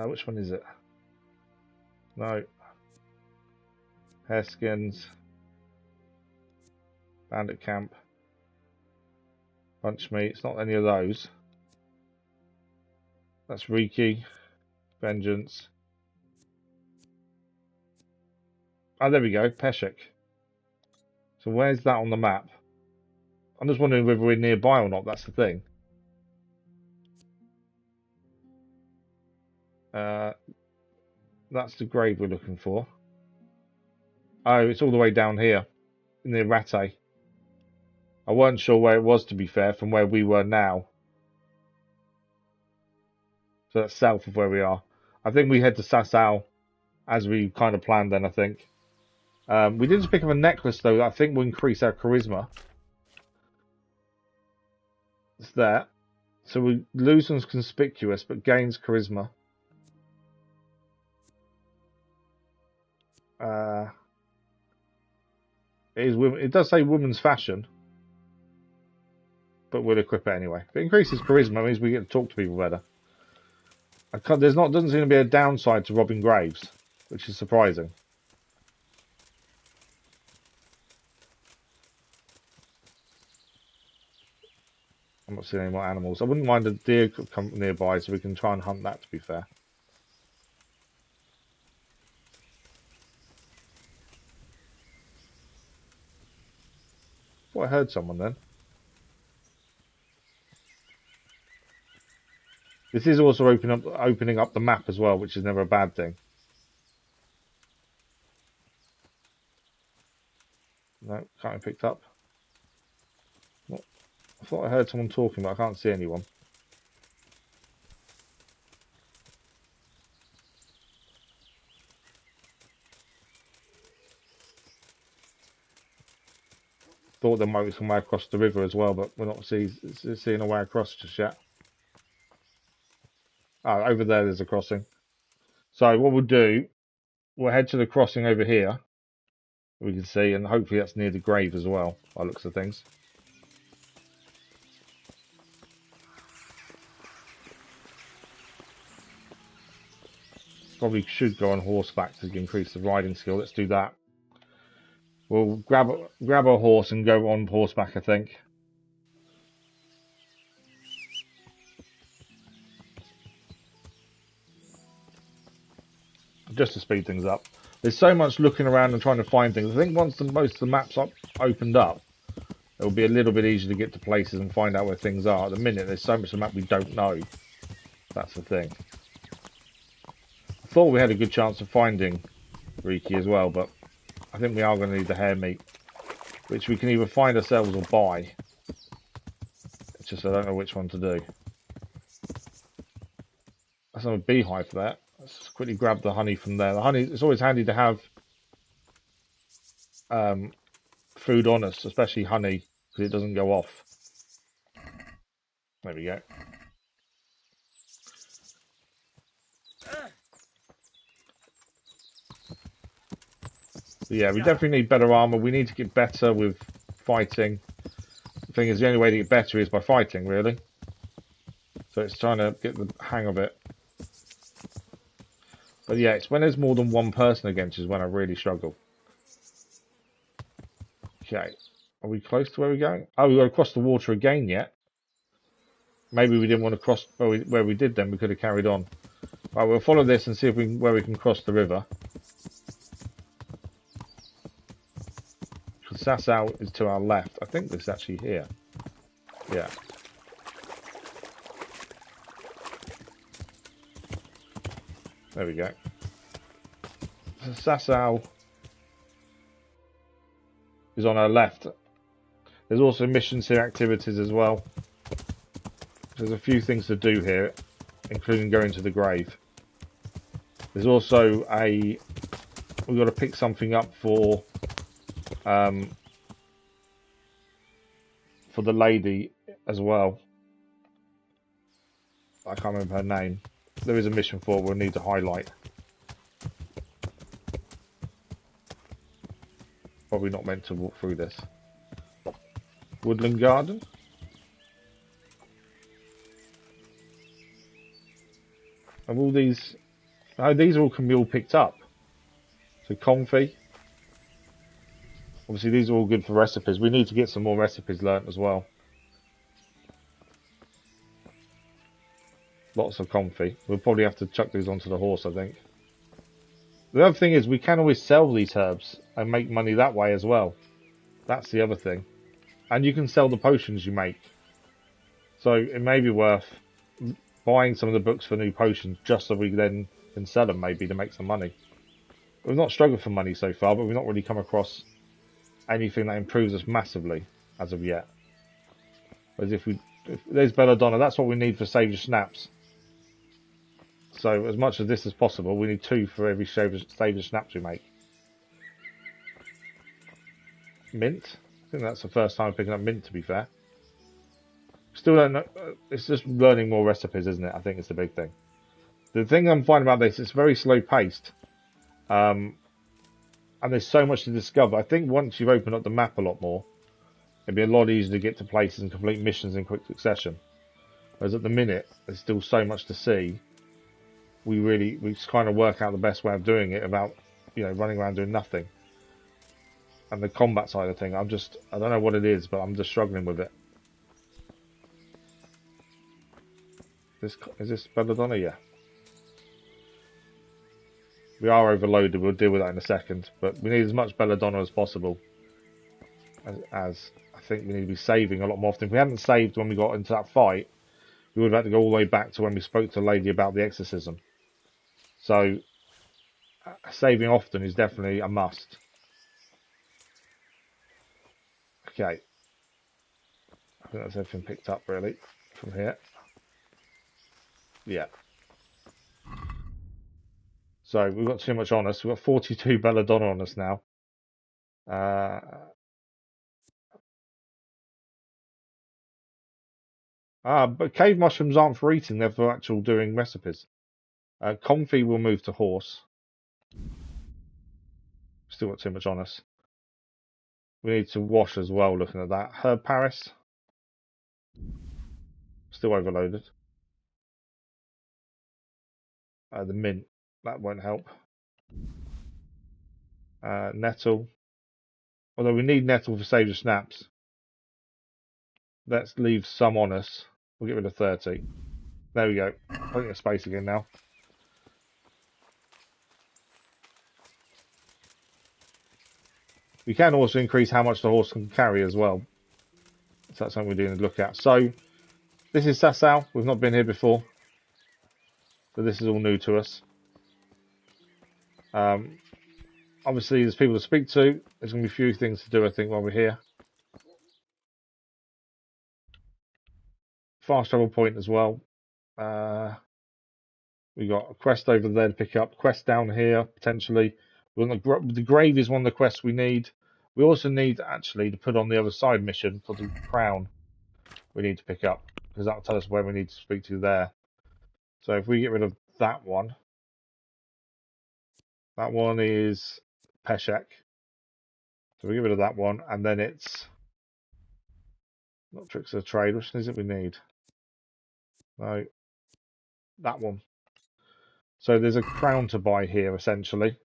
Which one is it? No. Hareskins. Bandit Camp. Punch Me. It's not any of those. That's Reeky. Vengeance. Oh, there we go. Peshik. So where's that on the map? I'm just wondering whether we're nearby or not. That's the thing. That's the grave we're looking for. Oh, it's all the way down here. Near Rattay. I weren't sure where it was, to be fair, from where we were now. So that's south of where we are. I think we head to Sasau as we kind of planned then, I think. We did just pick up a necklace, though, that I think will increase our charisma. It's there. So we lose one's conspicuous, but gains charisma. It does say women's fashion. But we'll equip it anyway. If it increases charisma, it means we get to talk to people better. Doesn't seem to be a downside to robbing graves, which is surprising. I'm not seeing any more animals. I wouldn't mind a deer come nearby so we can try and hunt that, to be fair. Thought I heard someone then. This is also opening up the map as well, which is never a bad thing. No, can't be picked up. What? I thought I heard someone talking, but I can't see anyone. Thought there might be some way across the river as well, but we're not seeing a way across just yet. Oh, over there's a crossing. So what we'll do, we'll head to the crossing over here. We can see, and hopefully that's near the grave as well, by the looks of things. Probably should go on horseback to increase the riding skill. Let's do that. We'll grab a horse and go on horseback, I think. Just to speed things up. There's so much looking around and trying to find things. I think once most of the maps opened up, it'll be a little bit easier to get to places and find out where things are. At the minute, there's so much of the map we don't know. That's the thing. I thought we had a good chance of finding Reeky as well, but I think we are going to need the hare meat, which we can either find ourselves or buy. It's just I don't know which one to do. That's not a beehive for that. Let's quickly grab the honey from there. The honey, it's always handy to have food on us, especially honey, because it doesn't go off. There we go. But yeah, we definitely need better armor. We need to get better with fighting. The thing is, the only way to get better is by fighting, really. So it's trying to get the hang of it. But yeah, it's when there's more than one person against is when I really struggle. Okay. Are we close to where we're going? Oh, we've got to cross the water again yet. Maybe we didn't want to cross where we did then. We could have carried on. Right, we'll follow this and see if where we can cross the river. Sasau is to our left. I think this is actually here. Yeah. There we go. Sasau is on our left. There's also missions here, activities as well. There's a few things to do here, including going to the grave. There's also we've got to pick something up for the lady as well. I can't remember her name. There is a mission for we'll need to highlight. Probably not meant to walk through this. Woodland Garden. And all these, these all can be all picked up. So comfy. Obviously these are all good for recipes. We need to get some more recipes learnt as well. Lots of comfy. We'll probably have to chuck these onto the horse, I think. The other thing is we can always sell these herbs and make money that way as well. That's the other thing. And you can sell the potions you make. So it may be worth buying some of the books for new potions just so we then can sell them maybe to make some money. We've not struggled for money so far, but we've not really come across anything that improves us massively as of yet. Whereas if there's belladonna, that's what we need for Saviour Snaps. So as much of this as possible, we need 2 for every Saviour Snaps we make. Mint. I think that's the first time I'm picking up mint, to be fair. Still don't know. It's just learning more recipes, isn't it? I think it's the big thing. The thing I'm finding about this, it's very slow paced. And there's so much to discover. I think once you've opened up the map a lot more, it'd be a lot easier to get to places and complete missions in quick succession. Whereas at the minute, there's still so much to see. We just kind of work out the best way of doing it about, running around doing nothing. And the combat side of thing, I don't know what it is, but I'm just struggling with it. Is this belladonna? Yeah. We are overloaded, we'll deal with that in a second. But we need as much belladonna as possible. As I think we need to be saving a lot more often. If we hadn't saved when we got into that fight, we would have had to go all the way back to when we spoke to the lady about the exorcism. So, saving often is definitely a must. Okay. I think that's everything picked up, really, from here. Yeah. So, we've got too much on us. We've got 42 belladonna on us now. But cave mushrooms aren't for eating, they're for actual doing recipes. Comfy will move to horse. Still got too much on us. We need to wash as well, looking at that. Herb Paris. Still overloaded. The mint. That won't help. Nettle. Although we need nettle for Saviour Snaps. Let's leave some on us. We'll get rid of 30. There we go. Plenty of space again now. We can also increase how much the horse can carry as well. So that's something we're doing to look at. So, this is Sasau. We've not been here before. So this is all new to us. Obviously, there's people to speak to. There's going to be a few things to do, I think, while we're here. Fast travel point as well. We got a quest over there to pick up. Quest down here potentially. The grave is one of the quests we need. We also need actually to put on the other side mission for the crown. We need to pick up because that'll tell us where we need to speak to there. So if we get rid of that one is Peshek. So we get rid of that one, and then it's not tricks of trade. Which is it we need? No, that one. So there's a crown to buy here essentially.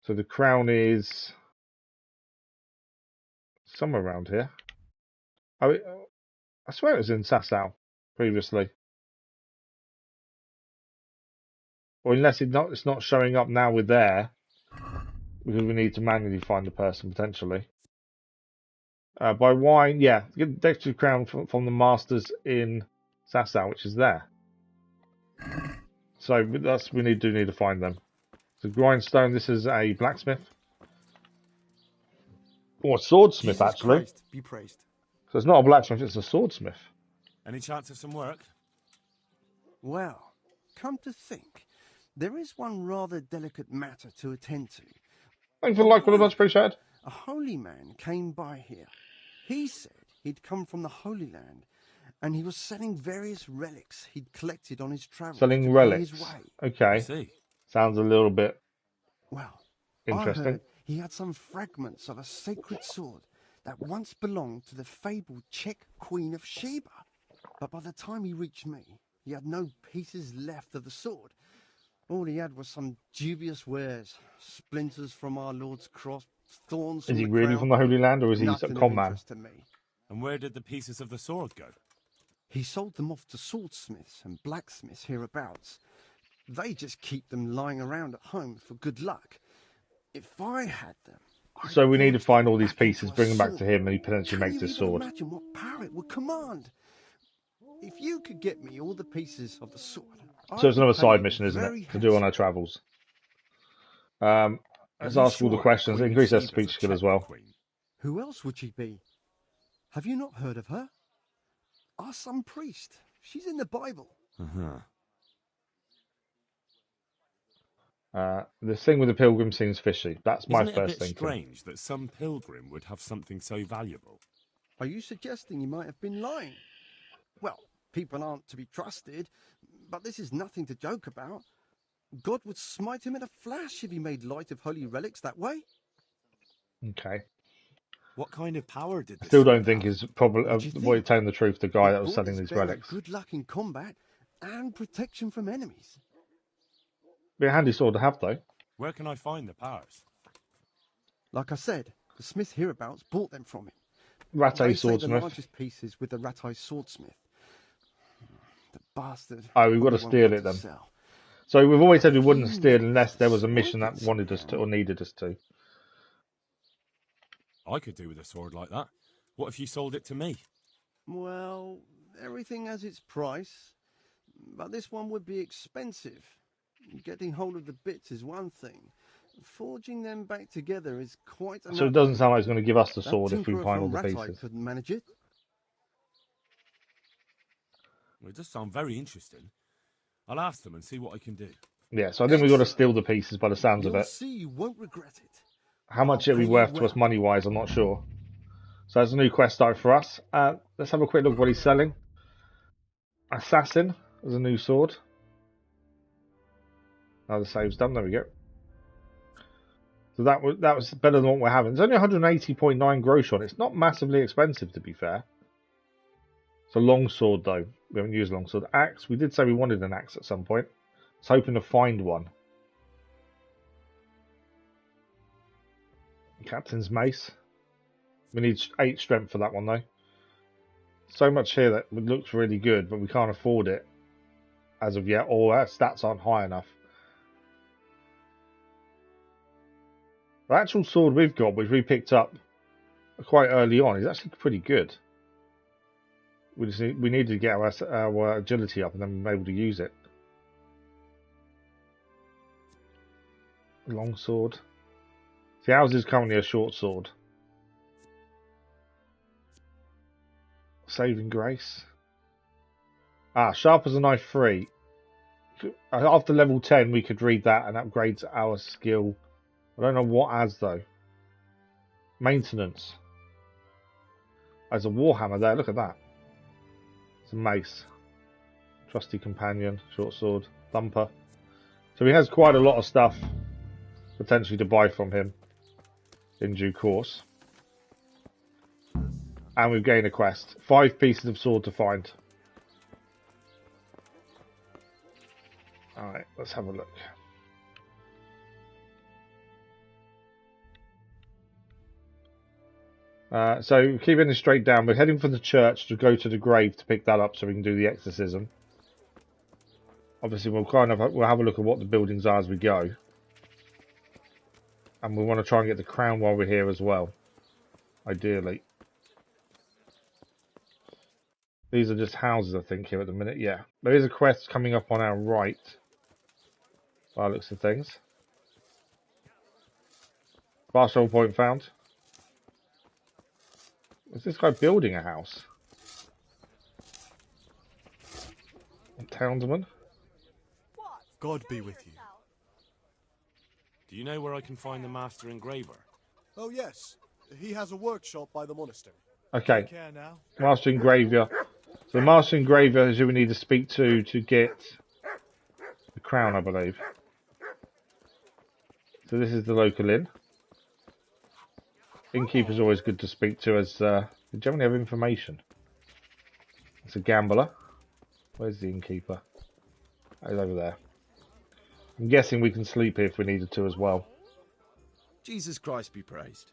So the crown is somewhere around here. Oh, I swear it was in Sasau previously. Or unless it's not showing up now we're there. Because we need to manually find the person potentially. By wine, yeah. Get the Dexter crown from the masters in Sasau, which is there. So we do need to find them. So grindstone, this is a blacksmith. Or a swordsmith, Jesus actually. Christ, be praised. So it's not a blacksmith, it's a swordsmith. Any chance of some work? Well, come to think, there is one rather delicate matter to attend to. Thanks for the like, very much appreciated. A holy man came by here. He said he'd come from the Holy Land, and he was selling various relics he'd collected on his travels. Selling relics. Okay. I see. Sounds a little bit Interesting. I interesting. heard he had some fragments of a sacred sword that once belonged to the fabled Czech Queen of Sheba. But by the time he reached me, he had no pieces left of the sword. All he had was some dubious wares, splinters from our Lord's cross, thorns from Is he the really crown. from the Holy Land, or is he a Nothing of con man? interest to me. And where did the pieces of the sword go? He sold them off to swordsmiths and blacksmiths hereabouts. They just keep them lying around at home for good luck. If I had them... So we need to find all these pieces, bring them back to him, and he potentially makes his sword. Imagine what power it would command. If you could get me all the pieces of the sword... So it's another side mission, isn't it, to do on our travels? Let's ask all the questions. Increase their speech skill as well. Who else would she be? Have you not heard of her? Our some priest. She's in the Bible. The thing with the pilgrim seems fishy. That's my Isn't it first a bit thinking. strange that some pilgrim would have something so valuable? Are you suggesting you might have been lying? Well, people aren't to be trusted, but this is nothing to joke about. God would smite him in a flash if he made light of holy relics that way. Okay. What kind of power did I this still sword don't think have? is probably what telling the truth. The guy that was It selling brought these this bearer relics. good luck in combat and protection from enemies. Be a handy sword to have, though. Where can I find the powers? Like I said, the smith hereabouts bought them from him. Rattay They say swordsmith. the largest pieces with the Rattay swordsmith. The bastard. Oh, we've got to probably steal won't it then. want to sell. So we've always said we wouldn't steal unless there was a mission that wanted us to or needed us to. I could do with a sword like that. What if you sold it to me? Well, everything has its price, but this one would be expensive. Getting hold of the bits is one thing. Forging them back together is quite another. So it doesn't sound like he's going to give us the That sword if we tinkerer find all from the Rattay pieces. couldn't manage it. Well, it does sound very interesting. I'll ask them and see what I can do. Yeah, so I think we've got to steal the pieces by the sounds of You'll it. see you won't regret it. How much it'll be pay you worth to us well. money-wise, I'm not sure. So that's a new quest start for us. Let's have a quick look at what he's selling. Assassin as a new sword. Now the save's done, there we go. So that was better than what we're having. It's only 180.9 gross on it. It's not massively expensive, to be fair. It's a long sword, though. We haven't used a long sword. Axe, we did say we wanted an axe at some point. I was hoping to find one. Captain's mace. We need 8 strength for that one, though. So much here that looks really good, but we can't afford it as of yet, or our stats aren't high enough. The actual sword we've got, which we picked up quite early on, is actually pretty good. We need to get our agility up and then be able to use it. Long sword. See, ours is currently a short sword. Saving grace. Ah, sharp as a knife 3. After level 10, we could read that and upgrade our skill. I don't know what as though. Maintenance. There's a warhammer there. Look at that. It's a mace. Trusty companion, short sword, thumper. So he has quite a lot of stuff potentially to buy from him in due course. And we've gained a quest. 5 pieces of sword to find. Alright, let's have a look. So keeping this straight down, we're heading for the church to go to the grave to pick that up so we can do the exorcism. Obviously we'll have a look at what the buildings are as we go. And we want to try and get the crown while we're here as well. Ideally. These are just houses, I think, here at the minute. Yeah. There is a quest coming up on our right. By the looks of things. Fast travel point found. Is this guy building a house? A townsman? God be with you. Do you know where I can find the master engraver? Oh yes, he has a workshop by the monastery. Okay. Take care now. Master engraver. So the master engraver is who we need to speak to get the crown, I believe. So this is the local inn. Innkeeper's always good to speak to as they generally have information. It's a gambler. Where's the innkeeper? Oh, he's over there. I'm guessing we can sleep here if we needed to as well. Jesus Christ be praised.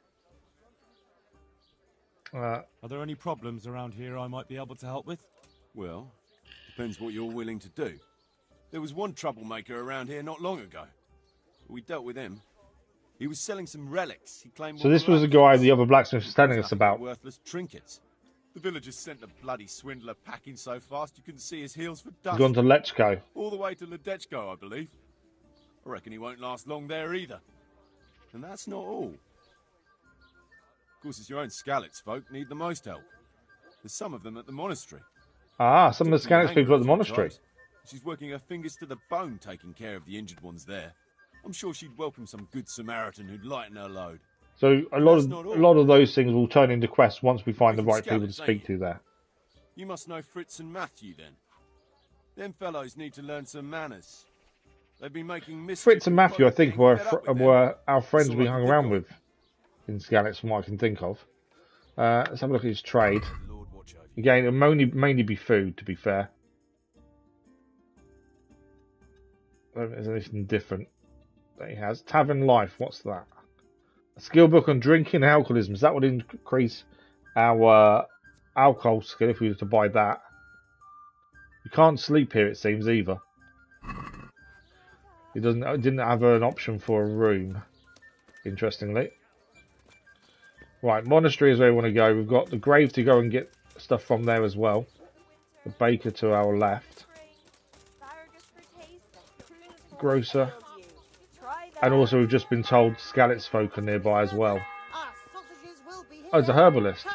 Are there any problems around here I might be able to help with? Well, depends what you're willing to do. There was one troublemaker around here not long ago. We dealt with him. He was selling some relics. He claimed. So this was the guy the other blacksmith was telling us about. Worthless trinkets. The villagers sent the bloody swindler packing so fast you couldn't see his heels for dust. He's gone to Lechko. All the way to Ledechko, I believe. I reckon he won't last long there either. And that's not all. Of course, it's your own Skalitz folk need the most help. There's some of them at the monastery. Ah, some of the Skalitz people at the monastery. She's working her fingers to the bone taking care of the injured ones there. I'm sure she'd welcome some good Samaritan who'd lighten her load. So a lot of those things will turn into quests once we find the right people to speak to there. You must know Fritz and Matthew then. Them fellows need to learn some manners. They've been making mischief. Fritz and Matthew, I think, were our friends we hung around with in Skalitz, from what I can think of. Let's have a look at his trade. Again, it'll mainly be food, to be fair. I don't think there's anything different that he has. Tavern Life, what's that? A skill book on drinking and alcoholism. That would increase our alcohol skill if we were to buy that. You can't sleep here, it seems, either. It didn't have an option for a room, interestingly. Right, monastery is where we want to go. We've got the grave to go and get stuff from there as well. The baker to our left. Grocer. And also we've just been told Skalitz folk are nearby as well. Oh, there's a herbalist.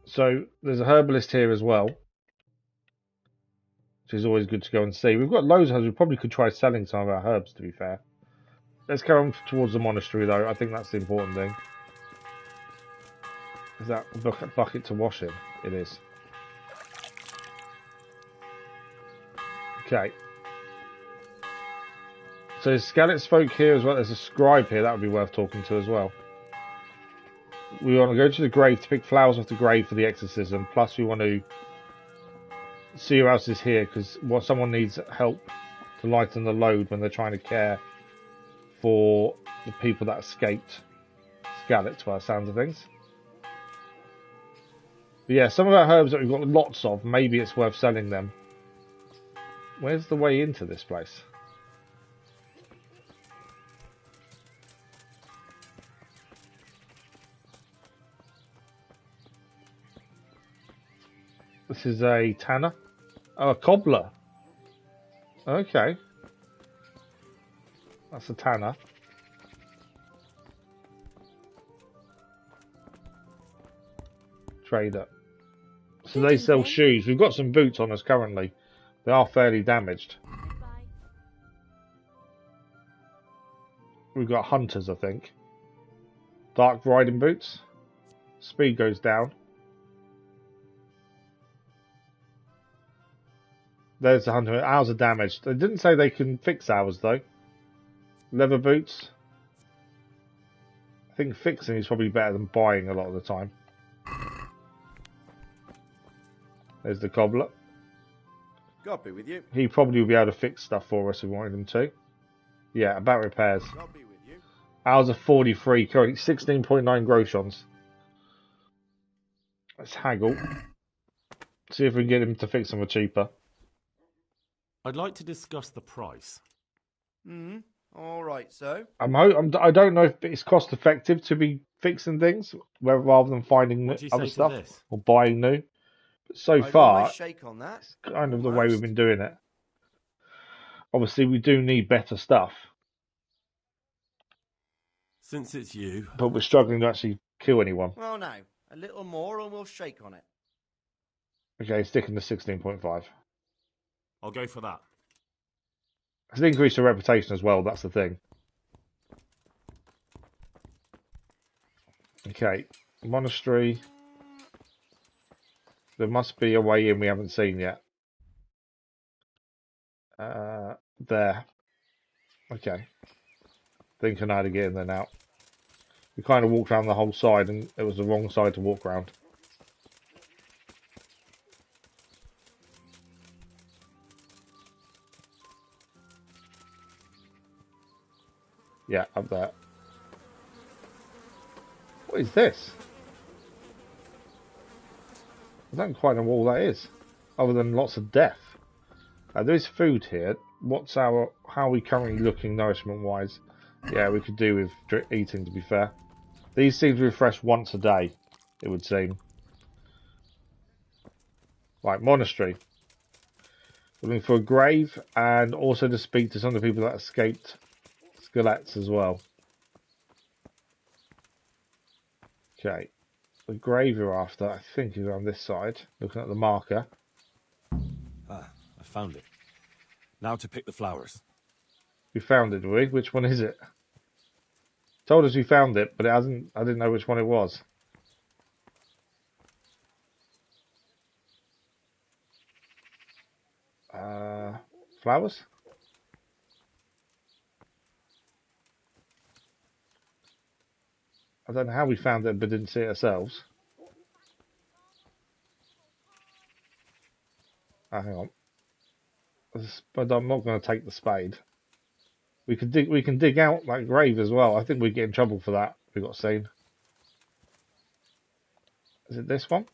So there's a herbalist here as well. Which is always good to go and see. We've got loads of herbs. We probably could try selling some of our herbs, to be fair. Let's go on towards the monastery, though. I think that's the important thing. Is that a bucket to wash in? It is. Okay. So there's Skalitz folk here as well. There's a scribe here. That would be worth talking to as well. We want to go to the grave to pick flowers off the grave for the exorcism. Plus we want to see who else is here, because someone needs help to lighten the load when they're trying to care for the people that escaped Skalitz, by the sounds of things. But yeah, some of our herbs that we've got lots of, maybe it's worth selling them. Where's the way into this place? This is a tanner. Oh, a cobbler. Okay. That's a tanner. Trader. So they sell shoes. We've got some boots on us currently. They are fairly damaged. We've got hunters, I think. Dark riding boots. Speed goes down. There's the hunter. Ours are damaged. They didn't say they can fix ours though. Leather boots. I think fixing is probably better than buying a lot of the time. There's the cobbler. God be with you. He probably will be able to fix stuff for us if we wanted him to. Yeah, about repairs. God be with you. Ours are 43, currently 16.9 groshons. Let's haggle. See if we can get him to fix them for cheaper. I'd like to discuss the price. All right, so. I don't know if it's cost effective to be fixing things rather than finding What do you other say to stuff this? or buying new. But so I'd far, almost shake on that. it's kind of the way we've been doing it. Obviously, we do need better stuff, Since it's you, but we're struggling to actually kill anyone. Well, now, a little more and we'll shake on it. Okay, sticking to 16.5. I'll go for that. It's an increase of reputation as well, that's the thing. Okay, monastery. There must be a way in we haven't seen yet. There. Okay. Think I know how to get in there now. We kind of walked around the whole side and it was the wrong side to walk around. Yeah, up there. What is this? I don't quite know what all that is, other than lots of death. There's food here. How are we currently looking nourishment-wise? Yeah, we could do with eating, to be fair. These seem to refresh once a day, it would seem. Right, monastery. We're looking for a grave, and also to speak to some of the people that escaped skeletons as well. Okay. The grave you're after, I think, is on this side. Looking at the marker. Ah, I found it. Now to pick the flowers. We found it, did we? Which one is it? Told us we found it, but it hasn't. I didn't know which one it was. Flowers? I don't know how we found it, but didn't see it ourselves. Hang on. But I'm not going to take the spade. We can dig out that grave as well. I think we'd get in trouble for that. We got seen. Is it this one?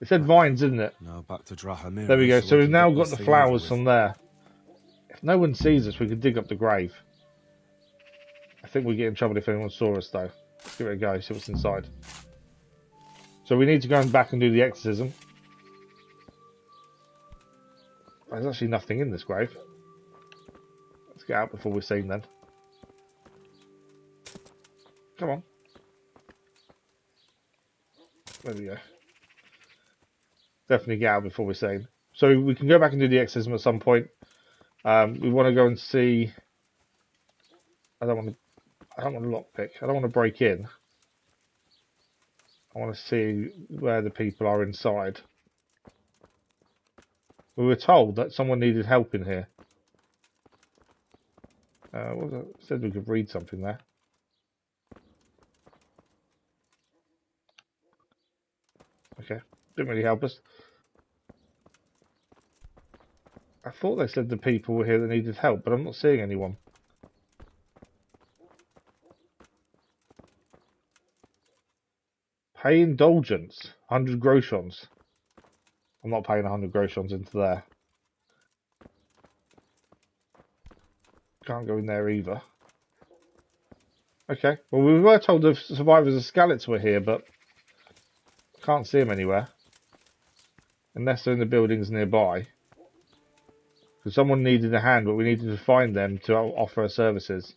It said vines, didn't it? Now back to Drahamir. There we go. So we've now got the flowers from there. If no one sees us, we could dig up the grave. I think we get in trouble if anyone saw us, though. Let's give it a go. See what's inside. So we need to go back and do the exorcism. There's actually nothing in this grave. Let's get out before we're seen then. Come on. There we go. Definitely get out before we're seen. So we can go back and do the exorcism at some point. We want to go and see. I don't want to lockpick. I don't want to break in. I want to see where the people are inside. We were told that someone needed help in here. What was it? Said we could read something there. Okay, didn't really help us. I thought they said the people were here that needed help, but I'm not seeing anyone. Pay indulgence, 100 groshons. I'm not paying 100 groshons into there. Can't go in there either. Okay, well we were told the survivors of Skalitz were here, but can't see them anywhere. Unless they're in the buildings nearby. Because someone needed a hand, but we needed to find them to offer our services.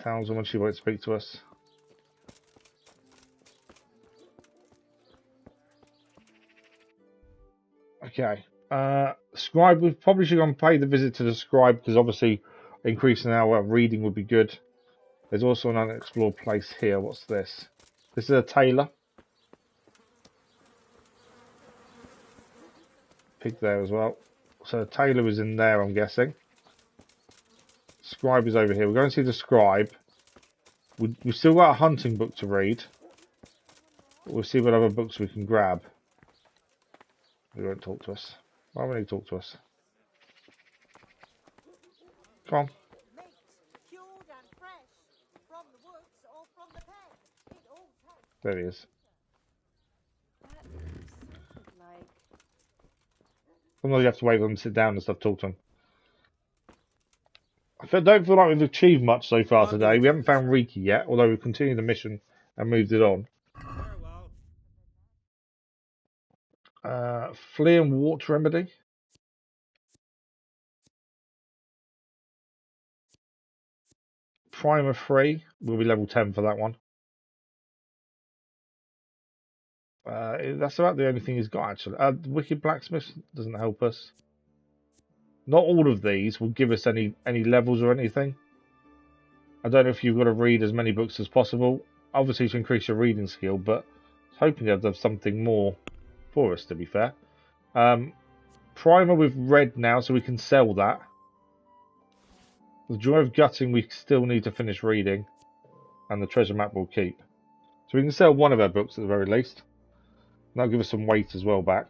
Tells when she won't speak to us. Okay. Scribe, we probably should go and pay the visit to the scribe because obviously increasing our reading would be good. There's also an unexplored place here. What's this? This is a tailor. Pig there as well. So the tailor is in there, I'm guessing. Scribe is over here. We're going to see the scribe. We've still got a hunting book to read. We'll see what other books we can grab. They won't talk to us. Why won't he talk to us? Come on. There he is. Sometimes you have to wait for them to sit down and stuff, talk to them. I don't feel like we've achieved much so far today. We haven't found Reeky yet, although we've continued the mission and moved it on. Flea and Wart Remedy. Primer 3. We'll be level 10 for that one. That's about the only thing he's got, actually. Wicked Blacksmith doesn't help us. Not all of these will give us any levels or anything. I don't know if you've got to read as many books as possible. Obviously to increase your reading skill, but I was hoping they'd have something more for us, to be fair. Primer we've read now, so we can sell that. The Joy of Gutting we still need to finish reading. And the treasure map we'll keep. So we can sell one of our books at the very least. And that'll give us some weight as well back.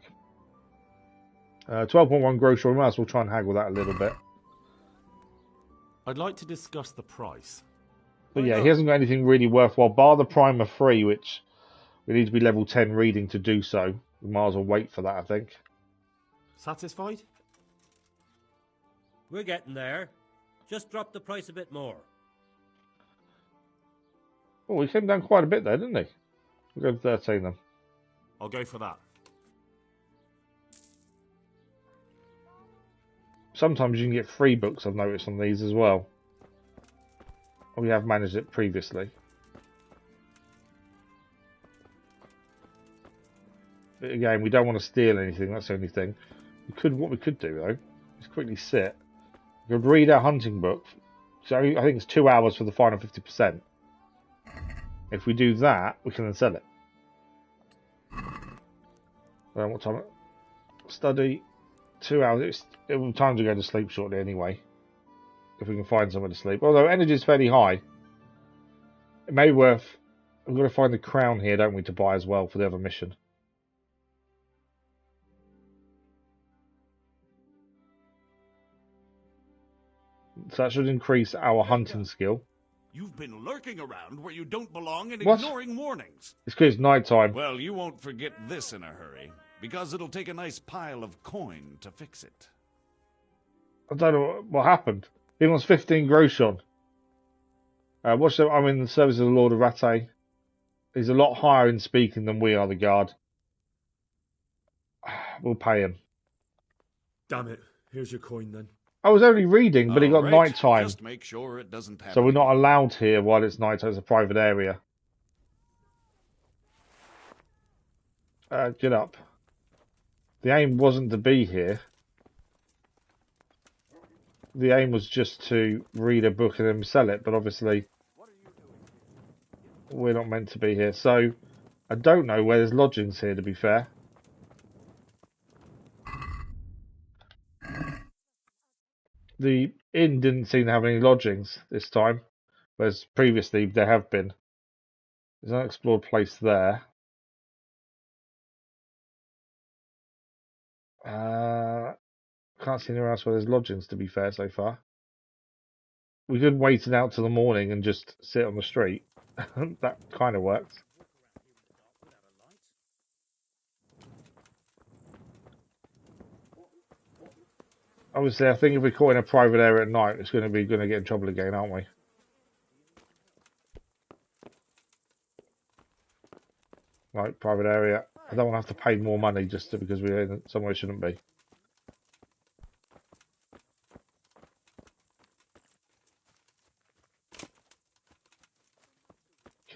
12.1 grocery, we might as well try and haggle that a little bit. I'd like to discuss the price. But yeah, he hasn't got anything really worthwhile, bar the Primer 3, which we need to be level 10 reading to do so. We might as well wait for that, I think. Satisfied? We're getting there. Just drop the price a bit more. Oh, he came down quite a bit there, didn't he? We'll go 13 then. I'll go for that. Sometimes you can get free books, I've noticed on these as well. We have managed it previously. But again, we don't want to steal anything, that's the only thing. What we could do though, is quickly sit. We could read our hunting book. So I think it's 2 hours for the final 50%. If we do that, we can then sell it. What time? Study. 2 hours. It will time to go to sleep shortly anyway. If we can find somewhere to sleep. Although energy is fairly high. It may be worth... We've got to find the crown here, don't we, to buy as well for the other mission. So that should increase our hunting skill. You've been lurking around where you don't belong and What? ignoring warnings. It's because it's night time. Well, you won't forget this in a hurry, because it'll take a nice pile of coin to fix it. I don't know what happened. He wants 15 groschen. I'm in the service of the Lord of Rattay. He's a lot higher in speaking than we are, the guard. We'll pay him. Damn it. Here's your coin then. I was only reading, but it got All right, night time. Just make sure it doesn't happen. So we're not allowed here while it's night time. It's a private area. Get up. The aim wasn't to be here. The aim was just to read a book and then sell it, but obviously we're not meant to be here. So I don't know where there's lodgings here, to be fair. The inn didn't seem to have any lodgings this time, whereas previously there have been. There's an unexplored place there. Can't see anywhere else where there's lodgings, to be fair, so far. We could wait it out till the morning and just sit on the street. That kind of works. Obviously, I think if we're caught in a private area at night, it's going to get in trouble again, aren't we? Right, private area. I don't want to have to pay more money just because we're in somewhere we shouldn't be.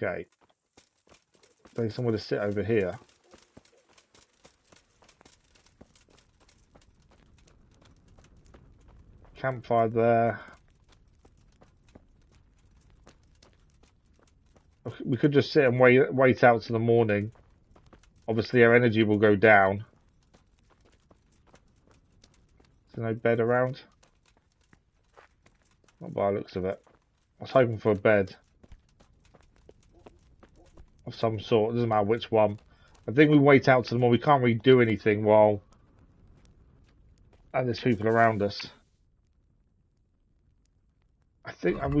Okay. There's somewhere to sit over here. Campfire there. We could just sit and wait out to the morning. Obviously our energy will go down. Is there no bed around? Not by the looks of it. I was hoping for a bed of some sort. It doesn't matter which one. I think we wait out to the morning. We can't really do anything while there's people around us. I think have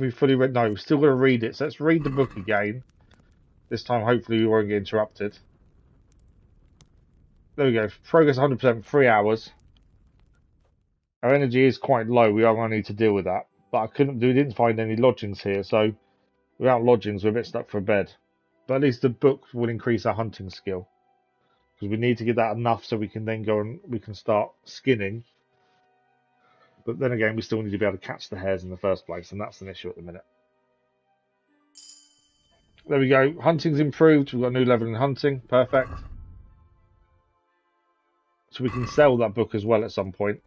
we fully read? No, we've still got to read it. So let's read the book again. This time, hopefully, we won't get interrupted. There we go. Progress 100%, 3 hours. Our energy is quite low. We are going to need to deal with that. But we didn't find any lodgings here. So without lodgings, we're a bit stuck for a bed. But at least the book will increase our hunting skill. Because we need to get that enough so we can then go and we can start skinning. But then again, we still need to be able to catch the hares in the first place. And that's an issue at the minute. There we go. Hunting's improved. We've got a new level in hunting. Perfect. So we can sell that book as well at some point.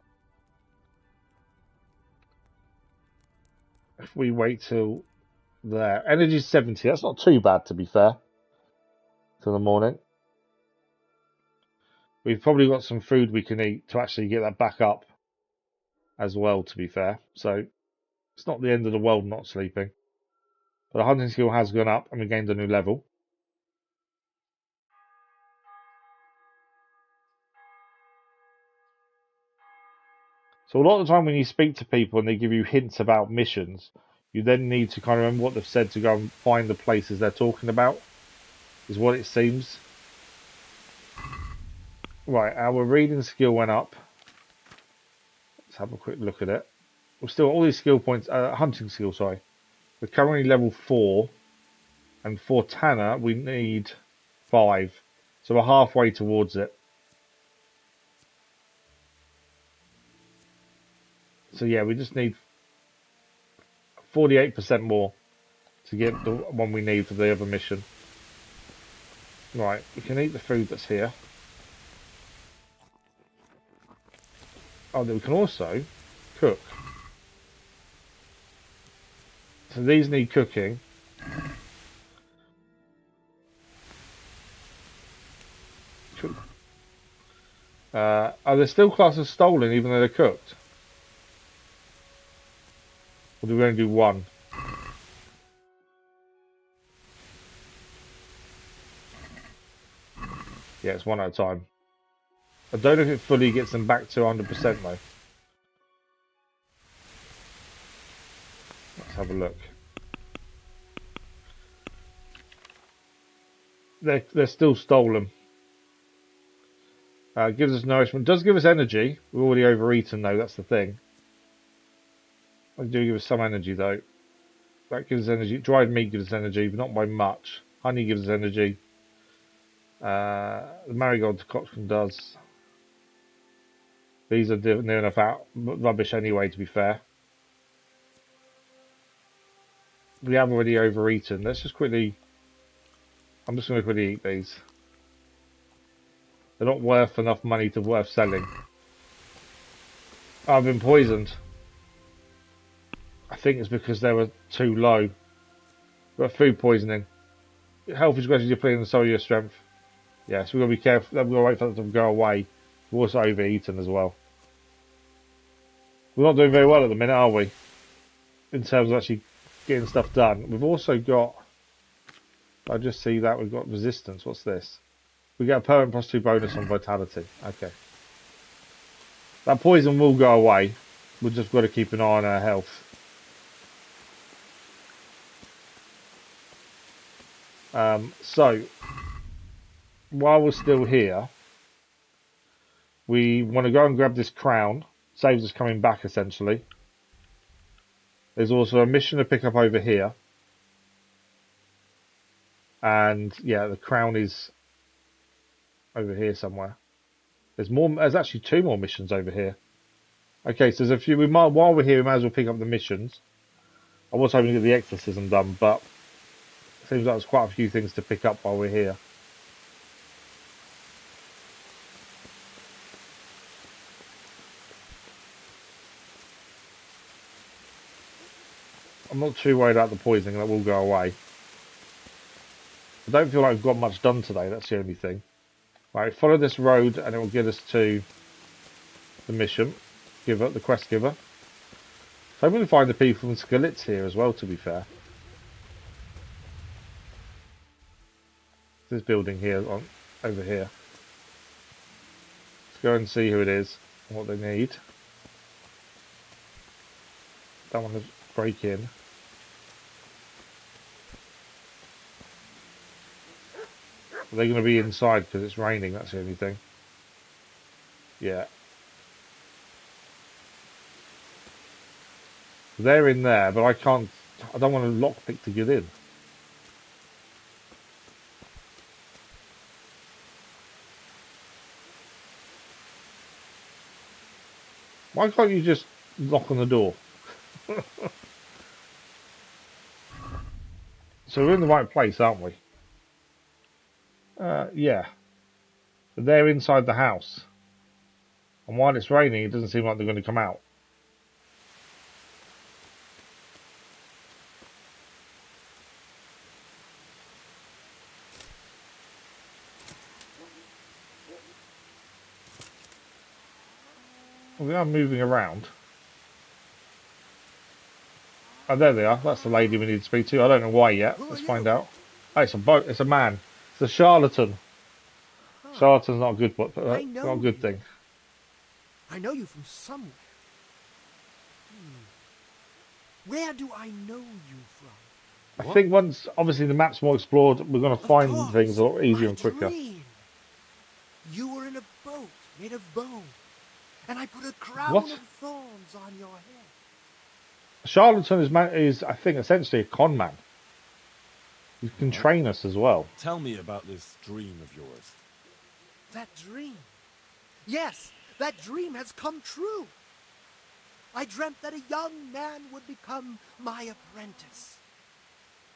If we wait till there. Energy's 70. That's not too bad, to be fair. Till the morning. We've probably got some food we can eat to actually get that back up as well, to be fair. So it's not the end of the world not sleeping. But the hunting skill has gone up and we gained a new level. So a lot of the time when you speak to people and they give you hints about missions, you then need to kind of remember what they've said to go and find the places they're talking about, is what it seems. Right, our reading skill went up. Let's have a quick look at it. We're still all these skill points, hunting skill, sorry. We're currently level 4, and for Tanner we need 5, so we're halfway towards it. So yeah, we just need 48% more to get the one we need for the other mission. Right, we can eat the food that's here. Oh, we can also cook. So these need cooking. Are they still classed as stolen even though they're cooked? Or do we only do one? Yeah, it's one at a time. I don't know if it fully gets them back to 100% though. Let's have a look. They're still stolen. Gives us nourishment. Does give us energy. We're already overeaten though, that's the thing. They do give us some energy though. That gives us energy. Dried meat gives us energy, but not by much. Honey gives us energy. The marigold decoction does. These are near enough out rubbish anyway, to be fair. We have already overeaten. Let's just quickly... I'm just going to quickly eat these. They're not worth enough money to worth selling. I've been poisoned. I think it's because they were too low. We've got food poisoning. Health is gradually depleting the soul of your strength. Yeah, so we've got to be careful. We've got to wait for them to go away. We've also overeaten as well. We're not doing very well at the minute, are we? In terms of actually getting stuff done. We've also got... I just see that we've got resistance. What's this? We get a permanent +2 bonus on vitality. Okay. That poison will go away. We've just got to keep an eye on our health. So, while we're still here, we want to go and grab this crown. Saves us coming back, essentially. There's also a mission to pick up over here. And, yeah, the crown is over here somewhere. There's more. There's actually 2 more missions over here. Okay, so there's a few. While we're here, we might as well pick up the missions. I was hoping to get the exorcism done, but Seems like there's quite a few things to pick up while we're here. I'm not too worried about the poisoning, that will go away. I don't feel like I've got much done today, that's the only thing. Right, follow this road and it will get us to the mission giver, the quest giver. So I'm going to find the people from Skalitz here as well, to be fair. This building here, over here. Let's go and see who it is and what they need. Don't want to break in. Are they going to be inside because it's raining? That's the only thing. Yeah. They're in there, but I can't... I don't want to lockpick to get in. Why can't you just knock on the door? So we're in the right place, aren't we? Yeah. But they're inside the house. And while it's raining, it doesn't seem like they're going to come out. We are moving around. Oh, there they are. That's the lady we need to speak to. I don't know why yet. Let's find out. Oh, it's a boat. It's a man. It's a charlatan. Huh. Charlatan's not a good, not a good thing. I know you from somewhere. Where do I know you from? I think once, obviously, the map's more explored, we're going to find things a lot easier and quicker. You were in a boat made of bone, and I put a crown of thorns on your head. A charlatan is, I think, essentially a con man. You can train us as well. Tell me about this dream of yours. That dream? Yes, that dream has come true. I dreamt that a young man would become my apprentice.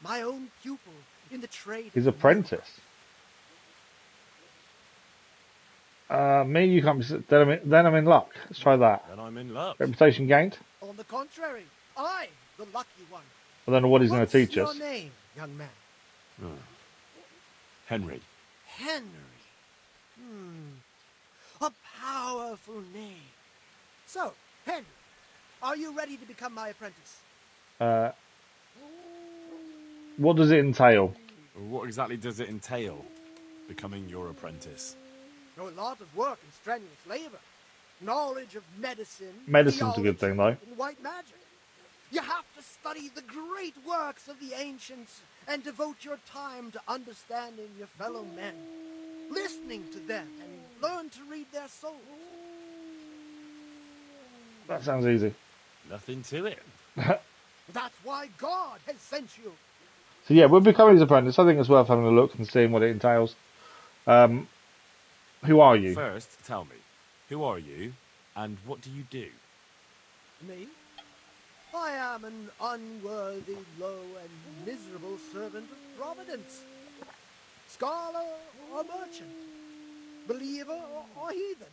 My own pupil in the trade. His apprentice? Me, you can't be... Then I'm in luck. Let's try that. Then I'm in luck. Reputation gained? On the contrary, I, the lucky one. I don't know what he's going to teach us. What's your name, young man? Henry. Henry. A powerful name. So, Henry, are you ready to become my apprentice? What does it entail? What exactly does it entail, becoming your apprentice? A lot of work and strenuous labor. Knowledge of medicine. Medicine's a good thing, though. And white magic. You have to study the great works of the ancients and devote your time to understanding your fellow men, listening to them, and learn to read their souls. That sounds easy. Nothing to it. That's why God has sent you. So yeah, we're becoming his apprentice. I think it's worth having a look and seeing what it entails. Who are you? First, tell me, who are you, and what do you do? Me? I am an unworthy, low, and miserable servant of Providence. Scholar or merchant, believer or heathen.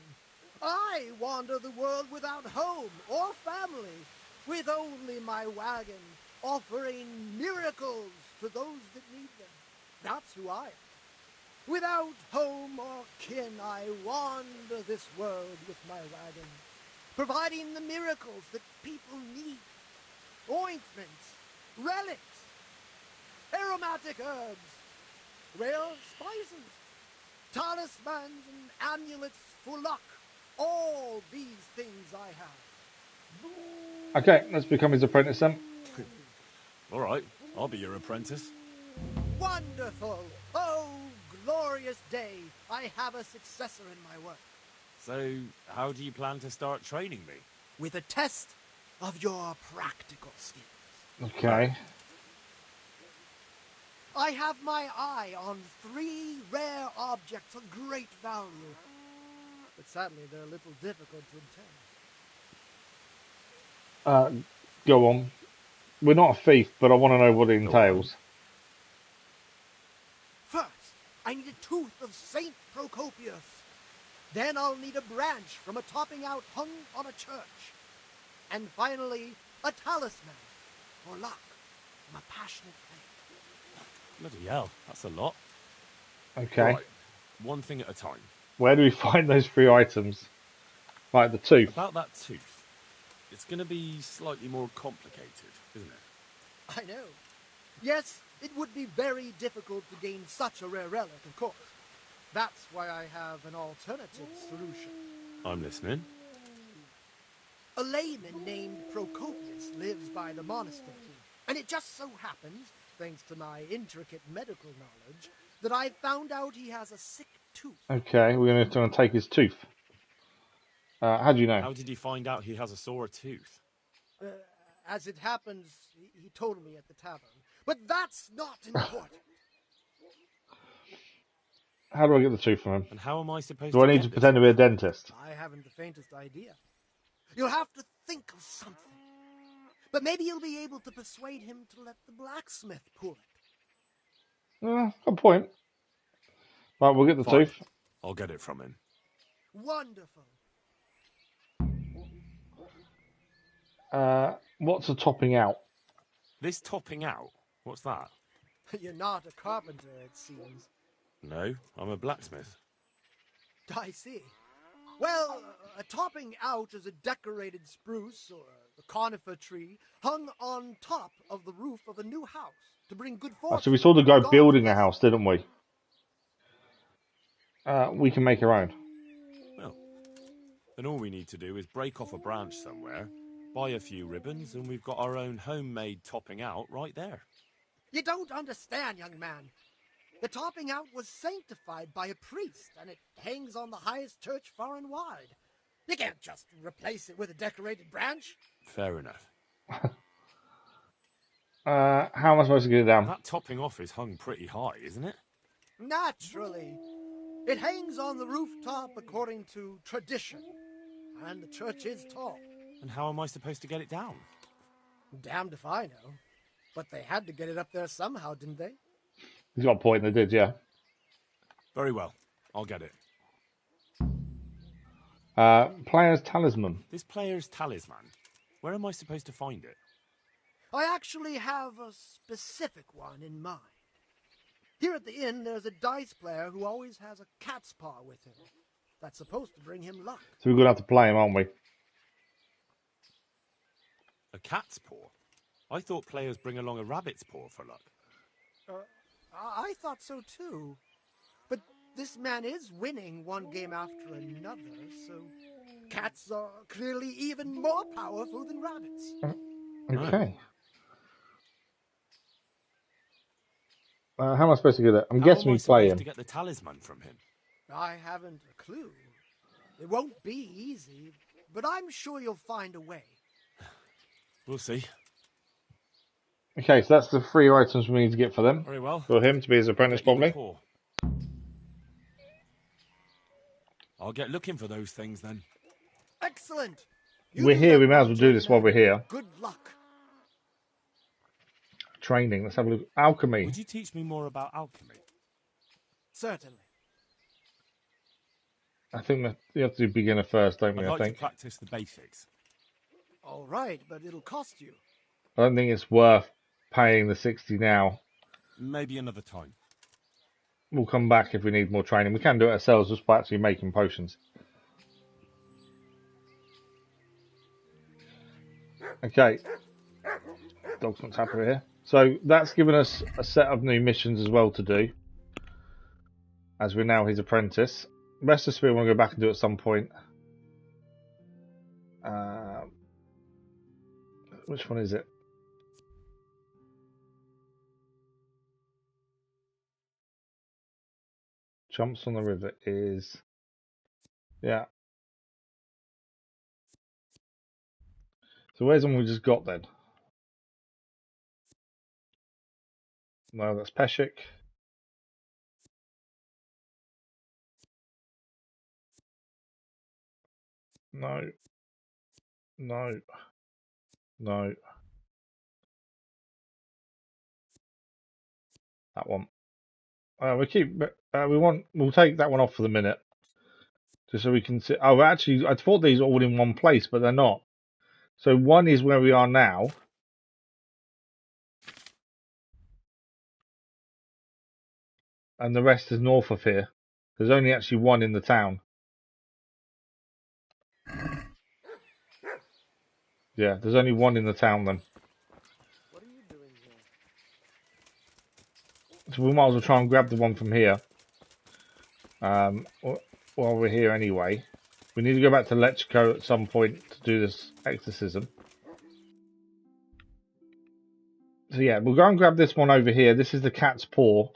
I wander the world without home or family, with only my wagon, offering miracles to those that need them. That's who I am. Without home or kin, I wander this world with my wagon, providing the miracles that people need. Ointments, relics, aromatic herbs, rare spices, talismans and amulets for luck. All these things I have. Okay, let's become his apprentice then. All right, I'll be your apprentice. Wonderful! Oh, glorious day! I have a successor in my work. So, how do you plan to start training me? With a test of your practical skills. Okay. I have my eye on 3 rare objects of great value, but sadly they're a little difficult to obtain. Go on. We're not a thief, but I want to know what it entails. I need a tooth of Saint Procopius. Then I'll need a branch from a topping out hung on a church. And finally, a talisman for luck from a passionate flame. Bloody hell, that's a lot. Okay. Right, one thing at a time. Where do we find those 3 items? Like the tooth. About that tooth. It's going to be slightly more complicated, isn't it? I know. Yes, it would be very difficult to gain such a rare relic, of course. That's why I have an alternative solution. I'm listening. A layman named Procopius lives by the monastery, and it just so happens, thanks to my intricate medical knowledge, that I found out he has a sick tooth. Okay, we're going to take his tooth. How do you know? How did you find out he has a sore tooth? As it happens, he told me at the tavern. But that's not important. How do I get the tooth from him? And how am I supposed Do to I need get to this? pretend to be a dentist? I haven't the faintest idea. You'll have to think of something. But maybe you'll be able to persuade him to let the blacksmith pull it. Good point. Right, we'll get the Fine. tooth. I'll get it from him. Wonderful. What's a topping out? This topping out? What's that? You're not a carpenter, it seems. No, I'm a blacksmith. I see. Well, a topping out is a decorated spruce or a conifer tree hung on top of the roof of a new house to bring good fortune. So we saw the guy building a house, didn't we? We can make our own. Well, then all we need to do is break off a branch somewhere, buy a few ribbons, and we've got our own homemade topping out right there. You don't understand, young man. The topping out was sanctified by a priest, and it hangs on the highest church far and wide. You can't just replace it with a decorated branch. Fair enough. How am I supposed to get it down? That topping off is hung pretty high, isn't it? Naturally. It hangs on the rooftop according to tradition, and the church is tall. And how am I supposed to get it down? Damned if I know. But they had to get it up there somehow, didn't they? He's got a point, they did, yeah. Very well. I'll get it. Player's talisman. This player's talisman. Where am I supposed to find it? I actually have a specific one in mind. Here at the inn, there's a dice player who always has a cat's paw with him. That's supposed to bring him luck. So we're going to have to play him, aren't we? A cat's paw? I thought players bring along a rabbit's paw for luck. I thought so too. But this man is winning one game after another, so cats are clearly even more powerful than rabbits. Okay. How am I supposed to get it? I'm guessing we play him. To get the talisman from him? I haven't a clue. It won't be easy, but I'm sure you'll find a way. We'll see. Okay, so that's the 3 items we need to get for them. Very well. For him to be his apprentice, probably. I'll get looking for those things then. Excellent. We're here, we may as well do this while we're here. Good luck. Training, let's have a look. Alchemy. Would you teach me more about alchemy? Certainly. I think that you have to do beginner first, don't we? I'd like I think. to practice the basics. All right, but it'll cost you. I don't think it's worth paying the 60 now. Maybe another time. We'll come back if we need more training. We can do it ourselves just by actually making potions. Okay. Dog's not happy here. So that's given us a set of new missions as well to do. As we're now his apprentice. Rest of Spear I want to go back and do at some point. Which one is it? Jumps on the river is... Yeah. So where's the one we just got then? No, that's Peshik. No. No. No. That one. We keep We'll take that one off for the minute, just so we can see. Oh, actually, I thought these were all in one place, but they're not. So one is where we are now. And the rest is north of here. There's only actually one in the town. Yeah, there's only one in the town then. What are you doing here? So we might as well try and grab the one from here. While we're here anyway. We need to go back to Lechko at some point to do this exorcism. So yeah, we'll go and grab this one over here. This is the cat's paw.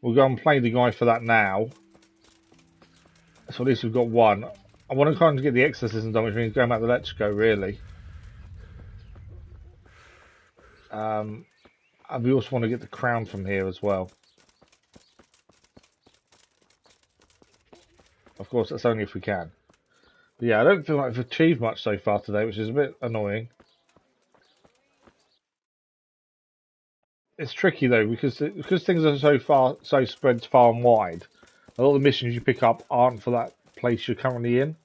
We'll go and play the guy for that now. So at least we've got one. I want to kind of get the exorcism done, which means going back to Lechko, really. And we also want to get the crown from here as well. Of course, that's only if we can. But yeah, I don't feel like we've achieved much so far today, which is a bit annoying. It's tricky though, because things are so spread far and wide. A lot of the missions you pick up aren't for that place you're currently in.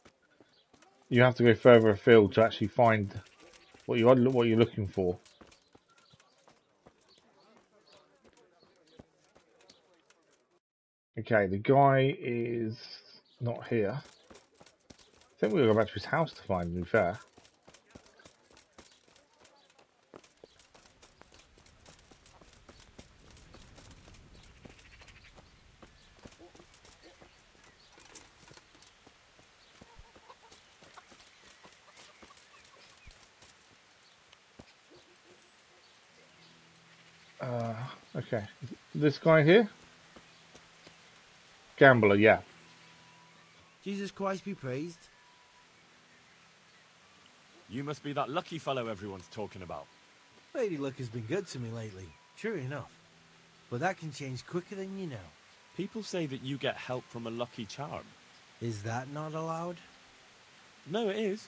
You have to go further afield to actually find what you're looking for. Okay, the guy is not here. I think we'll go back to his house to find him, to be fair. Okay. This guy here? Gambler, yeah. Jesus Christ be praised. You must be that lucky fellow everyone's talking about. Lady Luck has been good to me lately, sure enough. But that can change quicker than you know. People say that you get help from a lucky charm. Is that not allowed? No, it is.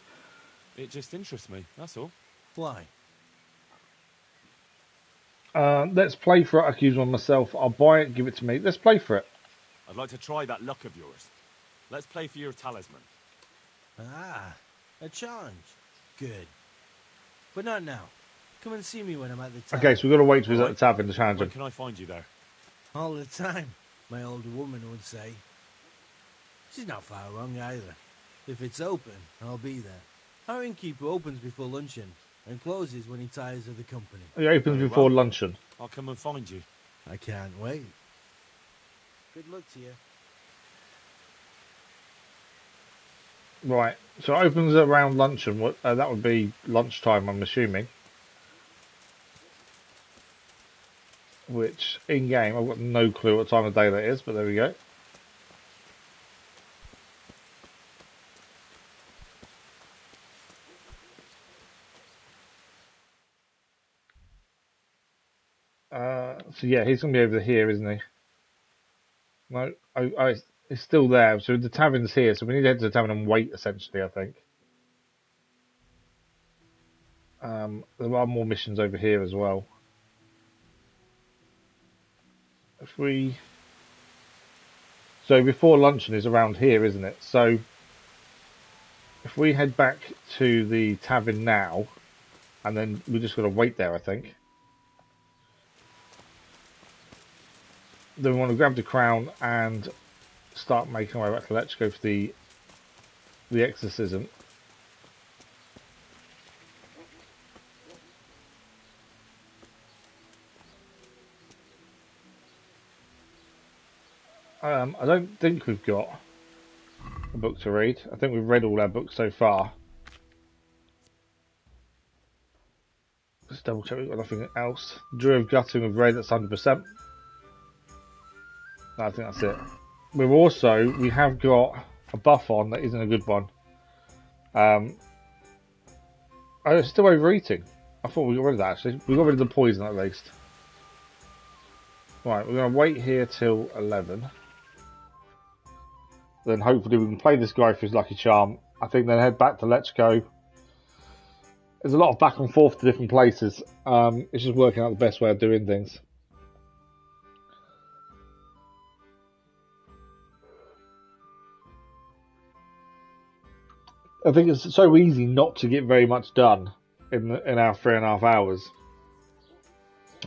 It just interests me, that's all. Why? Let's play for it. I can use one myself. I'll buy it, give it to me. Let's play for it. I'd like to try that luck of yours. Let's play for your talisman. Ah, a challenge. Good. But not now. Come and see me when I'm at the tavern. Okay, so we've got to wait till he's at the tavern to challenge him. When can I find you there? All the time, my older woman would say. She's not far wrong either. If it's open, I'll be there. Our innkeeper opens before luncheon and closes when he tires of the company. He opens before luncheon. I'll come and find you. I can't wait. Good luck to you. Right, so it opens around luncheon. That would be lunchtime, I'm assuming. Which, in-game, I've got no clue what time of day that is, but there we go. So yeah, he's going to be over here, isn't he? No, it's still there. So the tavern's here, so we need to head to the tavern and wait, essentially, I think. There are more missions over here as well. So before luncheon is around here, isn't it? So if we head back to the tavern now, and then we just got to wait there, I think. Then we want to grab the crown and start making our way back to Let's go for the exorcism. I don't think we've got a book to read. I think we've read all our books so far. Just double check we've got nothing else. Drew of Gutting we've read, that's 100%. No, I think that's it. We have got a buff on that isn't a good one. It's still overeating. I thought we got rid of that actually. We got rid of the poison at least. Right, we're going to wait here till 11. Then hopefully we can play this guy for his lucky charm. I think then head back to Let's Go. There's a lot of back and forth to different places. It's just working out the best way of doing things. I think it's so easy not to get very much done in our 3.5 hours.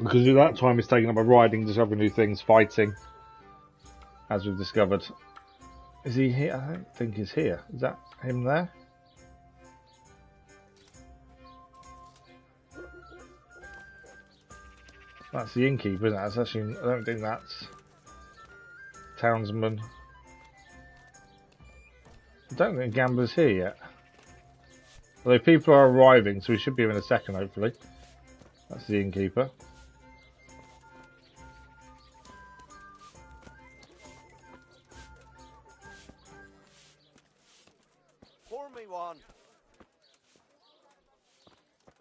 Because at that time it's taken up by riding, discovering new things, fighting, as we've discovered. Is he here? I don't think he's here. Is that him there? That's the innkeeper, isn't it? That's actually, I don't think that's townsman. I don't think Gambler's here yet. Although people are arriving, so we should be here in a second, hopefully. That's the innkeeper. Pour me one.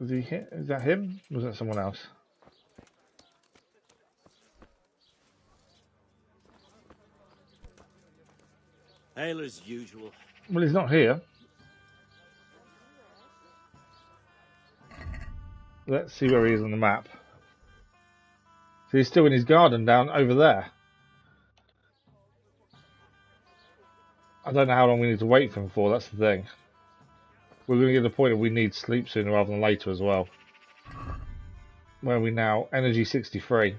Is he here? Is that him? Or was that someone else? Ale as usual. Well, he's not here. Let's see where he is on the map. So he's still in his garden down over there. I don't know how long we need to wait for him for, that's the thing. We're going to get to the point where we need sleep sooner rather than later as well. Where are we now? Energy 63.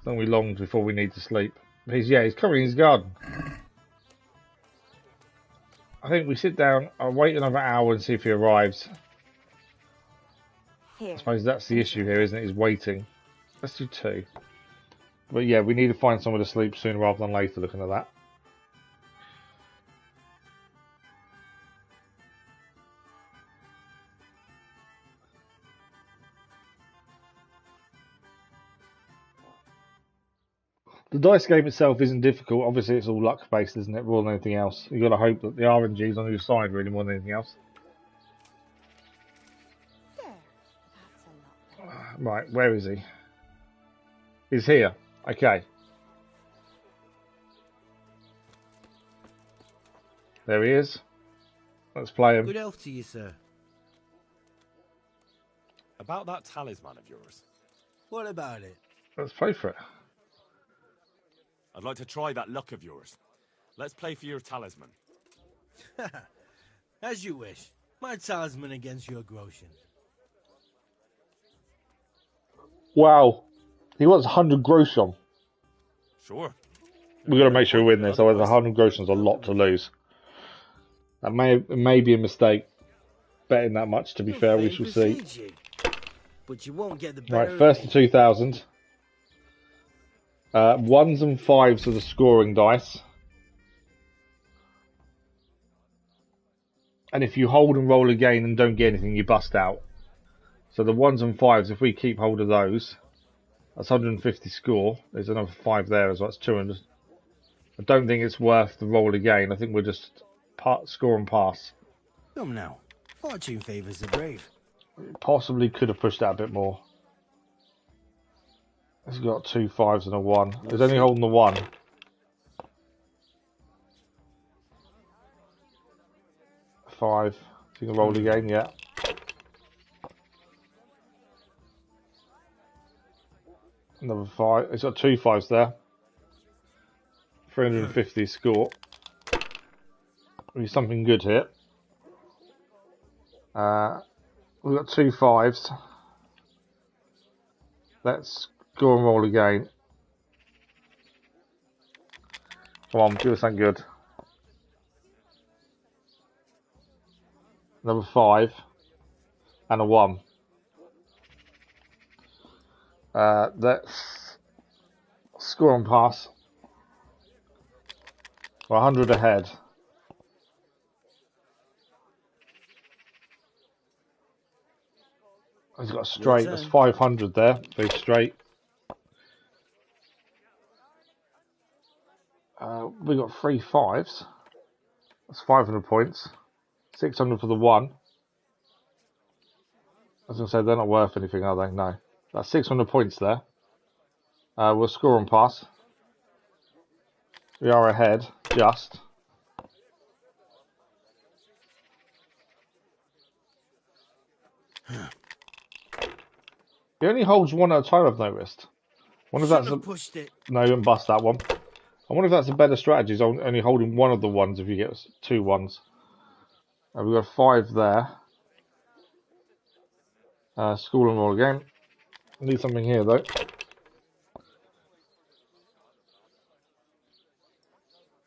Don't we long before we need to sleep. But he's currently in his garden. I think we sit down, I'll wait another hour and see if he arrives. Here. I suppose that's the issue here, isn't it? Is waiting. Let's do 2. But yeah, we need to find somewhere to sleep sooner rather than later looking at that. The dice game itself isn't difficult. Obviously, it's all luck based, isn't it? More than anything else. You've got to hope that the RNG is on your side, really, more than anything else. Right, where is he? He's here. Okay. There he is. Let's play him. Good health to you, sir. About that talisman of yours. What about it? Let's play for it. I'd like to try that luck of yours. Let's play for your talisman. As you wish. My talisman against your groschen. Wow. He wants 100 groschen. Sure. We've got to make sure we win this, otherwise 100 groschen is a lot to lose. That may be a mistake. Betting that much, to be fair, we shall see. But you won't get the better. Right, first to 2,000. 1s and 5s are the scoring dice. And if you hold and roll again and don't get anything, you bust out. So the 1s and 5s, if we keep hold of those, that's 150 score. There's another 5 there as well, that's 200. I don't think it's worth the roll again. I think we'll just score and pass. Come now. Fortune favours the brave. Possibly could have pushed that a bit more. He's got 2 5s and a 1. He's only holding the 1. 5. You can roll again, yeah. Another 5. He's got 2 5s there. 350 score. Be something good here. We've got 2 5s. Let's go and roll again. Come on, give us something good. Another 5 and a 1. Let's score and pass. We're 100 ahead. He's got a straight. That's 500 there. Very straight. We got 3 5s. That's 500 points. 600 for the 1. I was going to say they're not worth anything, are they? No. That's 600 points there. We'll score and pass. We are ahead, just. He only holds 1 at a time, I've noticed. I wonder if that's pushed it. No, you didn't bust that one. I wonder if that's a better strategy, is only holding 1 of the 1s if you get 2 1s. We've got 5 there. School and roll again. Need something here though.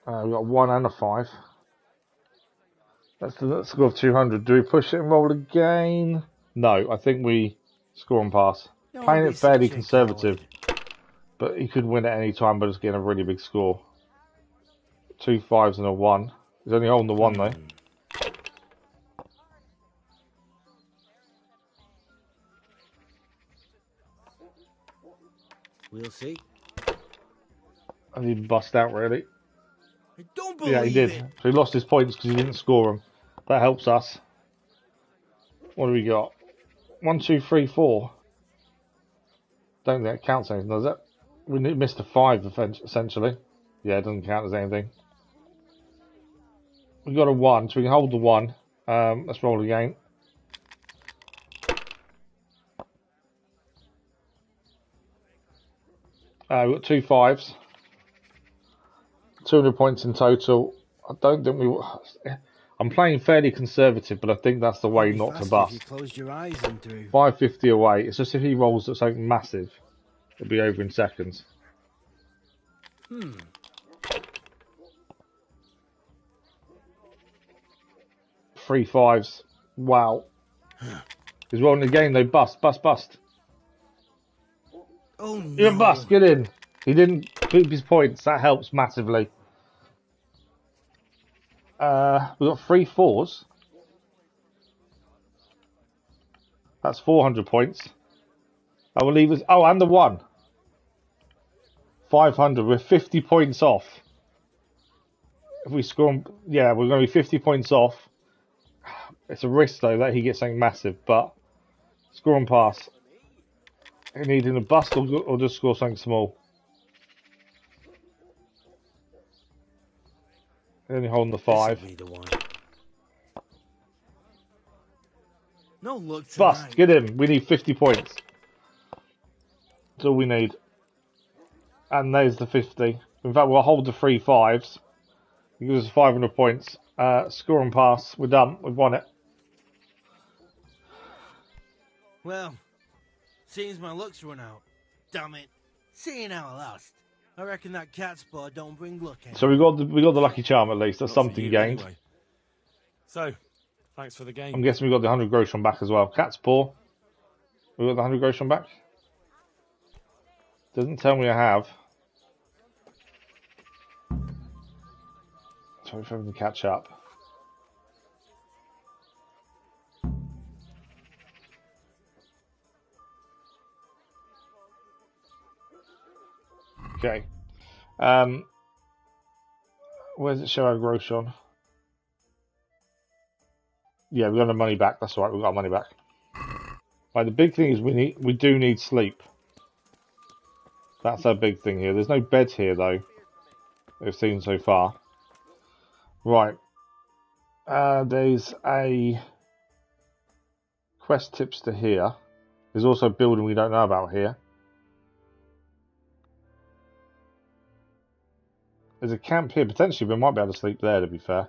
We've got 1 and a 5. That's the score of 200. Do we push it and roll again? No, I think we score and pass. Don't Playing be it fairly such a conservative, but he could win at any time by just getting a really big score. 2 5s and a 1. He's only holding the 1 though. We'll see. And he bust out really. I don't believe Yeah, he did. it. So he lost his points because he didn't score them. That helps us. What do we got? 1, 2, 3, 4. Don't think that counts anything, does it? We missed a 5 essentially. Yeah, it doesn't count as anything. We've got a 1, so we can hold the 1. Let's roll again. We've got 2 5s. 200 points in total. I don't think we... I'm playing fairly conservative, but I think that's the way not to bust. If you closed your eyes and threw. 550 away. It's just if he rolls at something massive, it'll be over in seconds. 3 5s. Wow. He's rolling again though. Bust. Oh no. You're a bust. Get in. He didn't keep his points. That helps massively. We've got 3 4s. That's 400 points. That will leave us... Oh, and the 1. 500. We're 50 points off. If we score... Yeah, we're going to be 50 points off. It's a risk, though, that he gets something massive, but... Score and pass. He needing a bust or just score something small. Only holding the 5. This'll be the one. No luck tonight. Bust. Get him. We need 50 points. That's all we need. And there's the 50. In fact, we'll hold the 3 5s. It gives us 500 points. Score and pass. We're done. We've won it. Well, seems my luck's run out. Damn it. Seeing how I lost. I reckon that cat's paw don't bring luck in. So we got the lucky charm at least. That's something gained. Anyway. So, thanks for the game. I'm guessing we got the 100 groschen back as well. Cat's paw. We got the 100 groschen back. Doesn't tell me I have. So if I can catch up. Okay. Where does it show our gross on? Yeah, we got the money back. That's all right. We got our money back. Right. The big thing is we do need sleep. That's our big thing here. There's no beds here though. We've seen so far. Right. There's a quest tipster here. There's also a building we don't know about here. There's a camp here. Potentially we might be able to sleep there, to be fair.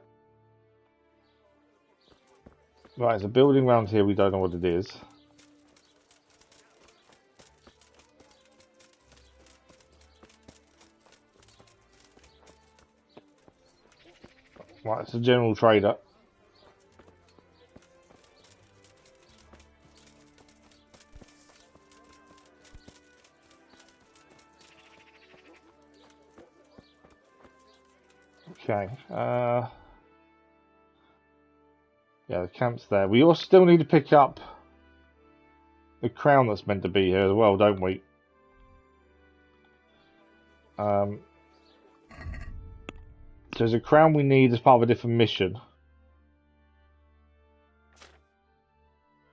Right, there's a building around here. We don't know what it is. Right, it's a general trader. Okay. Yeah, the camp's there. We also still need to pick up the crown that's meant to be here as well, don't we? So there's a crown we need as part of a different mission,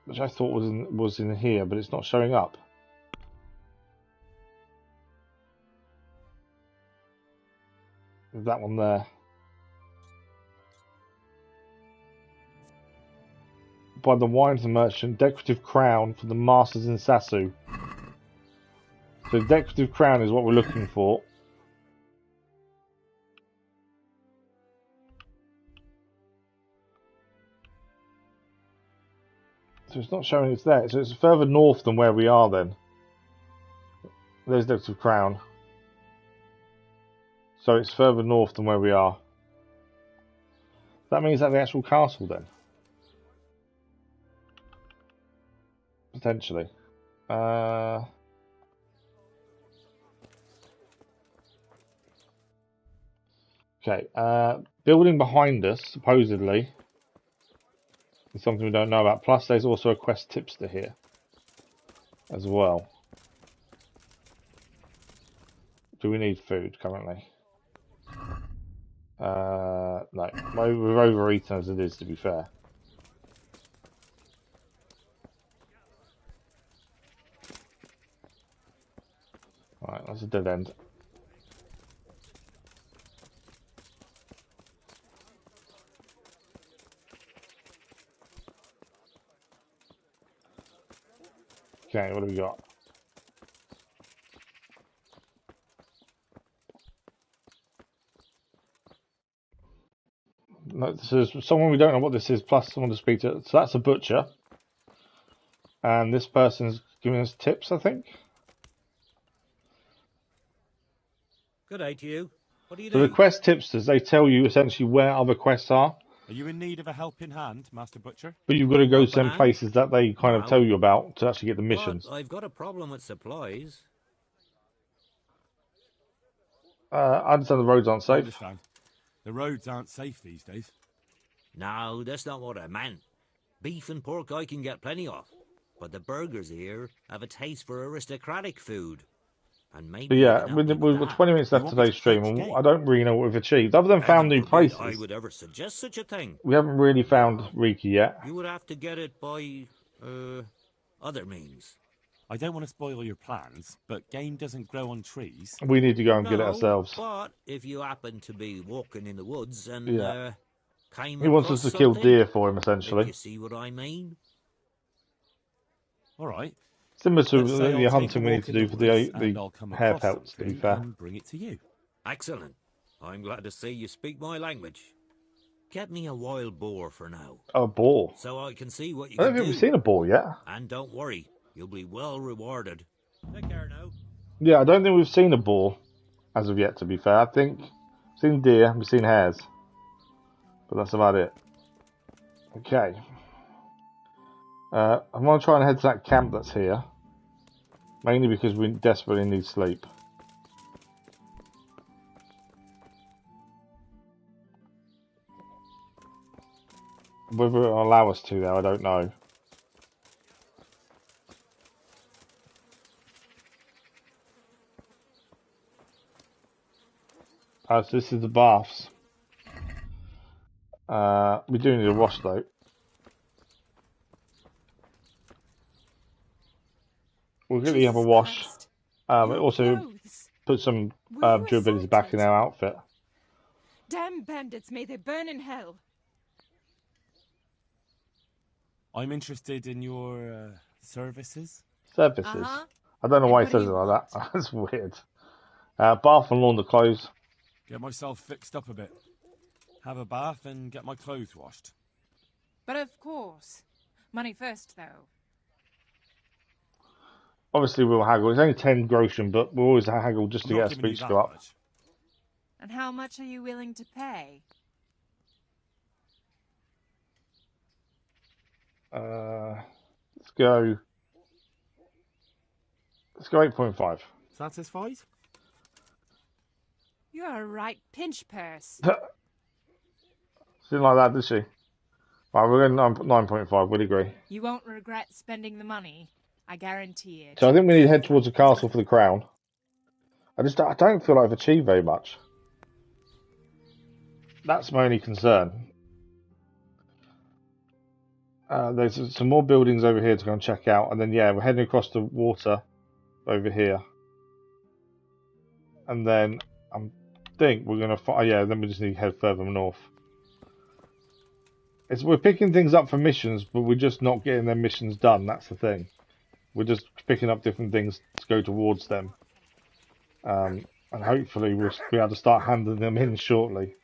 which I thought was in here, but it's not showing up. There's that one there. By the wines merchant, decorative crown for the masters in Sasau. So decorative crown is what we're looking for. So it's not showing it's there. So it's further north than where we are then. There's the crown. So it's further north than where we are. That means that the actual castle then? Potentially. Okay. Building behind us, supposedly, is something we don't know about. Plus there's also a quest tipster here as well. Do we need food currently? No. We're overeaten as it is, to be fair. Alright, that's a dead end. Okay, what do we got? No, this is someone we don't know what this is, plus someone to speak to. So that's a butcher. And this person's giving us tips, I think. Good day to you. What do you So do? the quest tipsters, they tell you essentially where other quests are. Are you in need of a helping hand, Master Butcher? But you've got to go to Helping some hand? places that they kind of No. tell you about to actually get the missions. But I've got a problem with supplies. I understand the roads aren't I safe. understand. The roads aren't safe these days. No, that's not what I meant. Beef and pork I can get plenty of. But the burgers here have a taste for aristocratic food. And maybe But yeah, you can help me we've with got 20 minutes left today's stream, and I don't really know what we've achieved. Other than found new Heaven forbid places, I would ever suggest such a thing. we haven't really found Reeky yet. You would have to get it by, other means. I don't want to spoil your plans, but game doesn't grow on trees. We need to go and get it No, ourselves. But if you happen to be walking in the woods and Yeah. came He wants us across to kill something, deer for him, if essentially. you see what I mean? All right. Similar to Let's say the I'll hunting take a we need walk to in do for woods, and I'll the come hair across pelts, to be something fair. and bring it to you. Excellent. I'm glad to see you speak my language. Get me a wild boar for now. A boar? So I can see what you I don't can think do. we've seen a boar yet. And don't worry, you'll be well rewarded. Take care now. Yeah, I don't think we've seen a boar as of yet, to be fair. I think we've seen deer, we've seen hares. But that's about it. Okay. I'm going to try and head to that camp that's here. Mainly because we desperately need sleep. Whether it'll allow us to, though, I don't know. So this is the baths. We do need a wash, though. We'll quickly have a wash. Also, put some durability back in our outfit. Damn bandits, may they burn in hell. I'm interested in your services. Services? I don't know why he says it like that. That's weird. Bath and launder clothes. Get myself fixed up a bit. Have a bath and get my clothes washed. But of course. Money first, though. Obviously, we'll haggle. It's only 10 groschen, but we'll always haggle just to get our speech to go up. And how much are you willing to pay? Let's go 8.5. Satisfied? You're a right pinch purse. She didn't like that, did she? Right, we're going 9.5. We'd agree. You won't regret spending the money. I guarantee it. So I think we need to head towards the castle for the crown. I don't feel like I've achieved very much. That's my only concern. There's some more buildings over here to go and check out, and then yeah, we're heading across the water over here, and then I think we're gonna then we just need to head further north. We're picking things up for missions, but we're just not getting their missions done. That's the thing. We're just picking up different things to go towards them, and hopefully we'll be able to start handing them in shortly.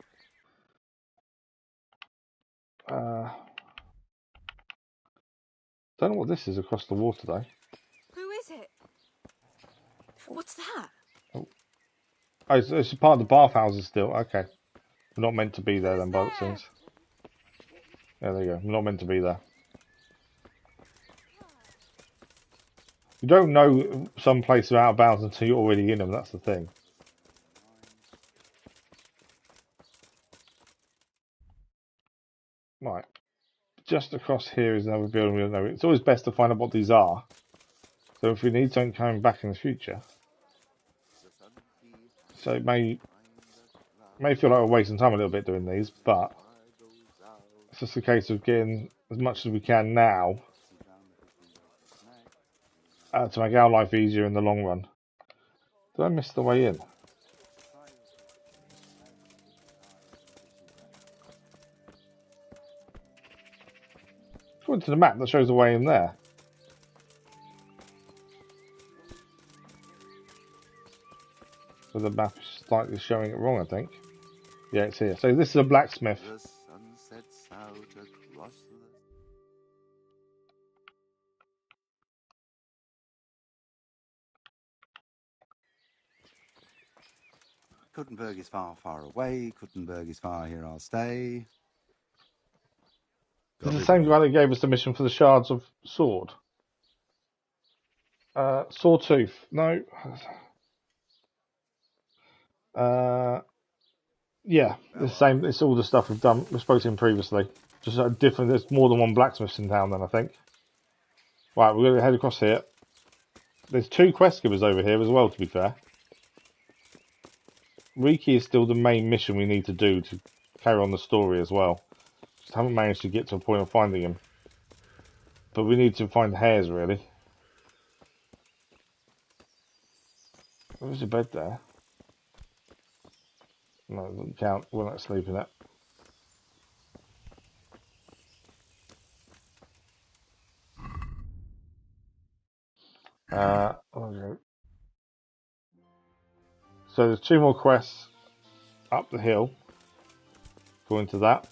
Don't know what this is across the water though. Who is it? What's that? Oh, it's part of the bathhouses still. Okay. We're not meant to be there then, by the things. Yeah, there you go. We're not meant to be there. You don't know some places are out of bounds until you're already in them. That's the thing. Right. Just across here is another building we don't know. It's always best to find out what these are. So if we need something coming back in the future. So it may feel like we're wasting time a little bit doing these, but it's just a case of getting as much as we can now to make our life easier in the long run. Did I miss the way in? According to the map, that shows the way in there. So the map is slightly showing it wrong, I think. Yeah, it's here. So this is a blacksmith. The sun sets out across the... Kuttenberg is far, far away. Kuttenberg is far, here I'll stay. This is the same guy that gave us the mission for the shards of sword. Sawtooth. No. Yeah, it's the same. It's all the stuff we've done. We spoke to him previously. Just a different. There's more than one blacksmith in town then, I think. Right, we're going to head across here. There's 2 quest givers over here as well, to be fair. Reeky is still the main mission we need to do to carry on the story as well. Just haven't managed to get to a point of finding him. But we need to find hares, really. There's a bed there. No, it doesn't count. We're not sleeping it. Okay. So there's 2 more quests up the hill. Going to that.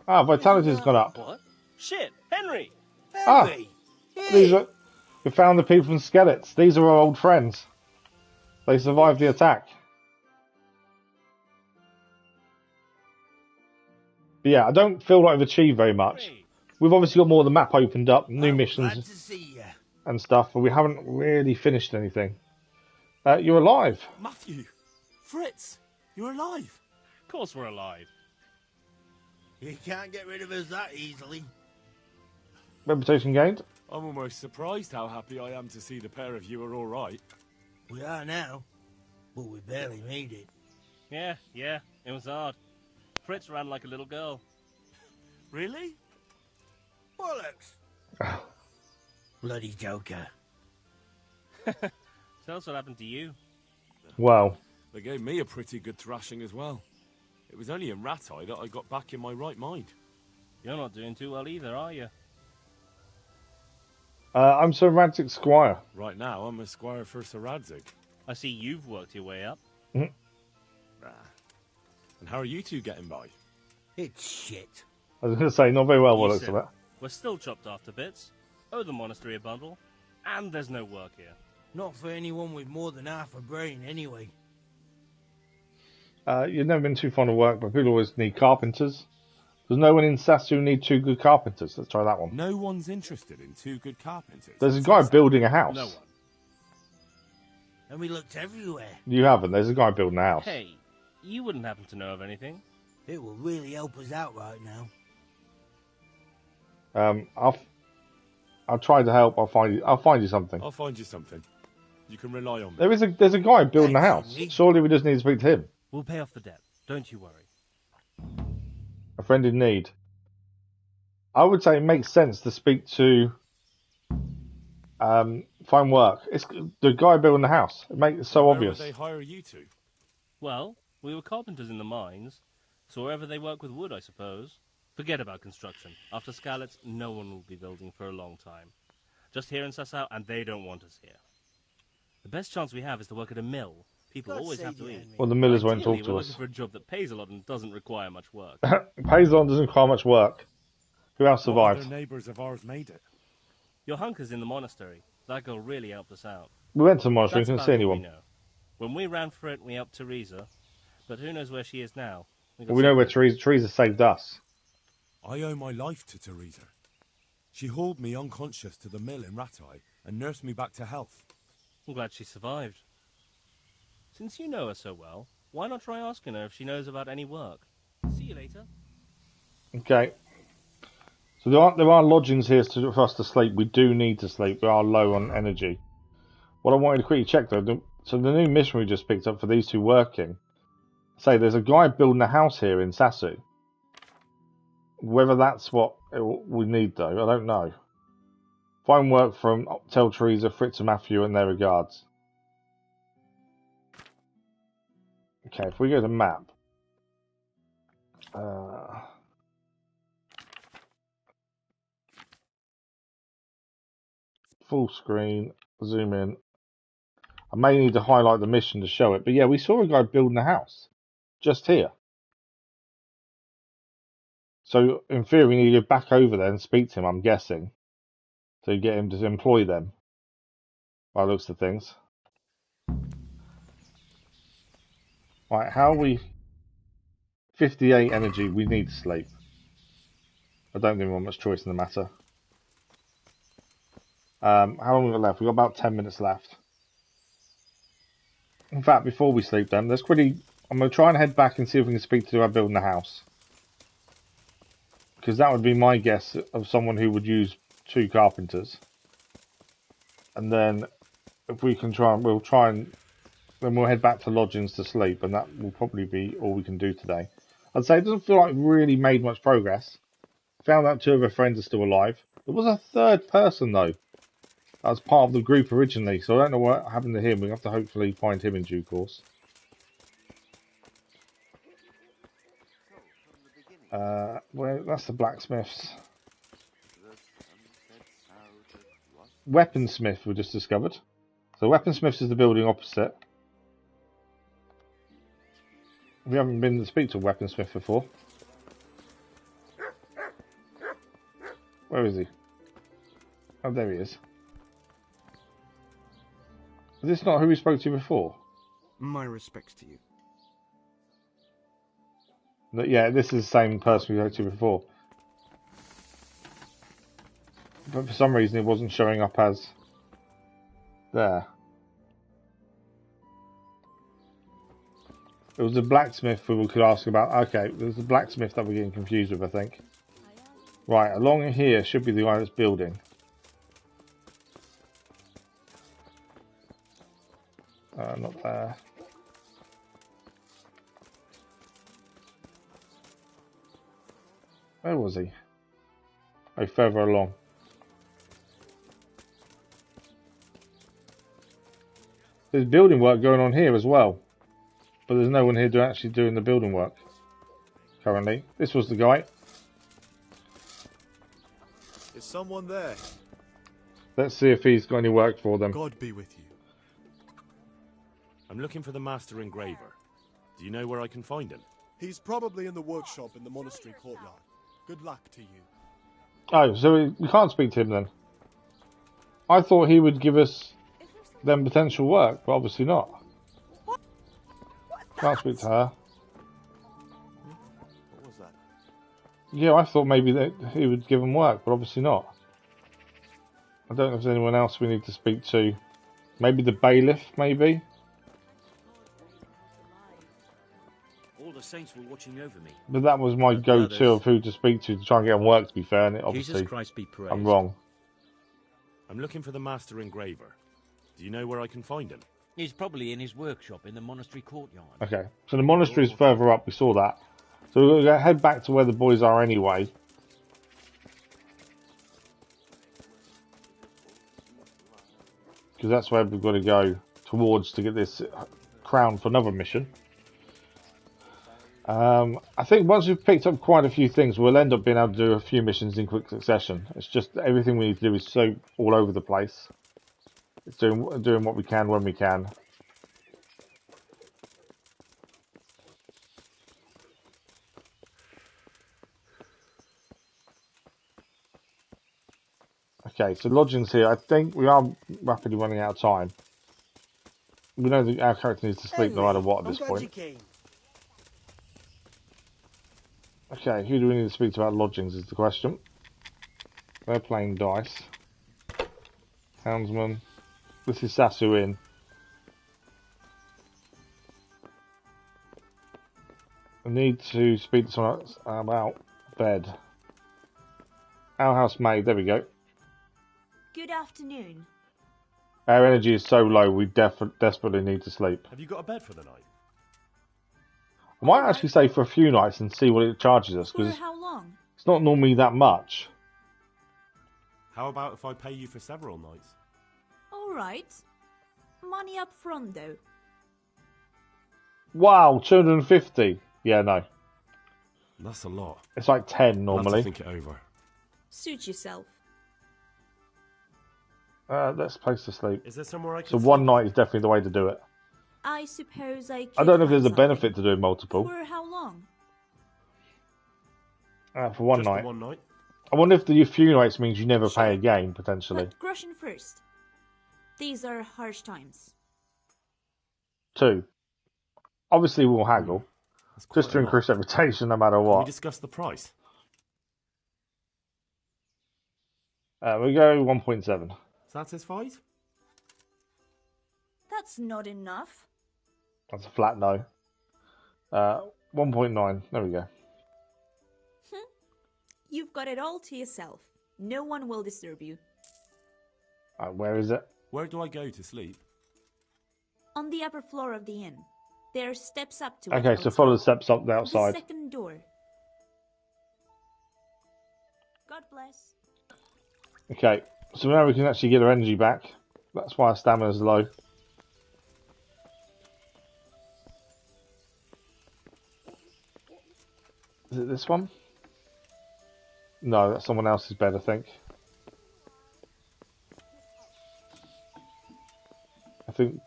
Ah, vitality's gone up. What? Shit, Henry! Henry! These are... We found the people from Skeletons. These are our old friends. They survived the attack. But yeah, I don't feel like I've achieved very much. We've obviously got more of the map opened up, new missions and stuff, but we haven't really finished anything. You're alive. Matthew! Fritz! You're alive! Of course we're alive. You can't get rid of us that easily. Reputation gained. I'm almost surprised how happy I am to see the pair of you are all right. We are now, but we barely made it. Yeah, it was hard. Fritz ran like a little girl. Really? Bollocks! Bloody Joker. Tell us what happened to you. Wow. They gave me a pretty good thrashing as well. It was only in Rat-Eye that I got back in my right mind. You're not doing too well either, are you? I'm Sir Radzig Squire. Right now, I'm a squire for Sir Radzig. I see you've worked your way up. Mm. And how are you 2 getting by? It's shit. I was going to say, not very well, what looks of it. We're still chopped off to bits. Owe the monastery a bundle. And there's no work here. Not for anyone with more than half a brain, anyway. You've never been too fond of work, but people always need carpenters. There's no one in Sasau who need 2 good carpenters. Let's try that one. No one's interested in 2 good carpenters. There's a guy building a house. No one. And we looked everywhere. You haven't. There's a guy building a house. Hey, you wouldn't happen to know of anything. It will really help us out right now. I'll try to help. I'll find you something. I'll find you something. You can rely on me. There's a guy building a house. Surely we just need to speak to him. We'll pay off the debt. Don't you worry. A friend in need. I would say it makes sense to speak to find work. It's the guy building the house. It makes it so obvious. Where would they hire you to? Well, we were carpenters in the mines, so wherever they work with wood, I suppose. Forget about construction. After Skalitz, no one will be building for a long time. Just here in Sasau, and they don't want us here. The best chance we have is to work at a mill. People always have to eat. Well, the millers won't talk to we're us. looking for a job that pays a lot and doesn't require much work. Pays a lot, doesn't require much work. Who else What survived? other neighbours of ours made it? Your hunker's in the monastery. That girl really helped us out. We went to the monastery, That's couldn't about see all we anyone. know. When we ran for it, we helped Teresa. But who knows where she is now? Well, we know where Teresa saved us. I owe my life to Teresa. She hauled me unconscious to the mill in Ratai and nursed me back to health. I'm glad she survived. Since you know her so well, why not try asking her if she knows about any work? See you later. Okay. So there are lodgings here for us to sleep. We do need to sleep. We are low on energy. What I wanted to quickly check though, so the new mission we just picked up for these two working, say there's a guy building a house here in Sasau. Whether that's what we need though, I don't know. Find work from tell Teresa, Fritz and Matthew and their regards. Okay, if we go to map. Full screen, zoom in. I may need to highlight the mission to show it, but yeah, we saw a guy building a house just here. So in theory, we need to go back over there and speak to him, I'm guessing, to get him to employ them. By the looks of things. Right, how are we? 58 energy, we need to sleep. I don't think we have much choice in the matter. How long have we got left? We've got about 10 minutes left. In fact, before we sleep then, I'm going to try and head back and see if we can speak to our building the house. Because that would be my guess of someone who would use 2 carpenters. And then, if we can then we'll head back to lodgings to sleep, and that will probably be all we can do today. I'd say it doesn't feel like we've really made much progress. Found out 2 of our friends are still alive. There was a 3rd person, though. That was part of the group originally, so I don't know what happened to him. We have to hopefully find him in due course. Well, that's the blacksmiths. Weaponsmith we just discovered. So Weaponsmiths is the building opposite. We haven't been to speak to a Weaponsmith before. Where is he? Oh, there he is. Is this not who we spoke to before? My respects to you. Yeah, this is the same person we spoke to before. But for some reason it wasn't showing up as there. It was the blacksmith who we could ask about. Okay, there's the blacksmith that we're getting confused with, I think. Right, along here should be the guy that's building. Not there. Where was he? Oh, further along. There's building work going on here as well. But there's no one here actually doing the building work. Currently. This was the guy. Is someone there? Let's see if he's got any work for them. God be with you. I'm looking for the master engraver. Do you know where I can find him? He's probably in the workshop in the monastery courtyard. Good luck to you. Oh, so we can't speak to him then. I thought he would give us them potential work, but obviously not. Can't speak to her. What was that? Yeah, I thought maybe that he would give them work, but obviously not. I don't know if there's anyone else we need to speak to. Maybe the bailiff, maybe? All the saints were watching over me. But that was my go-to of who to speak to try and get them work, to be fair, and obviously Jesus Christ be praised. I'm wrong. I'm looking for the master engraver. Do you know where I can find him? He's probably in his workshop in the monastery courtyard. Okay, so the monastery is further up, we saw that. So we're going to head back to where the boys are anyway. Because that's where we've got to go towards to get this crown for another mission. I think once we've picked up quite a few things, we'll end up being able to do a few missions in quick succession. It's just everything we need to do is so all over the place. It's doing what we can when we can. Okay, so lodgings here. I think we are rapidly running out of time. We know that our character needs to sleep no matter what at this point. Okay, who do we need to speak to about lodgings is the question. They're playing dice. Houndsman. This is Sasau Inn. I need to speak to someone else about bed. Our housemaid, there we go. Good afternoon. Our energy is so low, we desperately need to sleep. Have you got a bed for the night? I might actually stay for a few nights and see what it charges us, For because how long? it's not normally that much. How about if I pay you for several nights? All right. Money up front, though. Wow, 250. Yeah, no. That's a lot. It's like 10 I'll have normally. to think it over. Suit yourself. Let's place to sleep. Is there somewhere I can So sleep? one night is definitely the way to do it. I suppose I could I don't know if find there's a something. benefit to doing multiple. For how long? For one Just the night. one night? I wonder if the few nights means you never pay again, potentially. But Grushin first. These are harsh times. 2. Obviously we'll haggle. Just to increase reputation no matter Can we what. discuss the price? We go 1.7. Satisfied? That's not enough. That's a flat no. 1.9. There we go. You've got it all to yourself. No one will disturb you. Where is it? Where do I go to sleep? On the upper floor of the inn. There are steps up to it. Okay, so follow the steps up the The outside. second door. God bless. Okay, so now we can actually get our energy back. That's why our stamina's low. Is it this one? No, that's someone else's bed, I think. I think...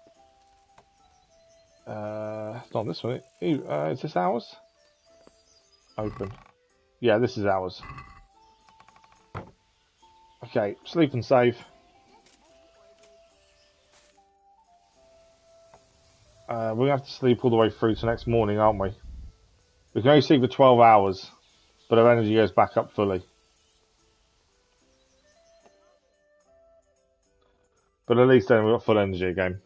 it's not this one. Is this ours? Open. Yeah, this is ours. Okay, sleep and save. We're going to have to sleep all the way through to next morning, aren't we? We can only sleep for 12 hours, but our energy goes back up fully. But at least then we've got full energy again.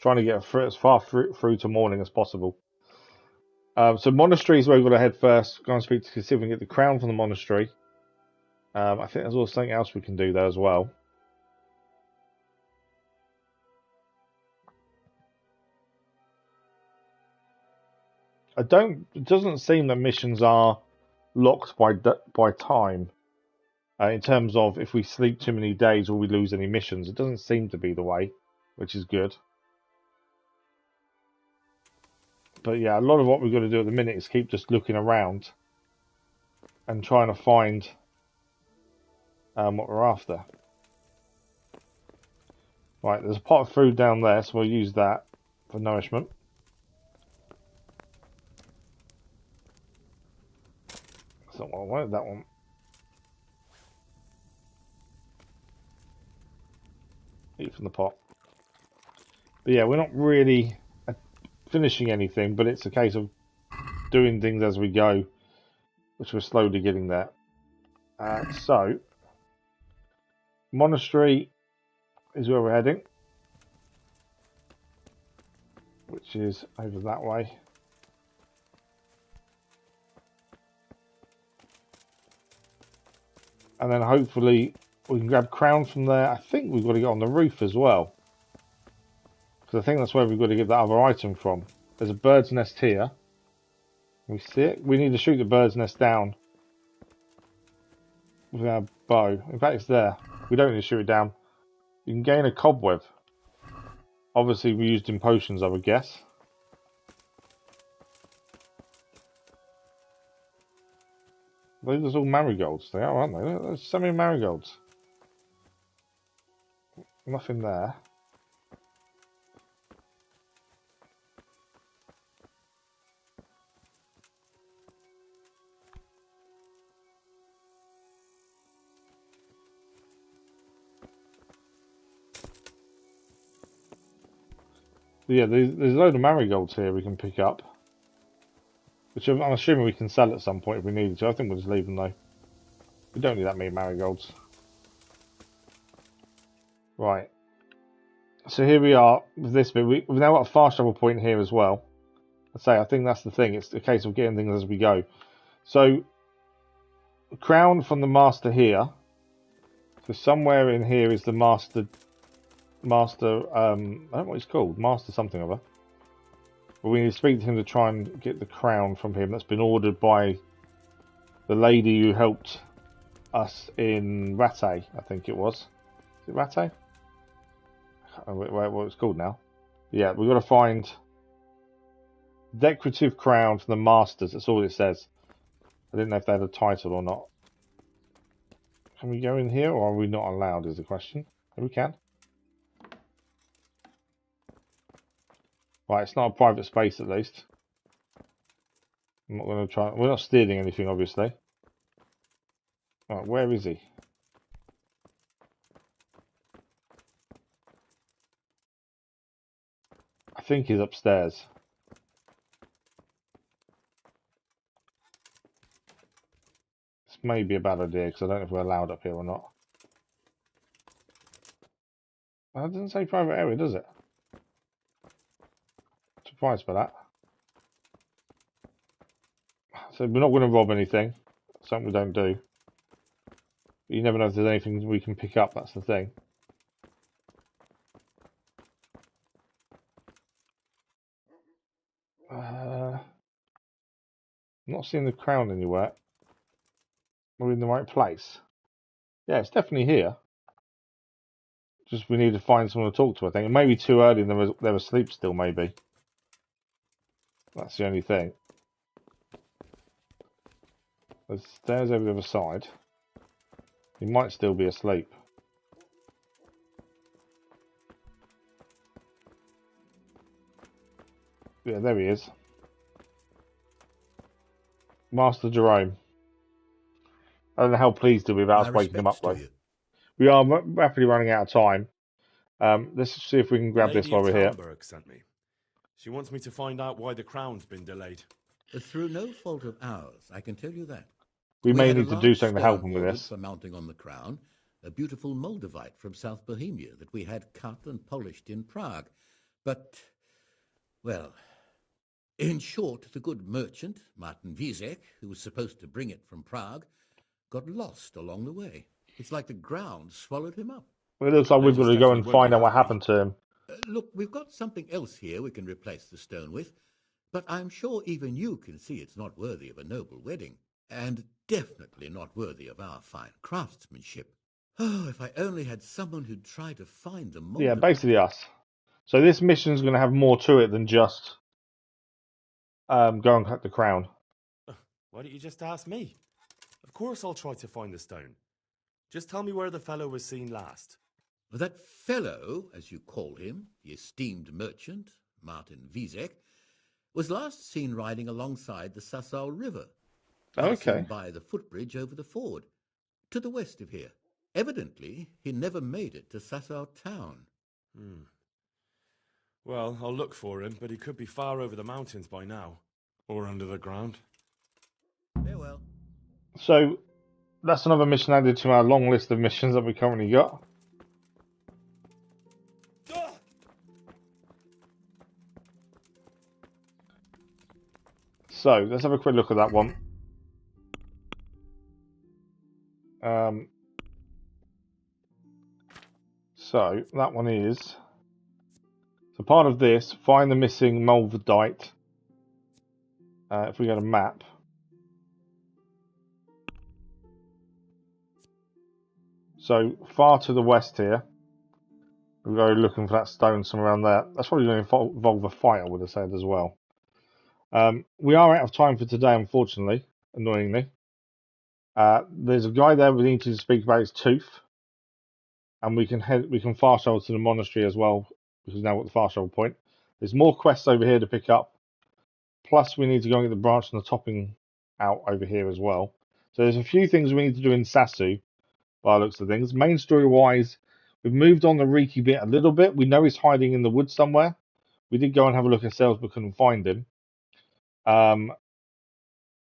Trying to get as far through to morning as possible. So monastery is where we've got to head first. Go and speak to see if we can get the crown from the monastery. I think there's also something else we can do there as well. It doesn't seem that missions are locked by time. In terms of if we sleep too many days, will we lose any missions? It doesn't seem to be the way, which is good. But yeah, a lot of what we've got to do at the minute is keep just looking around and trying to find what we're after. Right, there's a pot of food down there, so we'll use that for nourishment. That's not what I wanted, that one. Eat from the pot. But yeah, we're not really finishing anything, but it's a case of doing things as we go, which we're slowly getting there. So, monastery is where we're heading, which is over that way. And then hopefully we can grab crowns from there. I think we've got to get on the roof as well, because I think that's where we've got to get that other item from. There's a bird's nest here. Can we see it? We need to shoot the bird's nest down with our bow. In fact, it's there. We don't need to shoot it down. You can gain a cobweb. Obviously, we used in potions, I would guess. Those are all marigolds. They are, aren't they? There's so many marigolds. Nothing there. Yeah, there's a load of marigolds here we can pick up. Which I'm assuming we can sell at some point if we needed to. I think we'll just leave them though. We don't need that many marigolds. Right. So here we are with this bit. We've now got a fast travel point here as well. I think that's the thing. It's a case of getting things as we go. So, crown from the master here. So somewhere in here is the master. I don't know what it's called. Master something or other. But we need to speak to him to try and get the crown from him. That's been ordered by the lady who helped us in Rattay, I think it was. Is it Rattay? I can't remember what it's called now. Yeah, we've got to find decorative crown from the masters. That's all it says. I didn't know if they had a title or not. Can we go in here or are we not allowed is the question. We can. Right, it's not a private space at least. I'm not going to try. We're not stealing anything, obviously. Right, where is he? I think he's upstairs. This may be a bad idea because I don't know if we're allowed up here or not. Well, it doesn't say private area, does it? Surprised by that. So we're not going to rob anything. Something we don't do. But you never know if there's anything we can pick up, that's the thing. I'm not seeing the crown anywhere. We're in the right place. Yeah, it's definitely here. Just we need to find someone to talk to, I think. It may be too early and they're asleep still, maybe. That's the only thing. There's stairs over the other side. He might still be asleep. Yeah, there he is. Master Jerome. I don't know how pleased he'll be about us waking him up, though. We are rapidly running out of time. Let's see if we can grab this while we're here. Sent me. She wants me to find out why the crown's been delayed. Through no fault of ours, I can tell you that. We may need to do something to help him with this. For mounting on the crown, a beautiful Moldavite from South Bohemia that we had cut and polished in Prague. But, well, in short, the good merchant, Martin Vizek, who was supposed to bring it from Prague, got lost along the way. It's like the ground swallowed him up. Well, it looks like we've got to go and find out what happened to him. Look, we've got something else here we can replace the stone with, but I'm sure even you can see it's not worthy of a noble wedding, and definitely not worthy of our fine craftsmanship. Oh, if I only had someone who'd try to find the mold. Yeah, basically us. So this mission's going to have more to it than just go and cut the crown. Why don't you just ask me? Of course I'll try to find the stone. Just tell me where the fellow was seen last. That fellow, as you call him, the esteemed merchant, Martin Vizek, was last seen riding alongside the Sasau River. Okay. By the footbridge over the ford, to the west of here. Evidently, he never made it to Sasau town. Well, I'll look for him, but he could be far over the mountains by now. Or under the ground. Farewell. So, that's another mission added to our long list of missions that we currently got. So, let's have a quick look at that one. So, that one is... So part of this, find the missing Moldavite. If we go to map. So, far to the west here. We'll go looking for that stone somewhere around there. That's probably going to involve a fight, I would have said as well. We are out of time for today, unfortunately, annoyingly. There's a guy there we need to speak about his tooth. And we can fast travel to the monastery as well, because now we're at the fast travel point. There's more quests over here to pick up. Plus, we need to go and get the branch and the topping out over here as well. So there's a few things we need to do in Sasau, by the looks of things. Main story-wise, we've moved on the Reeky bit a little bit. We know he's hiding in the woods somewhere. We did go and have a look ourselves, but couldn't find him.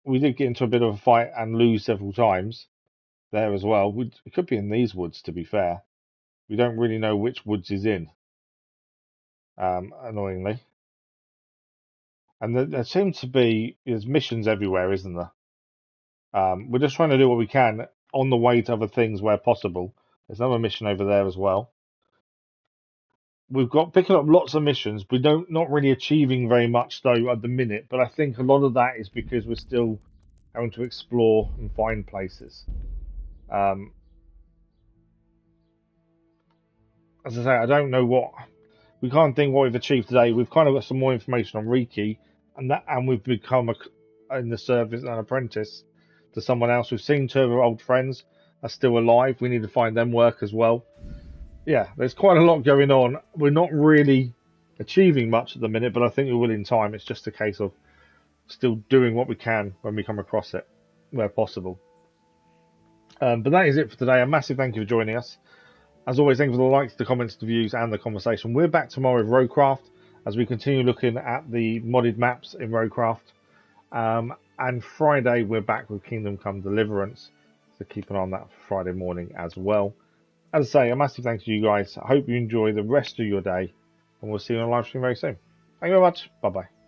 We did get into a bit of a fight and lose several times there as well. It could be in these woods, to be fair. We don't really know which woods he's in, annoyingly. And there seems to be, there's missions everywhere, isn't there? We're just trying to do what we can on the way to other things where possible. There's another mission over there as well. We've got picking up lots of missions. We not really achieving very much though at the minute, but I think a lot of that is because we're still having to explore and find places. As I say, I don't know what we can't think what we've achieved today. We've kind of got some more information on Reeky, and we've become in the service an apprentice to someone else. We've seen two of our old friends are still alive. We need to find them work as well. Yeah, there's quite a lot going on. We're not really achieving much at the minute, but I think we will in time. It's just a case of still doing what we can when we come across it, where possible. But that is it for today. A massive thank you for joining us. As always, thank you for the likes, the comments, the views, and the conversation. We're back tomorrow with Roadcraft as we continue looking at the modded maps in Roadcraft. And Friday, we're back with Kingdom Come Deliverance. So keep an eye on that Friday morning as well. As I say, a massive thanks to you guys. I hope you enjoy the rest of your day, and we'll see you on a live stream very soon. Thank you very much. Bye-bye.